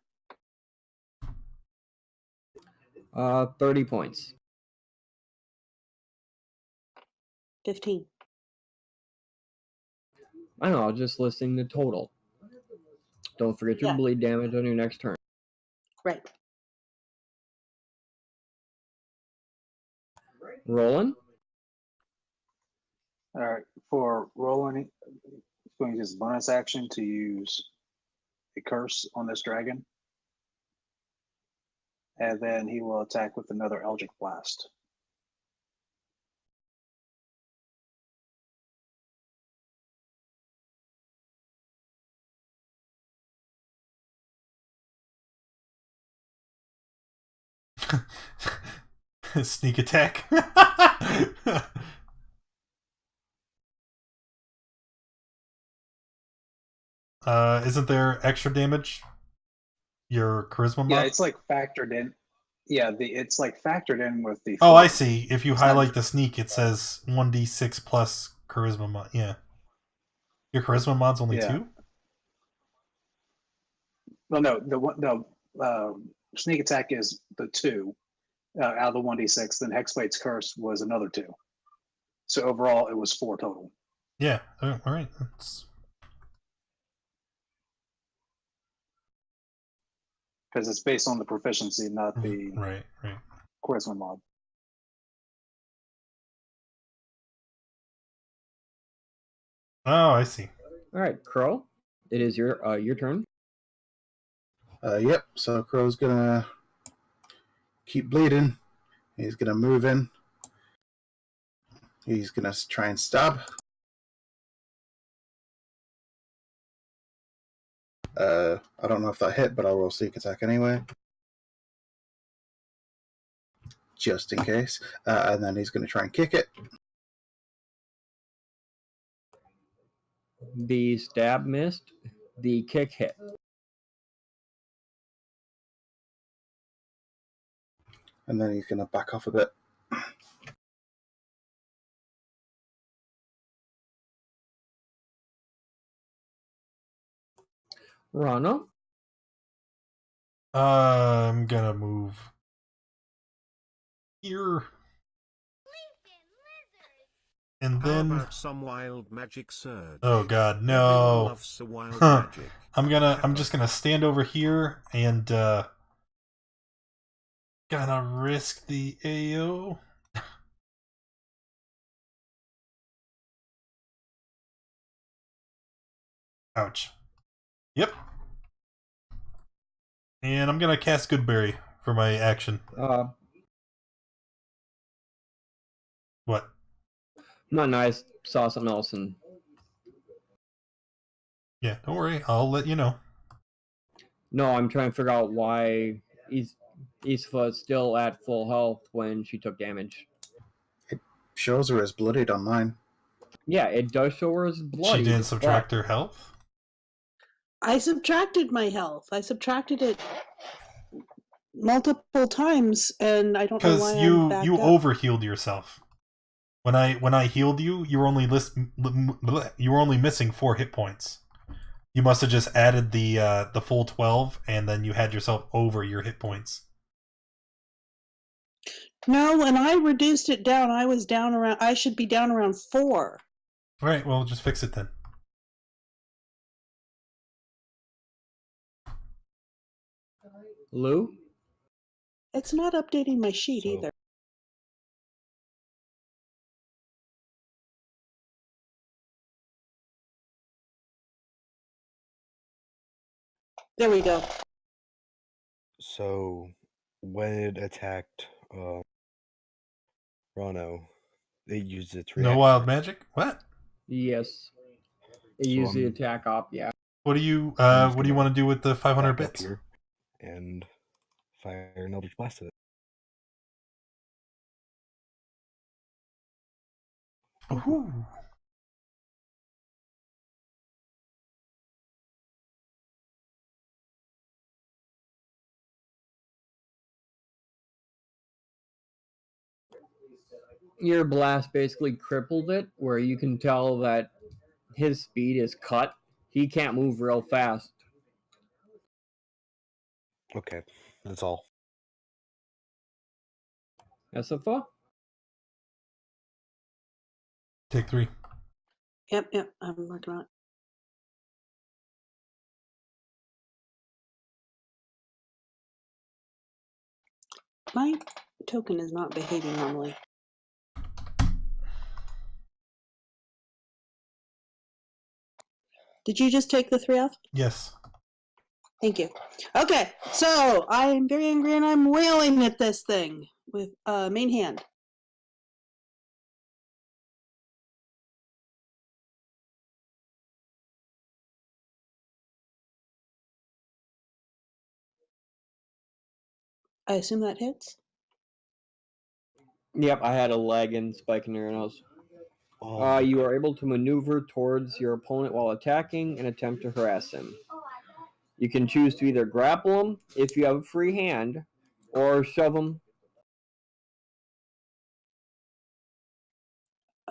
30 points. 15. I know, I was just listing the total. Don't forget your Yeah. bleed damage on your next turn. Right. Roland? All right, for Roland, he's going to use his bonus action to use a curse on this dragon. And then he will attack with another Eldritch Blast. Sneak attack. Isn't there extra damage? Your charisma mod? Yeah, it's like factored in. Yeah, it's like factored in with the. Oh, I four. see. If you It's not highlight just- the sneak, it says 1d6 plus charisma mod. Yeah. Your charisma mod's only Yeah. 2? Well, no, sneak attack is the 2 out of the 1d6. Then Hexblade's curse was another 2. So overall, it was 4 total. Yeah. All right. That's... Because it's based on the proficiency, not the Right. charisma mod. Oh, I see. All right, Crow. It is your turn. Yep, so Crow's gonna keep bleeding. He's gonna move in. He's gonna try and stab. I don't know if that hit, but I'll roll sneak attack anyway. Just in case. And then he's gonna try and kick it. The stab missed. The kick hit. And then he's gonna back off a bit. Rana? I'm gonna move here. And How then about some wild magic surge? oh god, Everyone no. loves some wild Huh. magic. I'm just gonna stand over here and gonna risk the AO. Ouch. Yep. And I'm gonna cast Goodberry for my action. What? Not nice. Saw something else and Yeah, don't worry. I'll let you know. no, I'm trying to figure out why Isfa's still at full health when she took damage. Shows her as bloodied on mine. Yeah, it does show her as bloody. She didn't subtract her health? I subtracted my health. I subtracted it multiple times, and I don't know why Because I'm back you up. overhealed yourself. When I healed you, you were only missing 4 hit points. You must have just added the full 12, and then you had yourself over your hit points. No, when I reduced it down, I was down around. I should be down around 4. All right, well, just fix it then. Lou? It's not updating my sheet So- either. There we go. So when it attacked Rano, it used its reaction. No wild magic? What? Yes. It So used the I'm- attack op, yeah. What do you I'm just what do you gonna want to do with the 500 back up bits? here and fire an Eldritch Blast at it. Ooh. Your blast basically crippled it, where you can tell that his speed is cut. He can't move real fast. Okay, that's all. Esifa? Take 3. Yep, I'm working on it. My token is not behaving normally. Did you just take the 3 off? Yes. Thank you. Okay, so I am very angry and I'm wailing at this thing with main hand. I assume that hits. Yep, I had a lag and spike in your nose. Oh, You are able to maneuver towards your opponent while attacking and attempt to harass him. You can choose to either grapple him if you have a free hand, or shove him.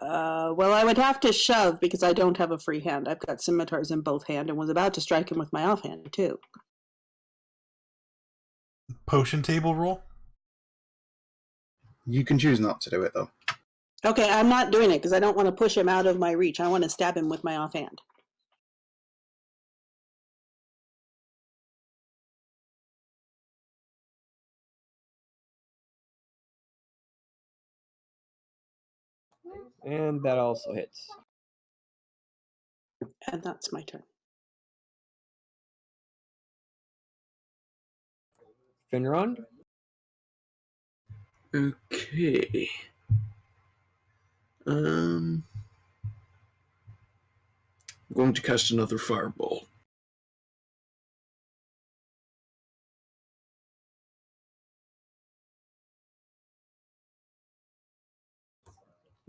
Well, I would have to shove because I don't have a free hand. I've got scimitars in both hand and was about to strike him with my offhand too. Potion table roll? You can choose not to do it though. Okay, I'm not doing it because I don't want to push him out of my reach. I want to stab him with my offhand. And that also hits. And that's my turn. Finrond? Okay. I'm going to cast another fireball.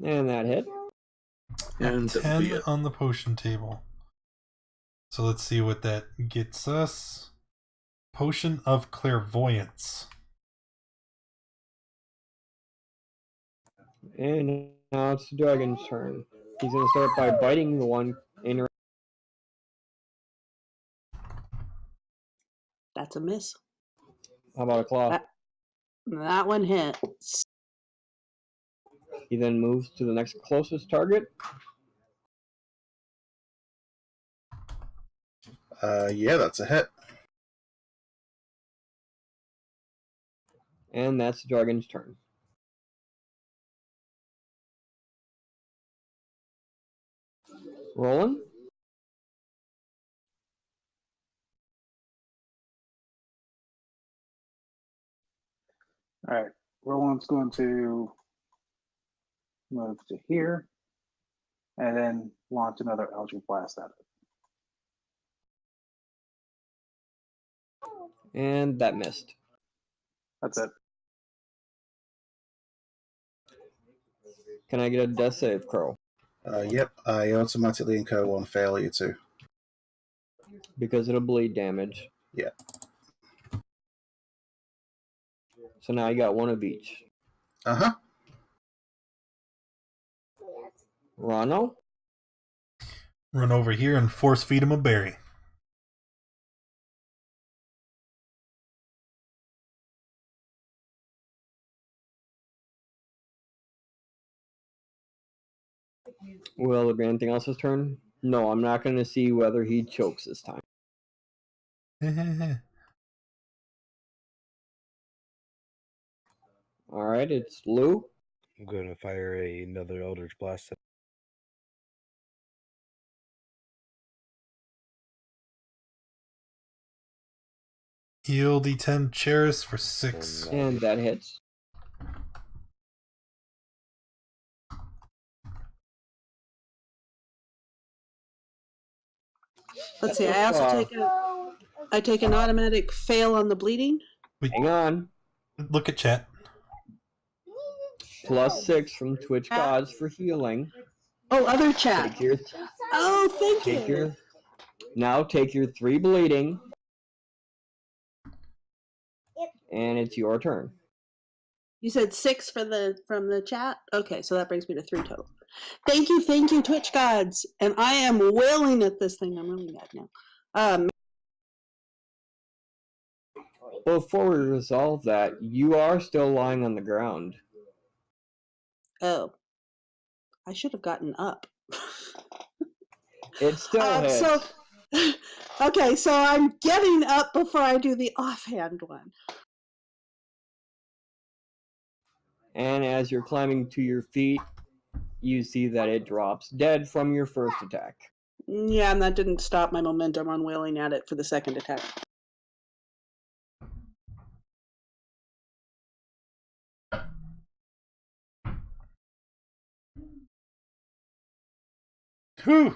And that hit. And that'll be 10 it. on the potion table. So let's see what that gets us. Potion of Clairvoyance. And now it's the dragon's turn. He's going to start by biting the one in. That's a miss. How about a claw? That one hits. He then moves to the next closest target. Yeah, that's a hit. And that's the dragon's turn. Roland? All right. Roland's going to move to here and then launch another Eldritch Blast at it. And that missed. That's it. Can I get a death save, Crow? Yep, I automatically incur one failure too. Because it'll bleed damage. Yeah. So now you got one of each. Uh-huh. Ronald? Run over here and force feed him a berry. Will there be anything else this turn? No, I'm not going to see whether he chokes this time. Alright, it's Lou. I'm going to fire another Eldritch Blast. Heal D10 Cheris for 6. And that hits. Let's see. I also take an automatic fail on the bleeding. Hang on. Look at chat. +6 from Twitch Gods for healing. Oh, other chat. Take your, Oh, thank take you. your, now take your 3 bleeding. And it's your turn. You said 6 from the chat? Okay, so that brings me to 3 total. Thank you, Twitch Gods. And I am wailing at this thing. I'm really mad now. Before we resolve that, you are still lying on the ground. Oh. I should have gotten up. It still hits. Okay, so I'm getting up before I do the offhand one. And as you're climbing to your feet, you see that it drops dead from your first attack. Yeah, and that didn't stop my momentum on wailing at it for the second attack. Whew.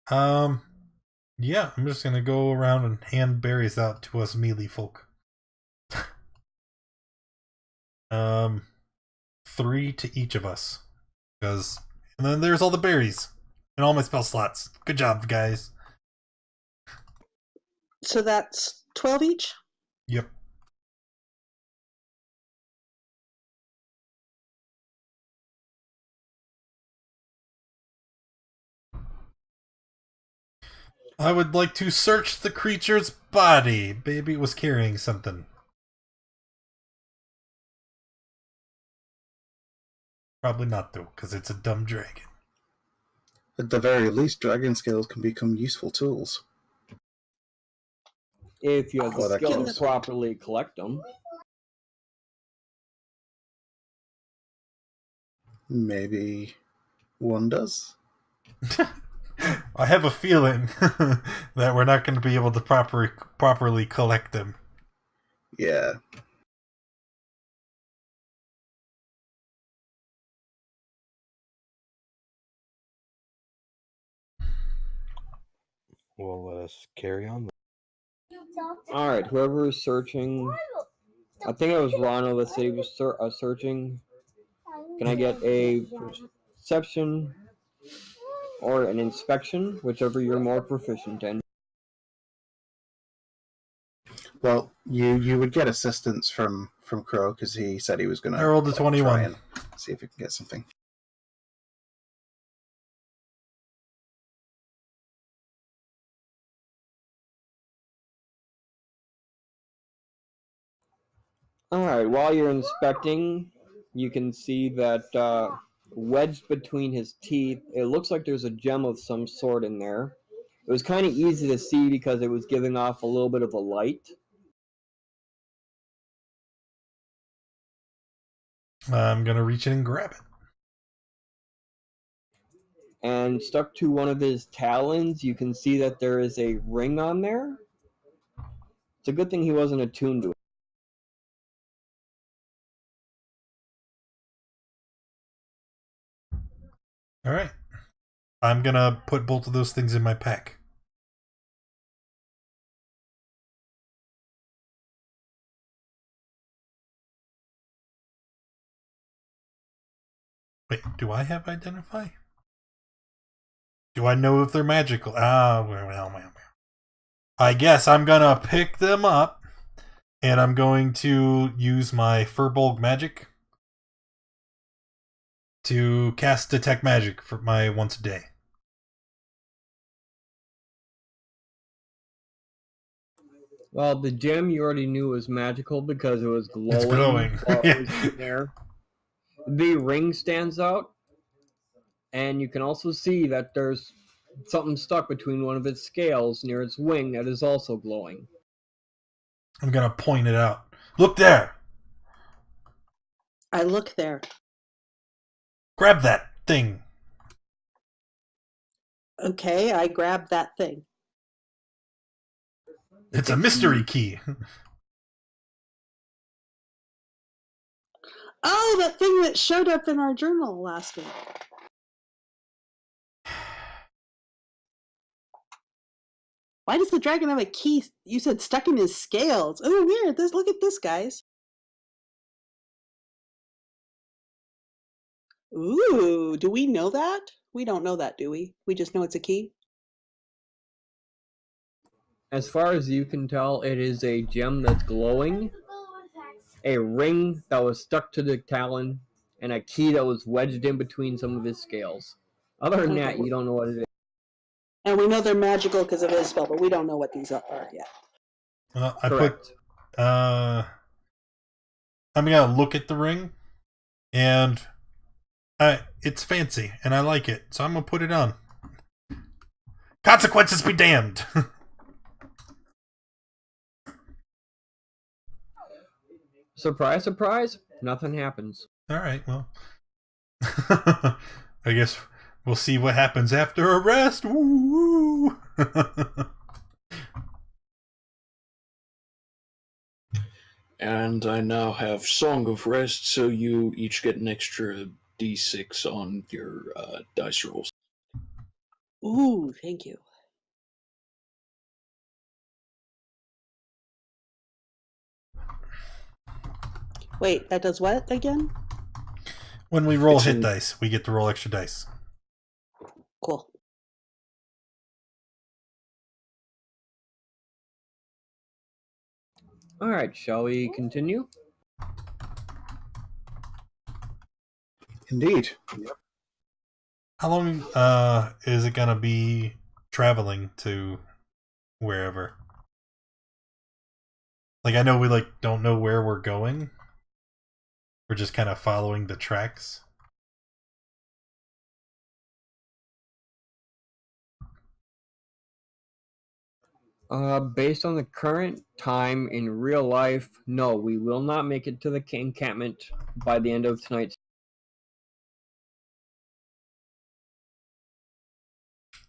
Yeah, I'm just gonna go around and hand berries out to us melee folk. 3 to each of us. And then there's all the berries. And all my spell slots. Good job, guys. So that's 12 each? Yep. I would like to search the creature's body. Baby was carrying something. Probably not, though, because it's a dumb dragon. At the very least, dragon skills can become useful tools. If you have the Well, that skill counts. to properly collect them. Maybe one does. I have a feeling that we're not going to be able to properly collect them. Yeah. Well, let us carry on. Alright, whoever is searching... I think it was Ronald that said he was searching. Can I get a perception or an inspection, whichever you're more proficient in? Well, you would get assistance from Crow because he said he was going to. I rolled a 21. Try and see if we can get something. Alright, while you're inspecting, you can see that wedged between his teeth, it looks like there's a gem of some sort in there. It was kind of easy to see because it was giving off a little bit of a light. I'm going to reach in and grab it. And stuck to one of his talons, you can see that there is a ring on there. It's a good thing he wasn't attuned to it. Alright. I'm gonna put both of those things in my pack. Wait, do I have identify? Do I know if they're magical? Well. I guess I'm gonna pick them up, and I'm going to use my Furbolg magic to cast Detect Magic for my once a day. Well, the gem you already knew was magical because it was glowing. It's glowing. While it was in there. The ring stands out, and you can also see that there's something stuck between one of its scales near its wing that is also glowing. I'm gonna point it out. Look there! I look there. Grab that thing! Okay, I grab that thing. It's a mystery key. Oh, that thing that showed up in our journal last week. Why does the dragon have a key, you said, stuck in his scales? Oh, weird. Look at this, guys. Ooh, do we know that? We don't know that, do we? We just know it's a key? As far as you can tell, it is a gem that's glowing, a ring that was stuck to the talon, and a key that was wedged in between some of his scales. Other than that, you don't know what it is. And we know they're magical because of his spell, but we don't know what these are yet. I Correct. put... I'm gonna look at the ring, and it's fancy, and I like it, so I'm gonna put it on. Consequences be damned! Surprise, surprise, nothing happens. Alright, well. I guess we'll see what happens after arrest. Woo! And I now have Song of Rest, so you each get an extra d6 on your dice rolls. Ooh, thank you. Wait, that does what again? When we roll It's hit in- dice, we get to roll extra dice. Cool. All right, shall we continue? Indeed. How long is it gonna be traveling to wherever? Like, I know we don't know where we're going. We're just kind of following the tracks. Based on the current time in real life, no, we will not make it to the encampment by the end of tonight's.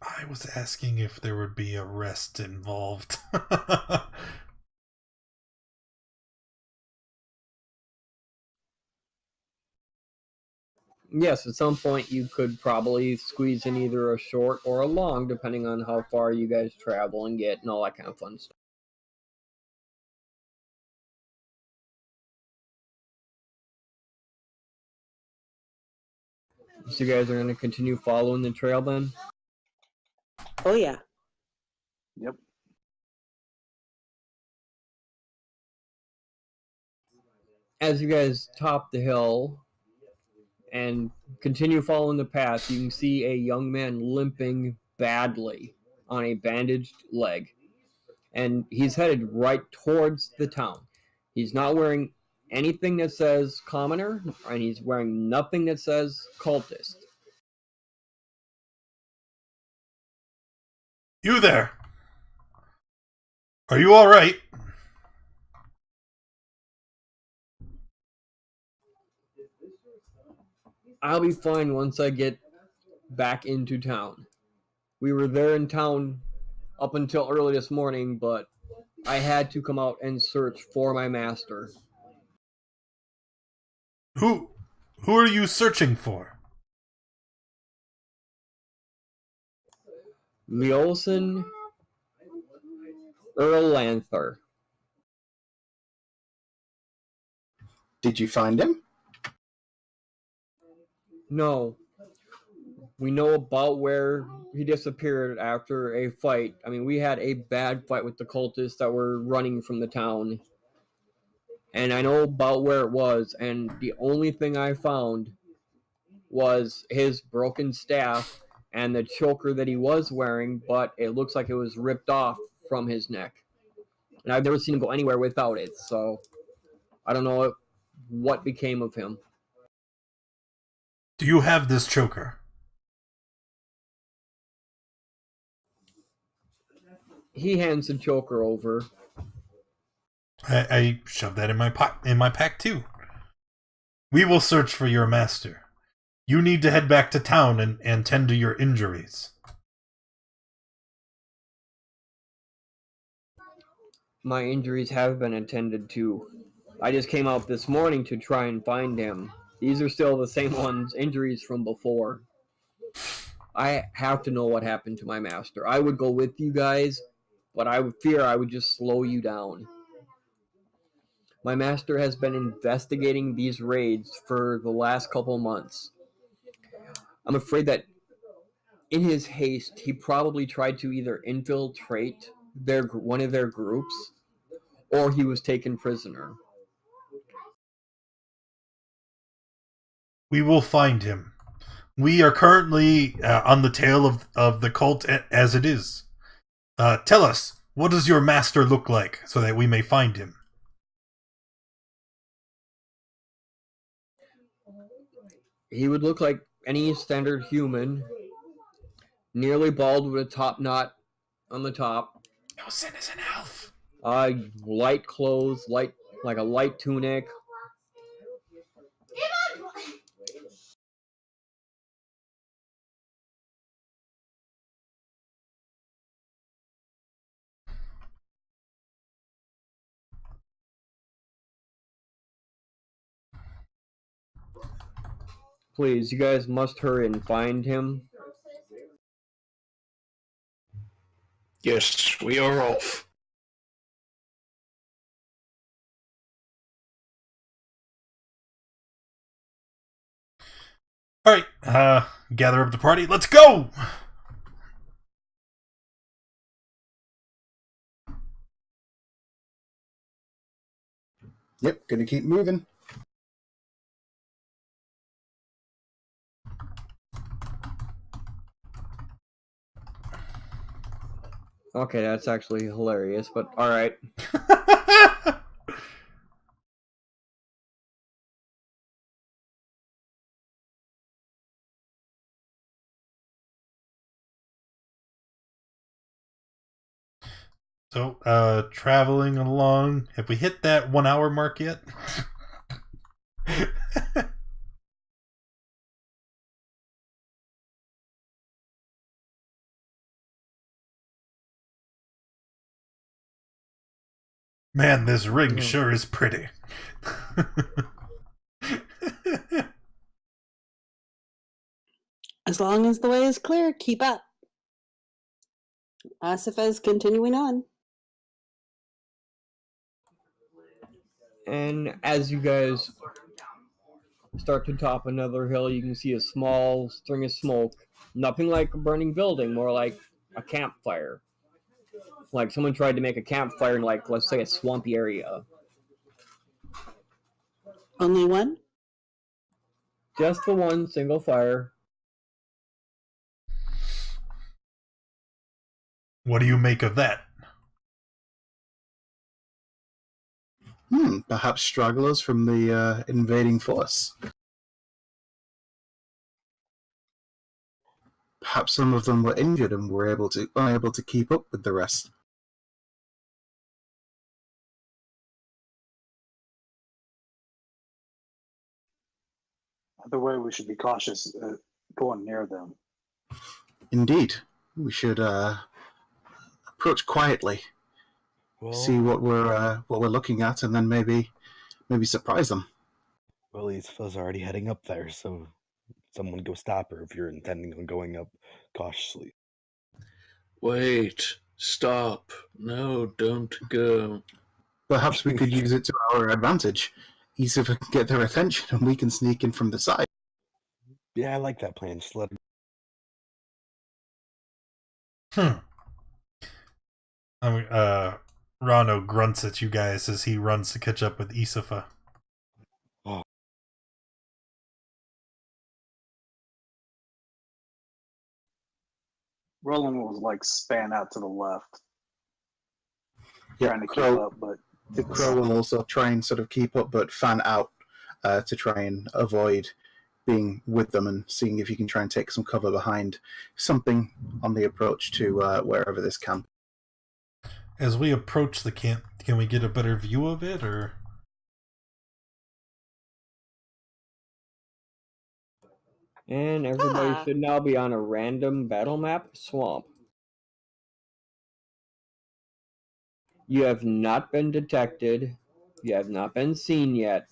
I was asking if there would be a rest involved. Yes, at some point you could probably squeeze in either a short or a long, depending on how far you guys travel and get and all that kind of fun stuff. So you guys are going to continue following the trail then? Oh, yeah. Yep. As you guys top the hill and continue following the path, you can see a young man limping badly on a bandaged leg. And he's headed right towards the town. He's not wearing anything that says commoner, and he's wearing nothing that says cultist. You there? Are you alright? I'll be fine once I get back into town. We were there in town up until early this morning, but I had to come out and search for my master. Who are you searching for? Leosin Erlanther. Did you find him? No. We know about where he disappeared after a fight. I mean, we had a bad fight with the cultists that were running from the town. And I know about where it was, and the only thing I found was his broken staff and the choker that he was wearing, but it looks like it was ripped off from his neck. And I've never seen him go anywhere without it, so I don't know what became of him. Do you have this choker? He hands the choker over. I shove that in my pack too. We will search for your master. You need to head back to town and tend to your injuries. My injuries have been attended to. I just came out this morning to try and find him. These are still the same injuries from before. I have to know what happened to my master. I would go with you guys, but I would fear I would just slow you down. My master has been investigating these raids for the last couple months. I'm afraid that in his haste, he probably tried to either infiltrate one of their groups, or he was taken prisoner. We will find him. We are currently on the tail of the cult as it is. Tell us, what does your master look like so that we may find him? He would look like any standard human, nearly bald with a top knot on the top. Nelson is an elf. Light clothes, like a light tunic. Please, you guys must hurry and find him. Yes, we are off. Alright, gather up the party. Let's go! Yep, gonna keep moving. Okay, that's actually hilarious, but alright. So, traveling along. Have we hit that 1 hour mark yet? Man, this ring sure is pretty. As long as the way is clear, keep up. Asif is continuing on. And as you guys start to top another hill, you can see a small string of smoke. Nothing like a burning building, more like a campfire. Like someone tried to make a campfire in, like, let's say, a swampy area. Only one? Just the one single fire. What do you make of that? Perhaps stragglers from the invading force. Perhaps some of them were injured and were unable to keep up with the rest. Either way, we should be cautious going near them. Indeed, we should approach quietly, Well, see what we're looking at, and then maybe surprise them. well, Isfa's already heading up there, so someone go stop her if you're intending on going up cautiously. Wait. Stop. No, don't go. Perhaps we could use it to our advantage. Easier can get their attention, and we can sneak in from the side. Yeah, I like that plan. Just let Rano grunts at you guys as he runs to catch up with Isafa. Roland was like span out to the left, Yeah, trying to keep Crow, up, but the Crow will also try and sort of keep up, but fan out to try and avoid being with them and seeing if you can try and take some cover behind something on the approach to wherever this camp. As we approach the camp, can we get a better view of it, or? And everybody Ah. should now be on a random battle map swamp. You have not been detected. You have not been seen yet.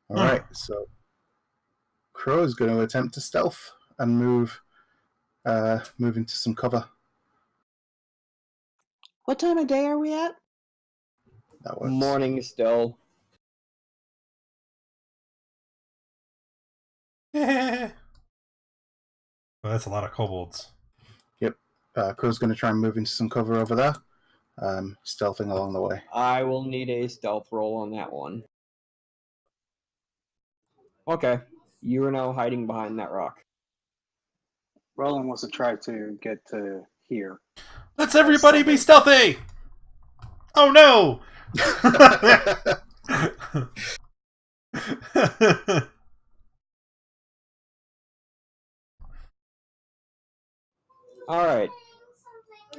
All right, so Crow is going to attempt to stealth and move into some cover. What time of day are we at? That works. Morning still. Well, that's a lot of kobolds. Yep. Crow's going to try and move into some cover over there, stealthing along the way. I will need a stealth roll on that one. Okay, you are now hiding behind that rock. Roland wants to try to get to here. Let's everybody be stealthy! Oh no! Alright.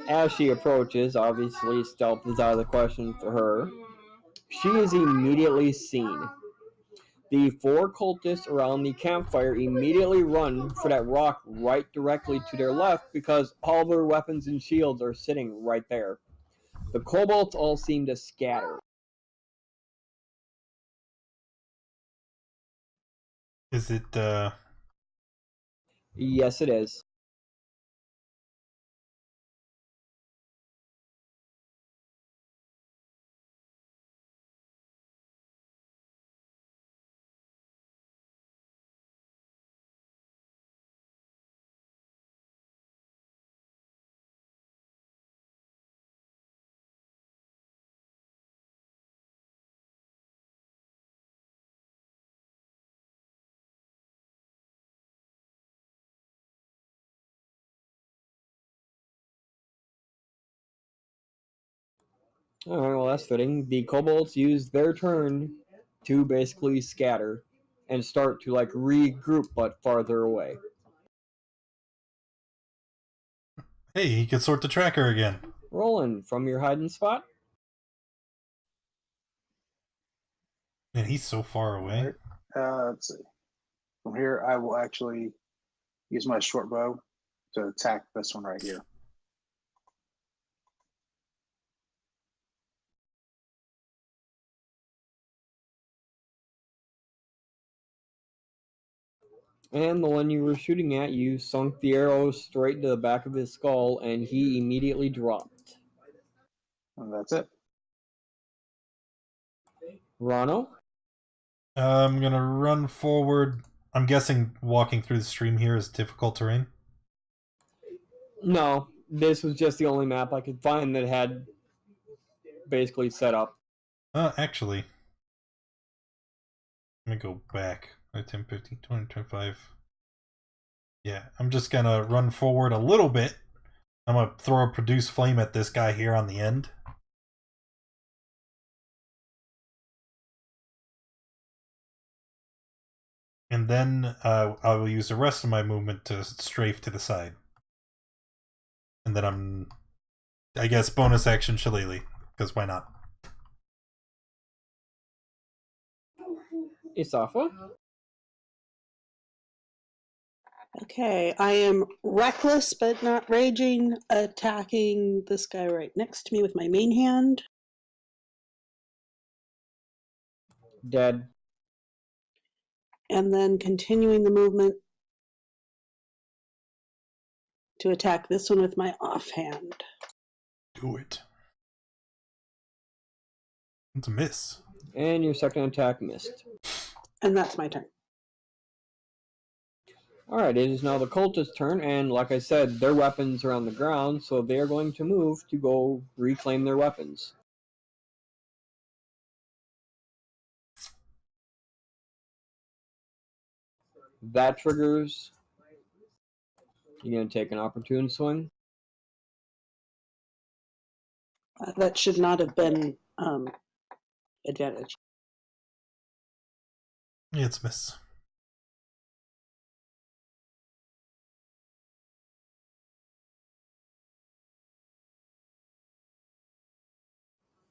As she approaches, obviously stealth is out of the question for her. She is immediately seen. The 4 cultists around the campfire immediately run for that rock right directly to their left because all their weapons and shields are sitting right there. The kobolds all seem to scatter. Is it, Yes, it is. Alright, well that's fitting. The kobolds use their turn to basically scatter and start to like regroup but farther away. hey, he can sort the tracker again. Roland, from your hiding spot. Man, he's so far away. Let's see. From here, I will actually use my short bow to attack this one right here. And the one you were shooting at, you sunk the arrow straight to the back of his skull, and he immediately dropped. And that's it. Rano? I'm gonna run forward. I'm guessing walking through the stream here is difficult terrain. No, this was just the only map I could find that had basically set up. Actually. Let me go back. 10, 15, 20, 25. Yeah, I'm just gonna run forward a little bit. I'm gonna throw a produce flame at this guy here on the end. And then I will use the rest of my movement to strafe to the side. And then I guess, bonus action Shillelagh, because why not? Isafa? Okay, I am reckless but not raging, attacking this guy right next to me with my main hand. Dead. and then continuing the movement to attack this one with my offhand. Do it. It's a miss. And your second attack missed. And that's my turn. Alright, it is now the cultist's turn, and like I said, their weapons are on the ground, so they are going to move to go reclaim their weapons. That triggers. You're going to take an opportune swing. That should not have been advantage. Yeah, it's a miss.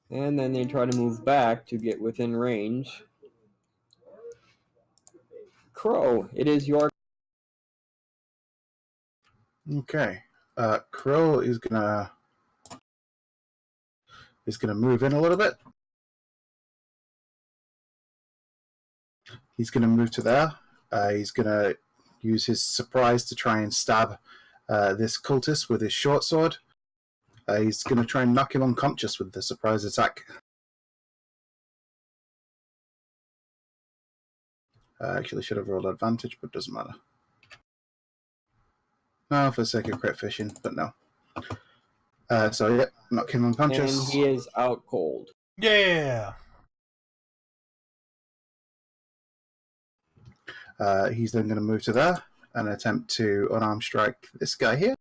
And then they try to move back to get within range. Crow, it is your. Okay. Crow is gonna move in a little bit. He's gonna move to there. He's gonna use his surprise to try and stab this cultist with his short sword. He's gonna try and knock him unconscious with the surprise attack. Actually, should have rolled advantage, but doesn't matter. No, for the sake of crit fishing, but no. So yeah, knock him unconscious. And he is out cold. Yeah. He's then going to move to there and attempt to unarmed strike this guy here.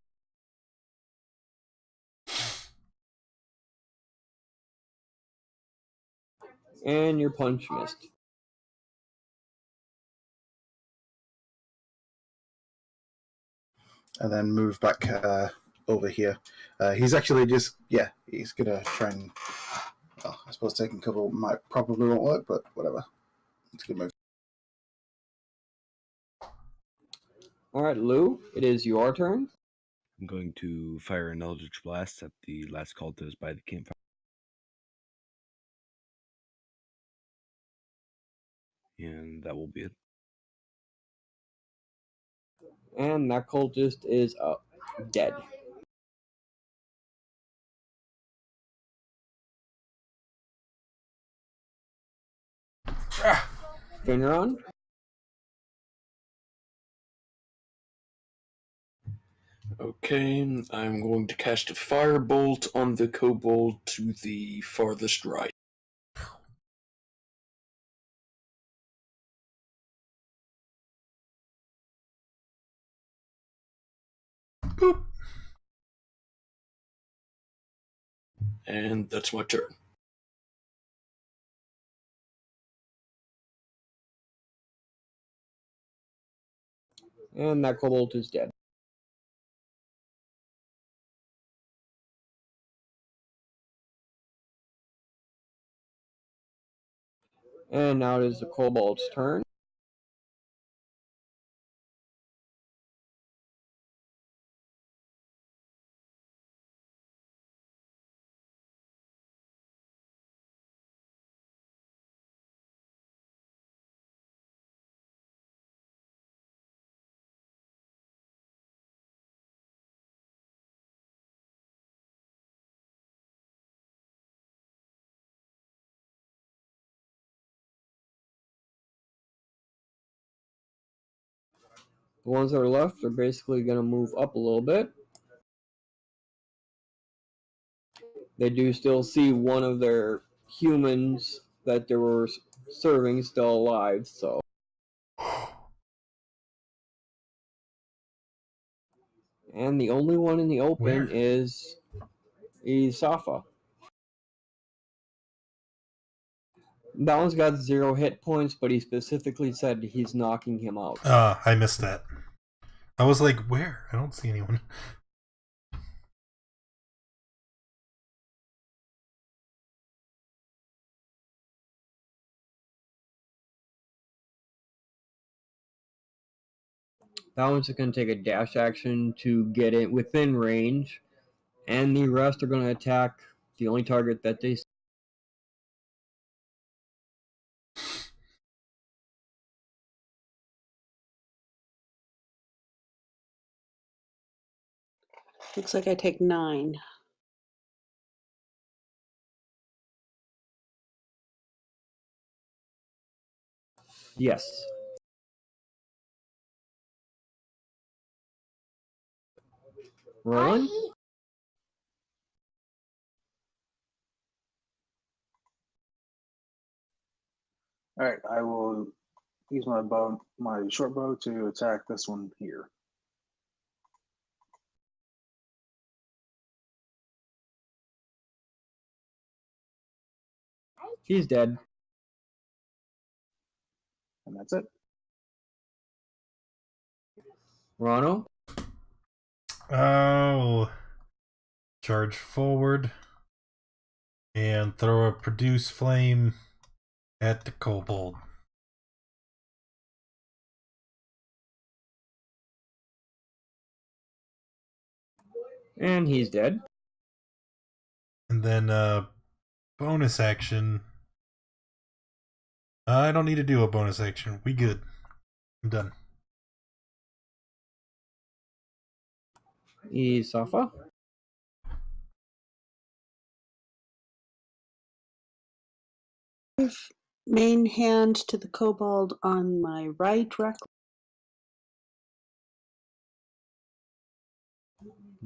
And your punch missed. And then move back over here. He's actually just, yeah, he's going to try and, well, I suppose taking cover probably won't work, but whatever. It's a good move. Alright, Lou, it is your turn. I'm going to fire an Eldritch Blast at the last cultist by the campfire. And that will be it. And that cultist is dead. Finron? Okay, I'm going to cast a firebolt on the kobold to the farthest right. Boop. And that's my turn. And that kobold is dead. And now it is the kobold's turn. The ones that are left are basically going to move up a little bit. They do still see one of their humans that they were serving still alive, so. And the only one in the open Where? is Isafa. That one's got 0 hit points, but he specifically said he's knocking him out. I missed that. I was like, where? I don't see anyone. That one's just going to take a dash action to get it within range, and the rest are going to attack the only target that they. Looks like I take 9. Yes. Rolling. All right, I will use my short bow to attack this one here. He's dead. And that's it. Rano. Oh, charge forward and throw a produce flame at the kobold. And he's dead. And then bonus action. I don't need to do a bonus action. We good. I'm done. Isafa. Main hand to the kobold on my right,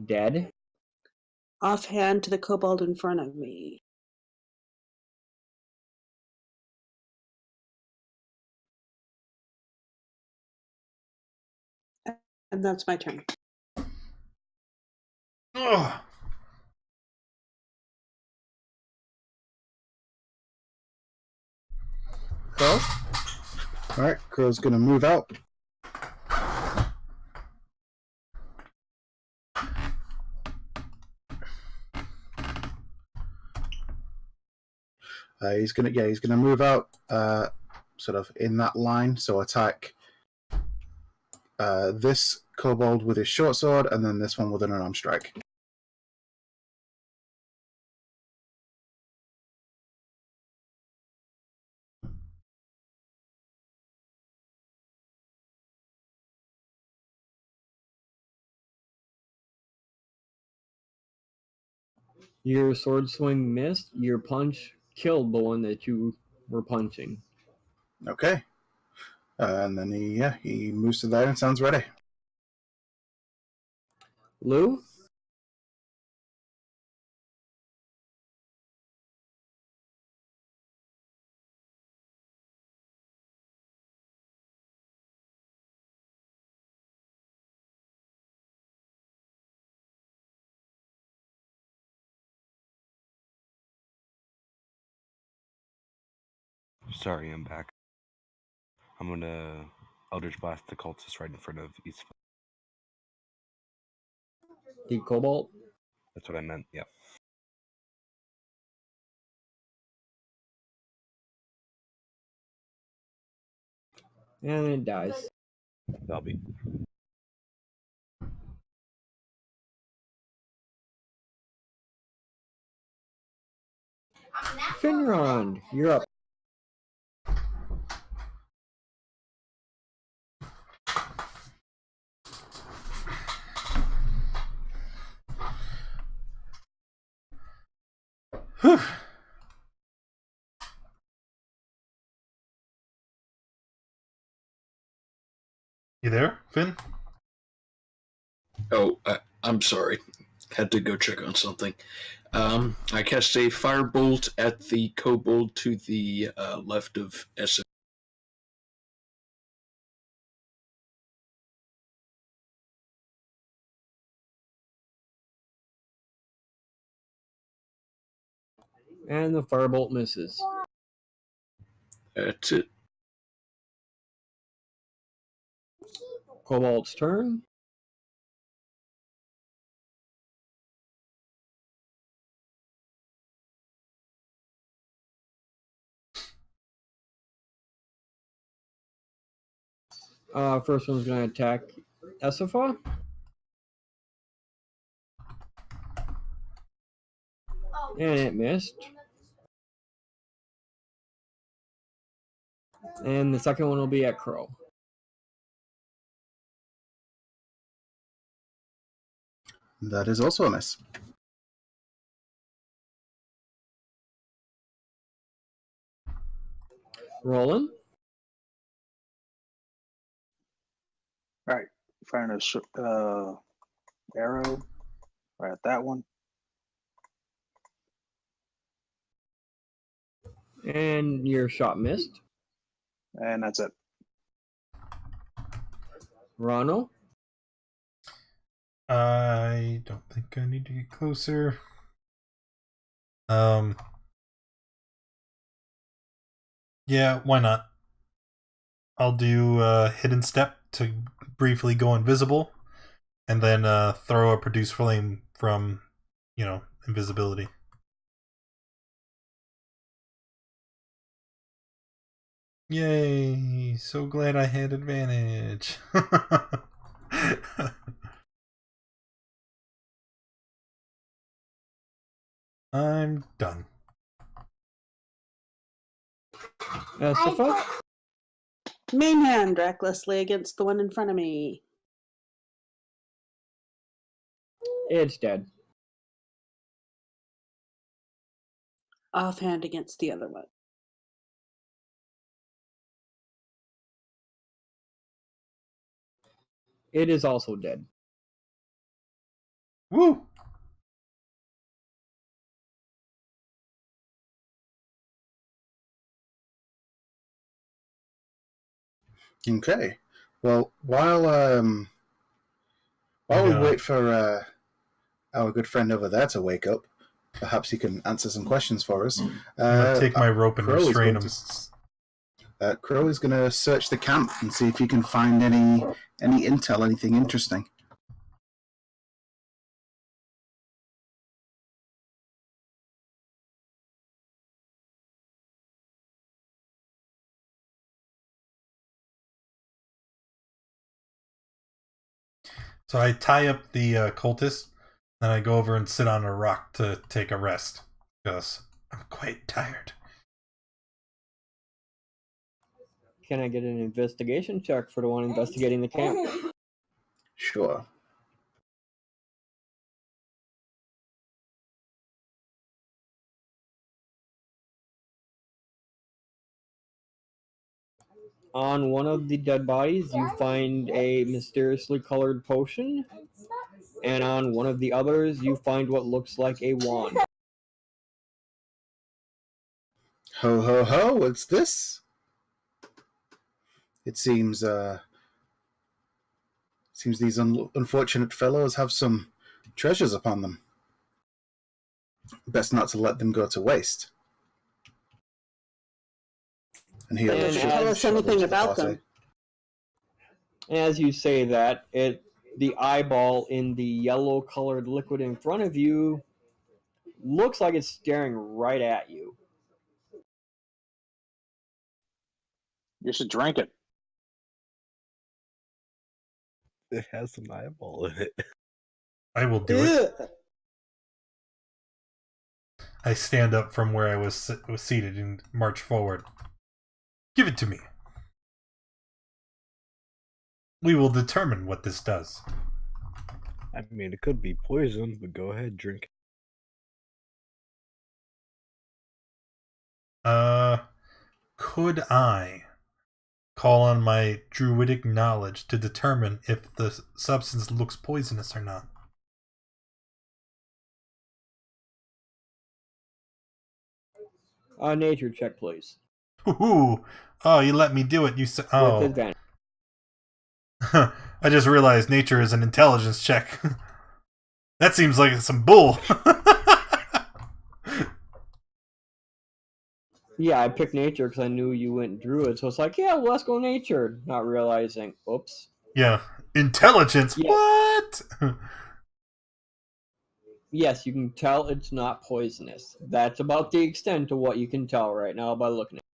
Dead. offhand to the kobold in front of me. And that's my turn. Ugh. Crow. All right, Crow's going to move out. He's gonna move out, sort of in that line. So attack this kobold with his short sword, and then this one with an unarmed strike. Your sword swing missed. Your punch killed the one that you were punching. Okay, and then he moves to there and sounds ready. Lou. Sorry, I'm back. I'm gonna Eldritch Blast the cultist right in front of East. The cobalt. That's what I meant. Yeah. And it dies. That'll be. Finrod, you're up. Whew. You there, Finn? Oh, I'm sorry. Had to go check on something. I cast a firebolt at the kobold to the left of S. And the firebolt misses. That's it. Cobalt's turn. First one's going to attack Esifa. And it missed. And the second one will be at Crow. That is also a miss. Roland? All right, firing a arrow right at that one. And your shot missed. And that's it. Ronald? I don't think I need to get closer. Yeah, why not? I'll do hidden step to briefly go invisible, and then throw a produce flame from, invisibility. Yay! So glad I had advantage. I'm done. Safa? Main hand recklessly against the one in front of me. It's dead. Offhand against the other one. It is also dead. Woo! Okay. Well, while we Yeah. wait for our good friend over there to wake up, perhaps he can answer some questions for us. I'm gonna take my rope and Crow is restrain going him. Crow is going to search the camp and see if he can find any intel, anything interesting. So I tie up the cultist, and I go over and sit on a rock to take a rest, because I'm quite tired. Can I get an investigation check for the one investigating the camp? Sure. On one of the dead bodies, you find a mysteriously colored potion, and on one of the others, you find what looks like a wand. Ho, ho, ho, what's this? It seems these unfortunate fellows have some treasures upon them. Best not to let them go to waste. And he'll And Tell us anything about them. As you say that, the eyeball in the yellow-colored liquid in front of you looks like it's staring right at you. You should drink it. It has an eyeball in it. I will do it. I stand up from where I was seated and march forward. Give it to me. We will determine what this does. I mean, it could be poison, but go ahead, drink. Could I call on my druidic knowledge to determine if the substance looks poisonous or not? Nature check, please. Ooh. Oh, you let me do it. You said, oh. With advantage. I just realized nature is an intelligence check. That seems like some bull. Yeah, I picked nature because I knew you went druid, so it's like, yeah, well, let's go nature. Not realizing, oops. Yeah, intelligence. Yeah. What? Yes, you can tell it's not poisonous. That's about the extent of what you can tell right now by looking at it.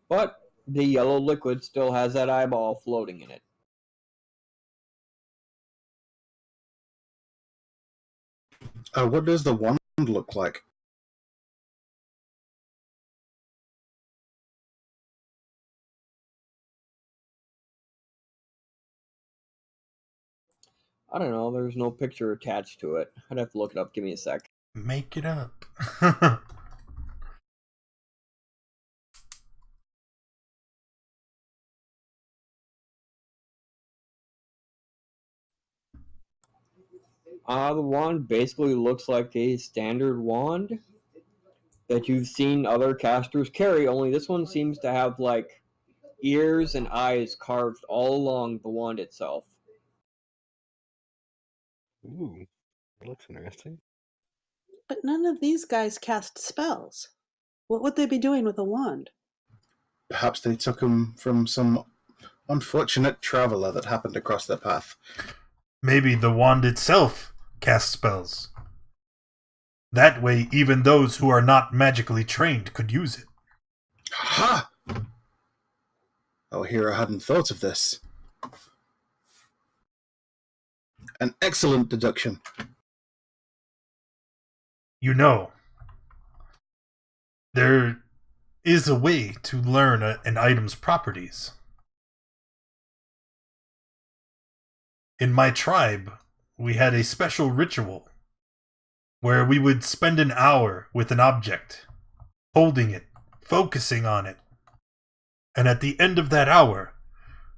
But the yellow liquid still has that eyeball floating in it. What does the wand look like? I don't know. There's no picture attached to it. I'd have to look it up. Give me a sec. Make it up. The wand basically looks like a standard wand that you've seen other casters carry, only this one seems to have, like, ears and eyes carved all along the wand itself. Ooh, that looks interesting. But none of these guys cast spells. What would they be doing with a wand? Perhaps they took them from some unfortunate traveler that happened across their path. Maybe the wand itself casts spells. That way, even those who are not magically trained could use it. Ha! Oh, here I hadn't thought of this. An excellent deduction. You know, there is a way to learn an item's properties. In my tribe, we had a special ritual where we would spend an hour with an object, holding it, focusing on it. And at the end of that hour,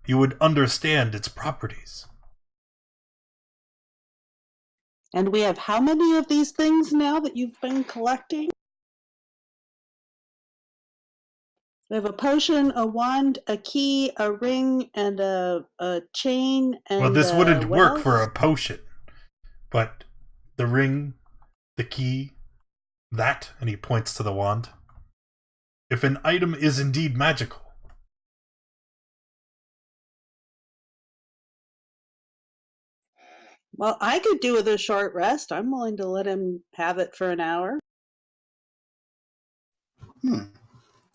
you would understand its properties. And we have how many of these things now that you've been collecting? We have a potion, a wand, a key, a ring, and a chain. And Well, this wouldn't what work else? for a potion. But the ring, the key, that, and he points to the wand. If an item is indeed magical, Well, I could do with a short rest. I'm willing to let him have it for an hour.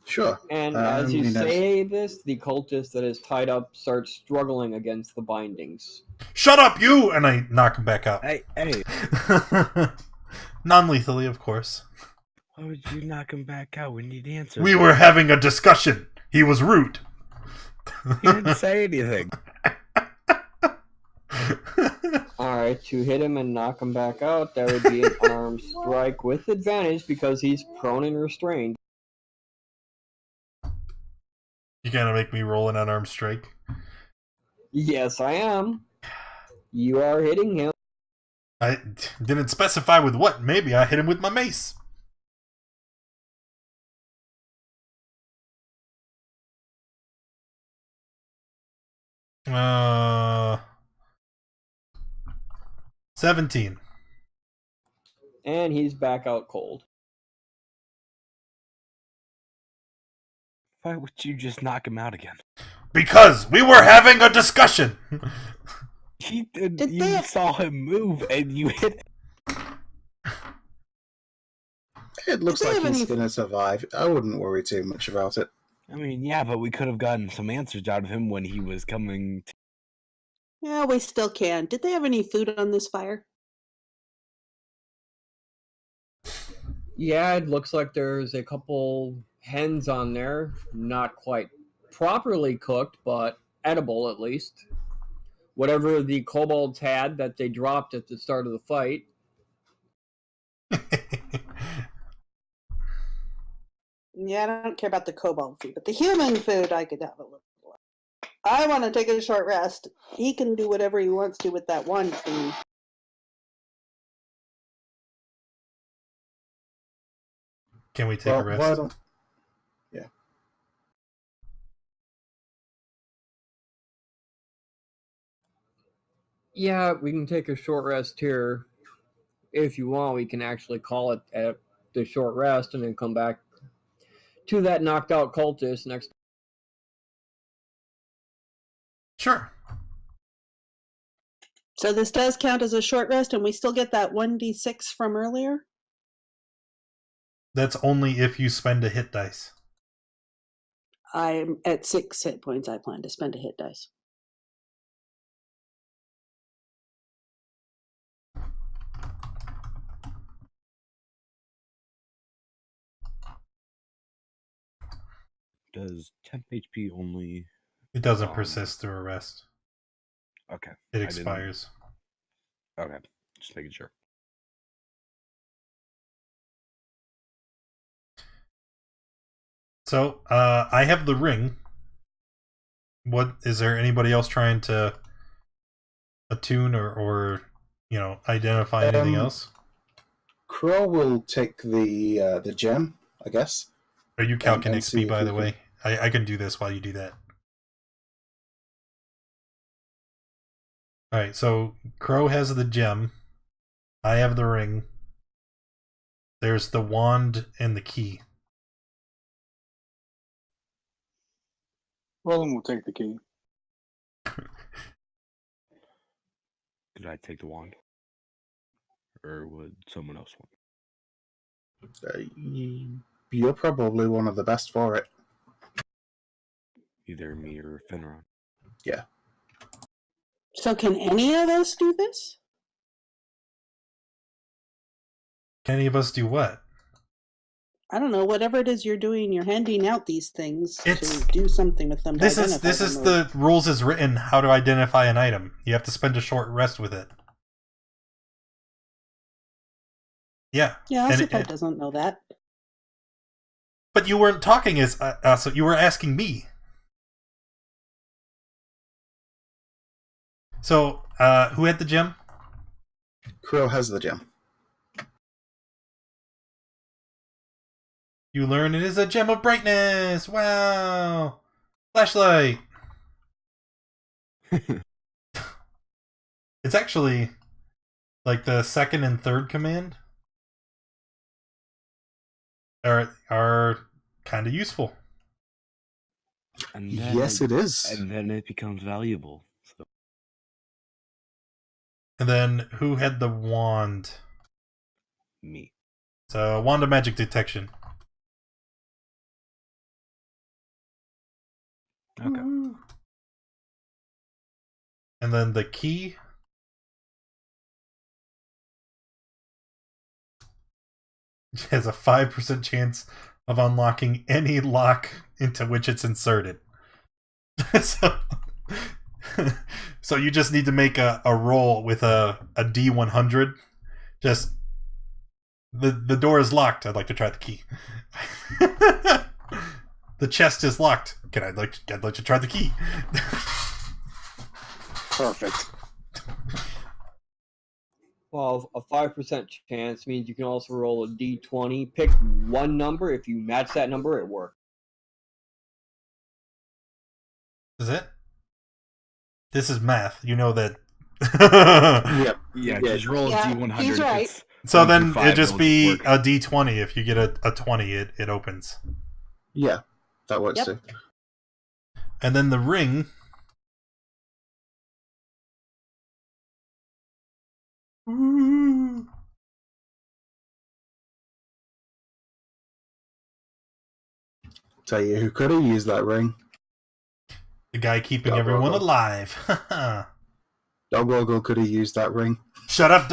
Sure. And as you say this, the cultist that is tied up starts struggling against the bindings. shut up, you! And I knock him back out. Hey, Non-lethally, of course. why would you knock him back out? We need answers. We were having a discussion. He was rude. He didn't say anything. Alright, to hit him and knock him back out, that would be an armed strike with advantage because he's prone and restrained. You gonna make me roll an unarmed strike? Yes, I am. You are hitting him. I didn't specify with what. Maybe I hit him with my mace. Uh, 17. And he's back out cold. Why would you just knock him out again? Because we were having a discussion. He did. Did You they- saw him move, and you hit. It looks Did they like have he's any- going to survive. I wouldn't worry too much about it. I mean, yeah, but we could have gotten some answers out of him when he was coming. Yeah, we still can. Did they have any food on this fire? Yeah, it looks like there's a couple hens on there. Not quite properly cooked, but edible at least. Whatever the kobolds had that they dropped at the start of the fight. Yeah, I don't care about the kobold food, but the human food I could have a little. I want to take a short rest. He can do whatever he wants to with that one thing. Can we take a Why rest? don't... Yeah. Yeah, we can take a short rest here. If you want, we can actually call it at the short rest and then come back to that knocked out cultist next. Sure. So this does count as a short rest, and we still get that 1d6 from earlier? That's only if you spend a hit dice. I'm at 6 hit points. I plan to spend a hit dice. Does temp HP only? It doesn't persist through a rest. Okay. It I expires. Okay, just making sure. So, I have the ring. What is there? Anybody else trying to attune or identify anything else? Crow will take the gem, I guess. Are you calcing and XP, see if by we the can- way? I can do this while you do that. Alright, so Crow has the gem. I have the ring. There's the wand and the key. Roland will take the key. Could I take the wand? Or would someone else want? You're probably one of the best for it. Either me or Finron. Yeah. So can any of us do this? Can any of us do what? I don't know. Whatever it is you're doing, you're handing out these things It's- to do something with them. To This identify is them or- the rules as written how to identify an item. You have to spend a short rest with it. Yeah. Yeah, and Ossify doesn't know that. But you weren't talking as so you were asking me. So, who had the gem? Crow has the gem. You learn it is a gem of brightness. Wow. Flashlight. It's actually like the second and third command are kind of useful. And Yes, it is. And then it becomes valuable. So And then who had the wand? me. So wand of magic detection. Okay. And then the key. Has a 5% chance of unlocking any lock into which it's inserted. so, so you just need to make a roll with a D100. Just the door is locked. I'd like to try the key. The chest is locked. I'd like to try the key. Perfect. Well, a 5% chance means you can also roll a d20. Pick one number. If you match that number, it works. Is it? This is math. You know that. Yep. Yeah, Yeah, just roll a yeah, D100. he's if right. it's So 1 then through 5, it'd just it'll be work. a D20. If you get a 20, it opens. Yeah, that works Yep. too. And then the ring. Tell you who could have used that ring. The guy keeping Dog everyone Woggle. alive. Dog Woggle could have used that ring. Shut up.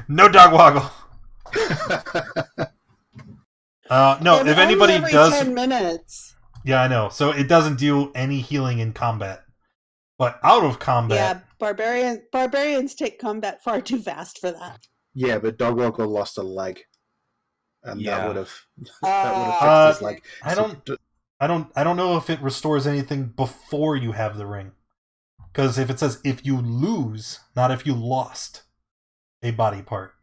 No dog woggle. No, And if only anybody every does. 10 minutes. Yeah, I know. So it doesn't do any healing in combat. But out of combat. Yeah, barbarians take combat far too fast for that. Yeah, but Dog Woggle lost a leg, and Yeah. that would have Uh, fixed his leg. I don't know if it restores anything before you have the ring. Because if it says if you lose, not if you lost a body part.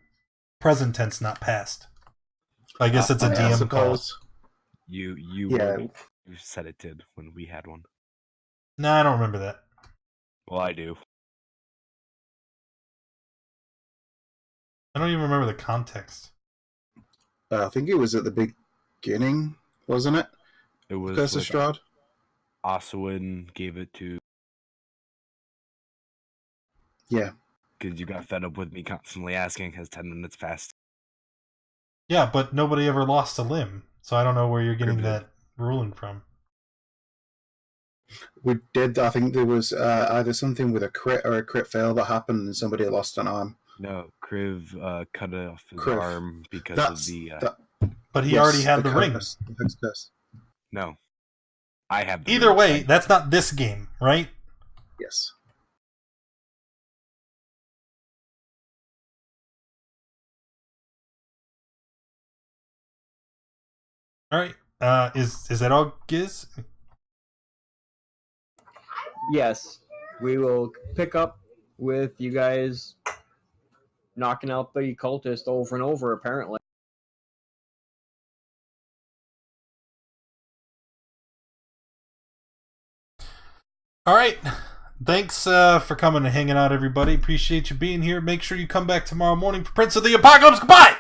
Present tense, not past. I guess it's a I DM call. suppose. You Yeah. you said it did when we had one. No, I don't remember that. Well, I do. I don't even remember the context. I think it was at the beginning, wasn't it? It was Curse of with Strahd. Oswin gave it to Yeah. because you got fed up with me constantly asking, has 10 minutes passed? Yeah, but nobody ever lost a limb. So I don't know where you're getting Good. that ruling from. We did. I think there was either something with a crit or a crit fail that happened, and somebody lost an arm. No, Kriv cut off his Kriv. arm because That's of the. But he yes, already had the ring. curse, the Hex's curse. No, I have. The Either ring. way, that's not this game, right? Yes. All right. Is that all, Giz? Yes, we will pick up with you guys knocking out the cultist over and over, apparently. All right. Thanks for coming and hanging out, everybody. Appreciate you being here. Make sure you come back tomorrow morning for Prince of the Apocalypse. Goodbye!